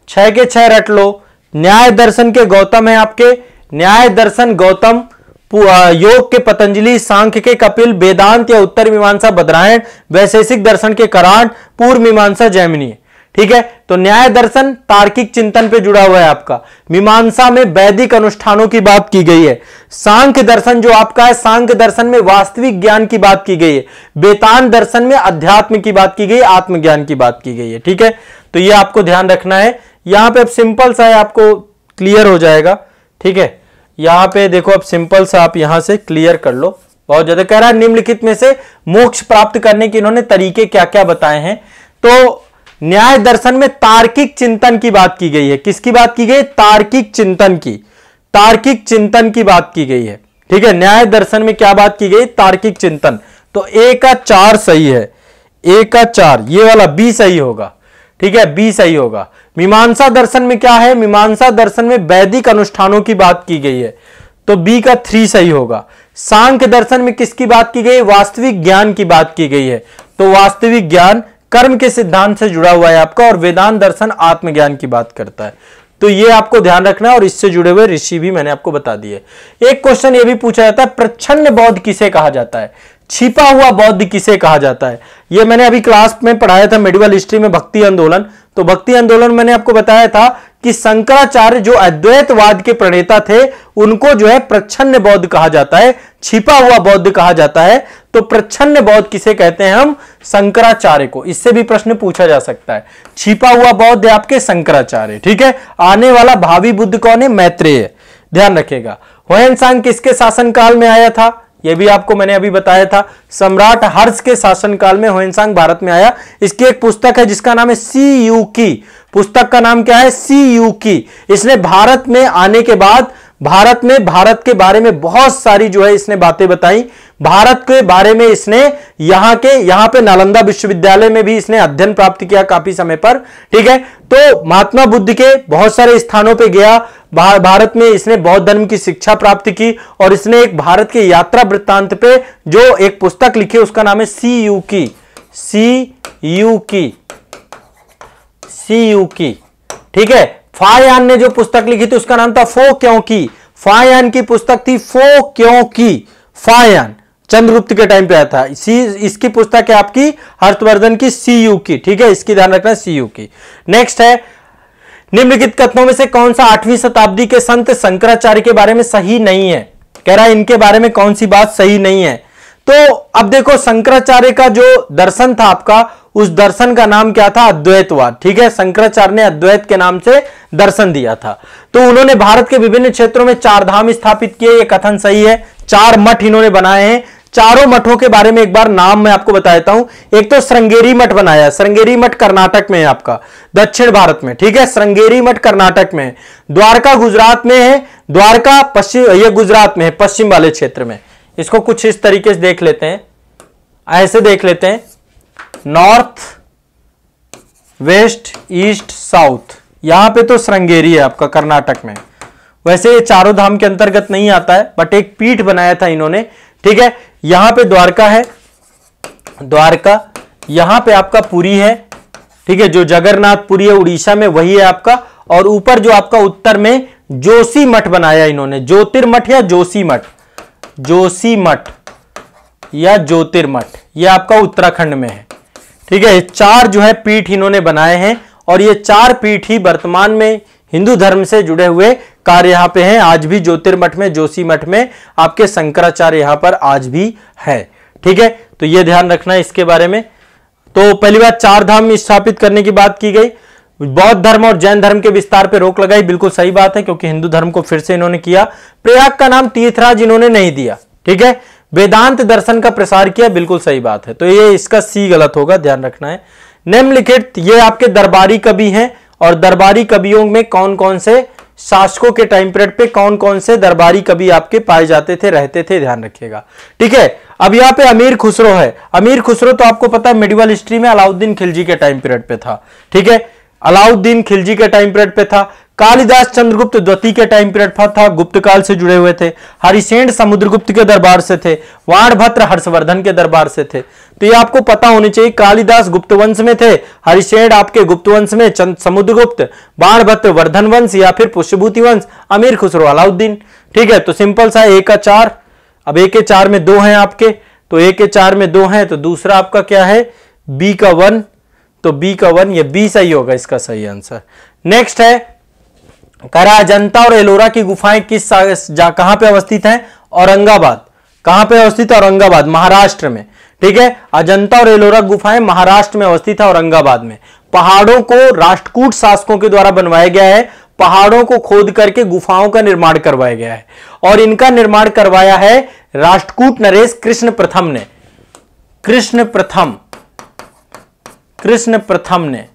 6 के 6 रट लो। न्याय दर्शन के गौतम है आपके। न्याय दर्शन गौतम, योग के पतंजलि, सांख्य के कपिल, वेदांत या उत्तर मीमांसा बदरायण, वैशेषिक दर्शन के करांट, पूर्व मीमांसा जैमिनीय। ठीक है, तो न्याय दर्शन तार्किक चिंतन पे जुड़ा हुआ है आपका। मीमांसा में वैदिक अनुष्ठानों की बात की गई है। सांख्य दर्शन जो आपका है, सांख्य दर्शन में वास्तविक ज्ञान की बात की गई है। वेदांत दर्शन में अध्यात्म की बात की गई, आत्मज्ञान की बात की गई है। ठीक है, तो ये आपको ध्यान रखना है। यहां पे अब सिंपल सा है, आपको क्लियर हो जाएगा। ठीक है, यहां पे देखो, अब सिंपल सा आप यहां से क्लियर कर लो। बहुत ज्यादा कह रहा है निम्नलिखित में से मोक्ष प्राप्त करने के इन्होंने तरीके क्या क्या बताए हैं। तो न्याय दर्शन में तार्किक चिंतन की बात की गई है। किसकी बात की गई? तार्किक चिंतन की। तार्किक चिंतन की बात की गई है। ठीक है, न्याय दर्शन में क्या बात की गई? तार्किक चिंतन। तो ए का 4 सही है। ए का 4, ये वाला बी सही होगा। ठीक है, बी सही होगा। मीमांसा दर्शन में क्या है? मीमांसा दर्शन में वैदिक अनुष्ठानों की बात की गई है, तो बी का 3 सही होगा। सांख्य दर्शन में किसकी बात की गई? वास्तविक ज्ञान की बात की गई है, तो वास्तविक ज्ञान कर्म के सिद्धांत से जुड़ा हुआ है आपका। और वेदांत दर्शन आत्मज्ञान की बात करता है। तो ये आपको ध्यान रखना है, और इससे जुड़े हुए ऋषि भी मैंने आपको बता दिए। एक क्वेश्चन ये भी पूछा जाता है, प्रच्छन्न बौद्ध किसे कहा जाता है? छिपा हुआ बौद्ध किसे कहा जाता है? ये मैंने अभी क्लास में पढ़ाया था मेडिवल हिस्ट्री में, भक्ति आंदोलन। तो भक्ति आंदोलन मैंने आपको बताया था कि शंकराचार्य जो अद्वैतवाद के प्रणेता थे, उनको जो है प्रच्छन्न बौद्ध कहा जाता है, छिपा हुआ बौद्ध कहा जाता है। तो प्रच्छन्न बौद्ध किसे कहते हैं? हम शंकराचार्य को। इससे भी प्रश्न पूछा जा सकता है। छिपा हुआ बौद्ध आपके शंकराचार्य। ठीक है, आने वाला भावी बुद्ध कौन है? मैत्रेय। ध्यान रखिएगा। ह्वेनसांग किसके शासनकाल में आया था? यह भी आपको मैंने अभी बताया था। सम्राट हर्ष के शासनकाल में ह्वेनसांग भारत में आया। इसकी एक पुस्तक है जिसका नाम है सी यू की। पुस्तक का नाम क्या है? सी यू की। इसने भारत में आने के बाद भारत के बारे में बहुत सारी जो है इसने बातें बताई। भारत के बारे में इसने यहां पे नालंदा विश्वविद्यालय में भी इसने अध्ययन प्राप्त किया काफी समय पर। ठीक है, तो महात्मा बुद्ध के बहुत सारे स्थानों पे गया। भारत में इसने बौद्ध धर्म की शिक्षा प्राप्त की, और इसने एक भारत के यात्रा वृत्तांत पे जो एक पुस्तक लिखी, उसका नाम है सी यू की। सी यू की, सी यू की। ठीक है, फायान ने जो पुस्तक लिखी थी उसका नाम था फो क्यों की। फायान की पुस्तक थी फो क्यों की। फायान चंद्रगुप्त के टाइम पे आया था। इसकी पुस्तक है आपकी हर्षवर्धन की सी यू की। ठीक है, इसकी ध्यान रखना, सी यू की। नेक्स्ट है, निम्नलिखित कथनों में से कौन सा 8वीं शताब्दी के संत शंकराचार्य के बारे में सही नहीं है? कह रहा है इनके बारे में कौन सी बात सही नहीं है। तो अब देखो, शंकराचार्य का जो दर्शन था आपका, उस दर्शन का नाम क्या था? अद्वैतवाद। ठीक है, शंकराचार्य ने अद्वैत के नाम से दर्शन दिया था। तो उन्होंने भारत के विभिन्न क्षेत्रों में 4 धाम स्थापित किए, यह कथन सही है। 4 मठ इन्होंने बनाए हैं। चारों मठों के बारे में एक बार नाम मैं आपको बता देता हूं। एक तो श्रृंगेरी मठ बनाया। श्रृंगेरी मठ कर्नाटक में है आपका, दक्षिण भारत में। ठीक है, श्रृंगेरी मठ कर्नाटक में है। द्वारका गुजरात में है। द्वारका पश्चिम, ये गुजरात में है, पश्चिम वाले क्षेत्र में। इसको कुछ इस तरीके से देख लेते हैं, ऐसे देख लेते हैं, नॉर्थ, वेस्ट, ईस्ट, साउथ। यहां पे तो श्रृंगेरी है आपका कर्नाटक में। वैसे ये चारों धाम के अंतर्गत नहीं आता है, बट एक पीठ बनाया था इन्होंने। ठीक है, यहां पे द्वारका है, द्वारका। यहां पे आपका पुरी है। ठीक है, जो जगन्नाथपुरी है उड़ीसा में, वही है आपका। और ऊपर जो आपका उत्तर में जोशी मठ बनाया इन्होंने, ज्योतिर्मठ या जोशी मठ, जोशी मठ या ज्योतिर्मठ, ये आपका उत्तराखंड में है। ठीक है, 4 जो है पीठ इन्होंने बनाए हैं, और ये 4 पीठ ही वर्तमान में हिंदू धर्म से जुड़े हुए कार्य यहां पे हैं। आज भी ज्योतिर्मठ में, जोशी मठ में आपके शंकराचार्य यहां पर आज भी है। ठीक है, तो ये ध्यान रखना है इसके बारे में। तो पहली बात 4 धाम स्थापित करने की बात की गई। बौद्ध धर्म और जैन धर्म के विस्तार पर रोक लगाई, बिल्कुल सही बात है, क्योंकि हिंदू धर्म को फिर से इन्होंने किया। प्रयाग का नाम तीर्थराज इन्होंने नहीं दिया, ठीक है। वेदांत दर्शन का प्रसार किया, बिल्कुल सही बात है, तो ये इसका सी गलत होगा, ध्यान रखना है। निम्नलिखित ये आपके दरबारी कवि हैं, और दरबारी कवियों में कौन कौन से शासकों के टाइम पीरियड पे कौन कौन से दरबारी कवि आपके पाए जाते थे, रहते थे, ध्यान रखिएगा, ठीक है। अब यहाँ पे अमीर खुसरो है। अमीर खुसरो तो आपको पता है मिडिवल हिस्ट्री में अलाउद्दीन खिलजी के टाइम पीरियड पे था, ठीक है, अलाउद्दीन खिलजी के टाइम पीरियड पे था। कालिदास चंद्रगुप्त द्वितीय के टाइम पीरियड था, गुप्त काल से जुड़े हुए थे। हरिसेन समुद्रगुप्त के दरबार से थे। वाणभद्र हर्षवर्धन के दरबार से थे। तो ये आपको पता होनी चाहिए, कालिदास गुप्त वंश में थे, हरिसेन आपके गुप्त वंश में, समुद्रगुप्त, बाणभद्र वर्धन वंश या फिर पुष्यभूति वंश, अमीर खुसरो अलाउद्दीन, ठीक है। तो सिंपल सा ए का 4, अब ए के 4 में 2 हैं आपके, तो ए के 4 में 2 हैं, तो दूसरा आपका क्या है, बी का 1, तो बी का 1, ये बी सही होगा इसका सही आंसर। नेक्स्ट है, कह रहा अजंता और एलोरा की गुफाएं कहां पे अवस्थित हैं, औरंगाबाद। कहां पे अवस्थित है, औरंगाबाद, महाराष्ट्र में, ठीक है। अजंता और एलोरा गुफाएं महाराष्ट्र में अवस्थित है, औरंगाबाद में। पहाड़ों को राष्ट्रकूट शासकों के द्वारा बनवाया गया है, पहाड़ों को खोद करके गुफाओं का निर्माण करवाया गया है, और इनका निर्माण करवाया है राष्ट्रकूट नरेश कृष्ण प्रथम ने, कृष्ण प्रथम ने,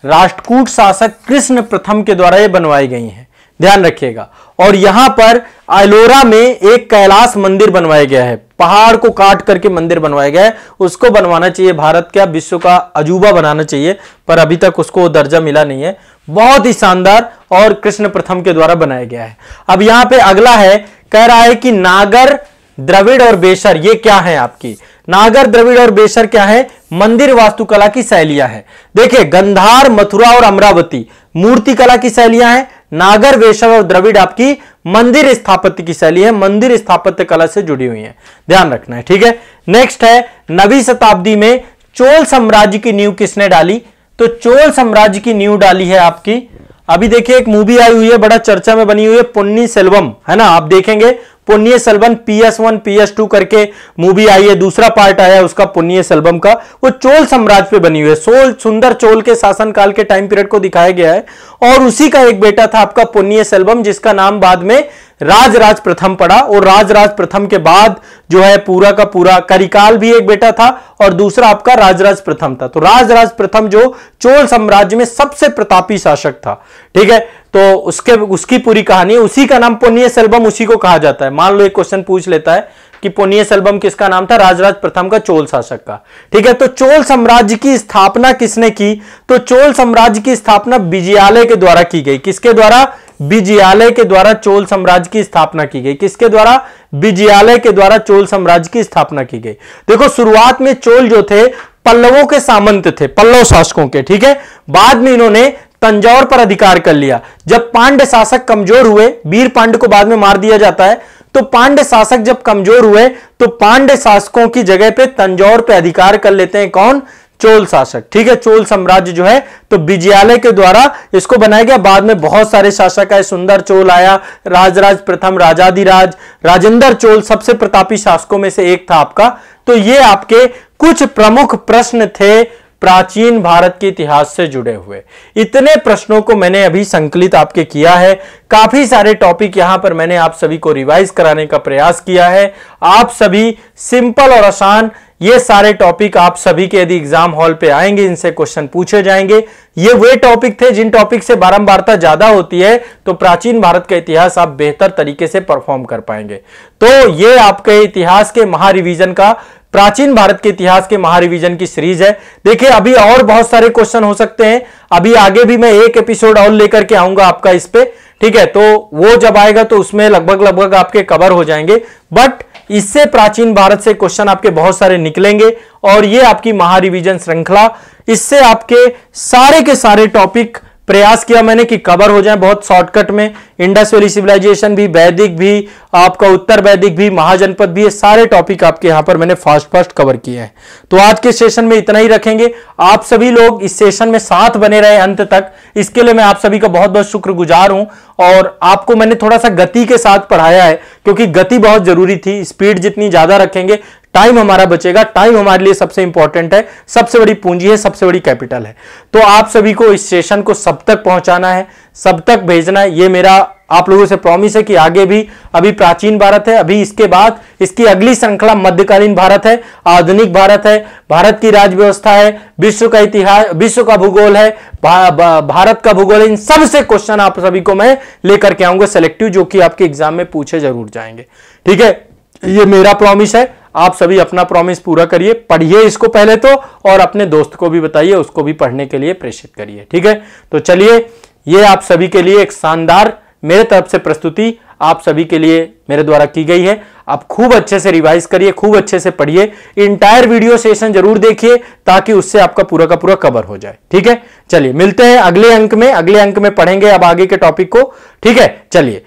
राष्ट्रकूट शासक कृष्ण प्रथम के द्वारा ये बनवाई गई हैं, ध्यान रखिएगा। और यहां पर एलोरा में एक कैलाश मंदिर बनवाया गया है, पहाड़ को काट करके मंदिर बनवाया गया है, उसको बनवाना चाहिए भारत का, विश्व का अजूबा बनाना चाहिए, पर अभी तक उसको दर्जा मिला नहीं है। बहुत ही शानदार और कृष्ण प्रथम के द्वारा बनाया गया है। अब यहां पे अगला है, कह रहा है कि नागर, द्रविड़ और बेशर ये क्या है आपकी, नागर, द्रविड़ और बेशर क्या है, मंदिर वास्तुकला की शैलियां हैं। देखिए गंधार, मथुरा और अमरावती मूर्तिकला की शैलियां हैं, नागर, बेशर और द्रविड़ आपकी मंदिर स्थापत्य की शैली है, मंदिर स्थापत्य कला से जुड़ी हुई है, ध्यान रखना है, ठीक है। नेक्स्ट है, 9वीं शताब्दी में चोल साम्राज्य की नींव किसने डाली, तो चोल साम्राज्य की नींव डाली है आपकी, अभी देखिए एक मूवी आई हुई है, बड़ा चर्चा में बनी हुई है, पुन्नी सेल्वम, है ना, आप देखेंगे पुण्य सेल्वम PS1 PS2 करके मूवी आई है, दूसरा पार्ट आया उसका पुण्य सेल्वम का, वो चोल साम्राज्य पे बनी हुई है। सुंदर चोल के शासनकाल के टाइम पीरियड को दिखाया गया है, और उसी का एक बेटा था आपका पुण्य सेल्वम, जिसका नाम बाद में राजराज प्रथम पड़ा, और राजराज प्रथम के बाद जो है पूरा का पूरा करिकाल भी एक बेटा था, और दूसरा आपका राजराज प्रथम था। तो राजराज प्रथम जो चोल साम्राज्य में सबसे प्रतापी शासक था, ठीक है, तो उसकी पूरी कहानी, उसी का नाम पुण्य सेल्वम, उसी को कहा जाता है। मान लो एक क्वेश्चन पूछ लेता है कि पुण्य सेल्वम किसका नाम था, राजराज प्रथम का, चोल शासक का, ठीक है। तो चोल साम्राज्य की स्थापना किसने की, तो चोल साम्राज्य की स्थापना विजयालय के द्वारा की गई। किसके द्वारा, विजयालय के द्वारा चोल साम्राज्य की स्थापना की गई। किसके द्वारा, विजयालय के द्वारा चोल साम्राज्य की स्थापना की गई। देखो शुरुआत में चोल जो थे पल्लवों के सामंत थे, पल्लव शासकों के, ठीक है। बाद में इन्होंने तंजौर पर अधिकार कर लिया। जब पांड्य शासक कमजोर हुए, वीर पांड्य को बाद में मार दिया जाता है, तो पांड्य शासक जब कमजोर हुए तो पांड्य शासकों की जगह पे तंजौर पे अधिकार कर लेते हैं कौन, चोल शासक, ठीक है। चोल साम्राज्य जो है तो विजयालय के द्वारा इसको बनाया गया। बाद में बहुत सारे शासक आए, सुंदर चोल आया, राजराज प्रथम, राजाधिराज, राजेंद्र चोल सबसे प्रतापी शासकों में से एक था आपका। तो ये आपके कुछ प्रमुख प्रश्न थे प्राचीन भारत के इतिहास से जुड़े हुए। इतने प्रश्नों को मैंने अभी संकलित आपके किया है, काफी सारे टॉपिक यहां पर मैंने आप सभी को रिवाइज कराने का प्रयास किया है। आप सभी सिंपल और आसान ये सारे टॉपिक आप सभी के यदि एग्जाम हॉल पे आएंगे, इनसे क्वेश्चन पूछे जाएंगे। ये वे टॉपिक थे जिन टॉपिक से बारंबारता ज्यादा होती है, तो प्राचीन भारत का इतिहास आप बेहतर तरीके से परफॉर्म कर पाएंगे। तो ये आपके इतिहास के महारिवीजन का, प्राचीन भारत के इतिहास के महारिवीजन की सीरीज है। देखिए अभी और बहुत सारे क्वेश्चन हो सकते हैं, अभी आगे भी मैं एक एपिसोड और लेकर के आऊंगा आपका इस पे, ठीक है। तो वो जब आएगा तो उसमें लगभग आपके कवर हो जाएंगे, बट इससे प्राचीन भारत से क्वेश्चन आपके बहुत सारे निकलेंगे, और ये आपकी महारिवीजन श्रृंखला, इससे आपके सारे के सारे टॉपिक प्रयास किया मैंने कि कवर हो जाए बहुत शॉर्टकट में। इंडस वैली सिविलाइजेशन भी, वैदिक भी, आपका उत्तर वैदिक भी, महाजनपद भी, ये सारे टॉपिक आपके यहां पर मैंने फास्ट कवर किए हैं। तो आज के सेशन में इतना ही रखेंगे। आप सभी लोग इस सेशन में साथ बने रहे अंत तक, इसके लिए मैं आप सभी का बहुत बहुत शुक्रगुजार हूं। और आपको मैंने थोड़ा सा गति के साथ पढ़ाया है, क्योंकि गति बहुत जरूरी थी। स्पीड जितनी ज्यादा रखेंगे, टाइम हमारा बचेगा। टाइम हमारे लिए सबसे इंपॉर्टेंट है, सबसे बड़ी पूंजी है, सबसे बड़ी कैपिटल है। तो आप सभी को इस सेशन को सब तक पहुंचाना है, सब तक भेजना है। ये मेरा आप लोगों से प्रॉमिस है कि आगे भी, अभी प्राचीन भारत है, अभी इसके बाद इसकी अगली श्रृंखला मध्यकालीन भारत है, आधुनिक भारत है, भारत की राज्य व्यवस्था है, विश्व का इतिहास, विश्व का भूगोल है, भारत का भूगोल है। इन सबसे क्वेश्चन आप सभी को मैं लेकर के आऊंगा सिलेक्टिव, जो कि आपके एग्जाम में पूछे जरूर जाएंगे। ठीक है, ये मेरा प्रॉमिस है। आप सभी अपना प्रॉमिस पूरा करिए, पढ़िए इसको पहले तो, और अपने दोस्त को भी बताइए, उसको भी पढ़ने के लिए प्रेषित करिए। ठीक है, तो चलिए, ये आप सभी के लिए एक शानदार मेरे तरफ से प्रस्तुति आप सभी के लिए मेरे द्वारा की गई है। आप खूब अच्छे से रिवाइज करिए, खूब अच्छे से पढ़िए, इंटायर वीडियो सेशन जरूर देखिए, ताकि उससे आपका पूरा का पूरा कवर हो जाए। ठीक है, चलिए मिलते हैं अगले अंक में। अगले अंक में पढ़ेंगे अब आगे के टॉपिक को। ठीक है, चलिए।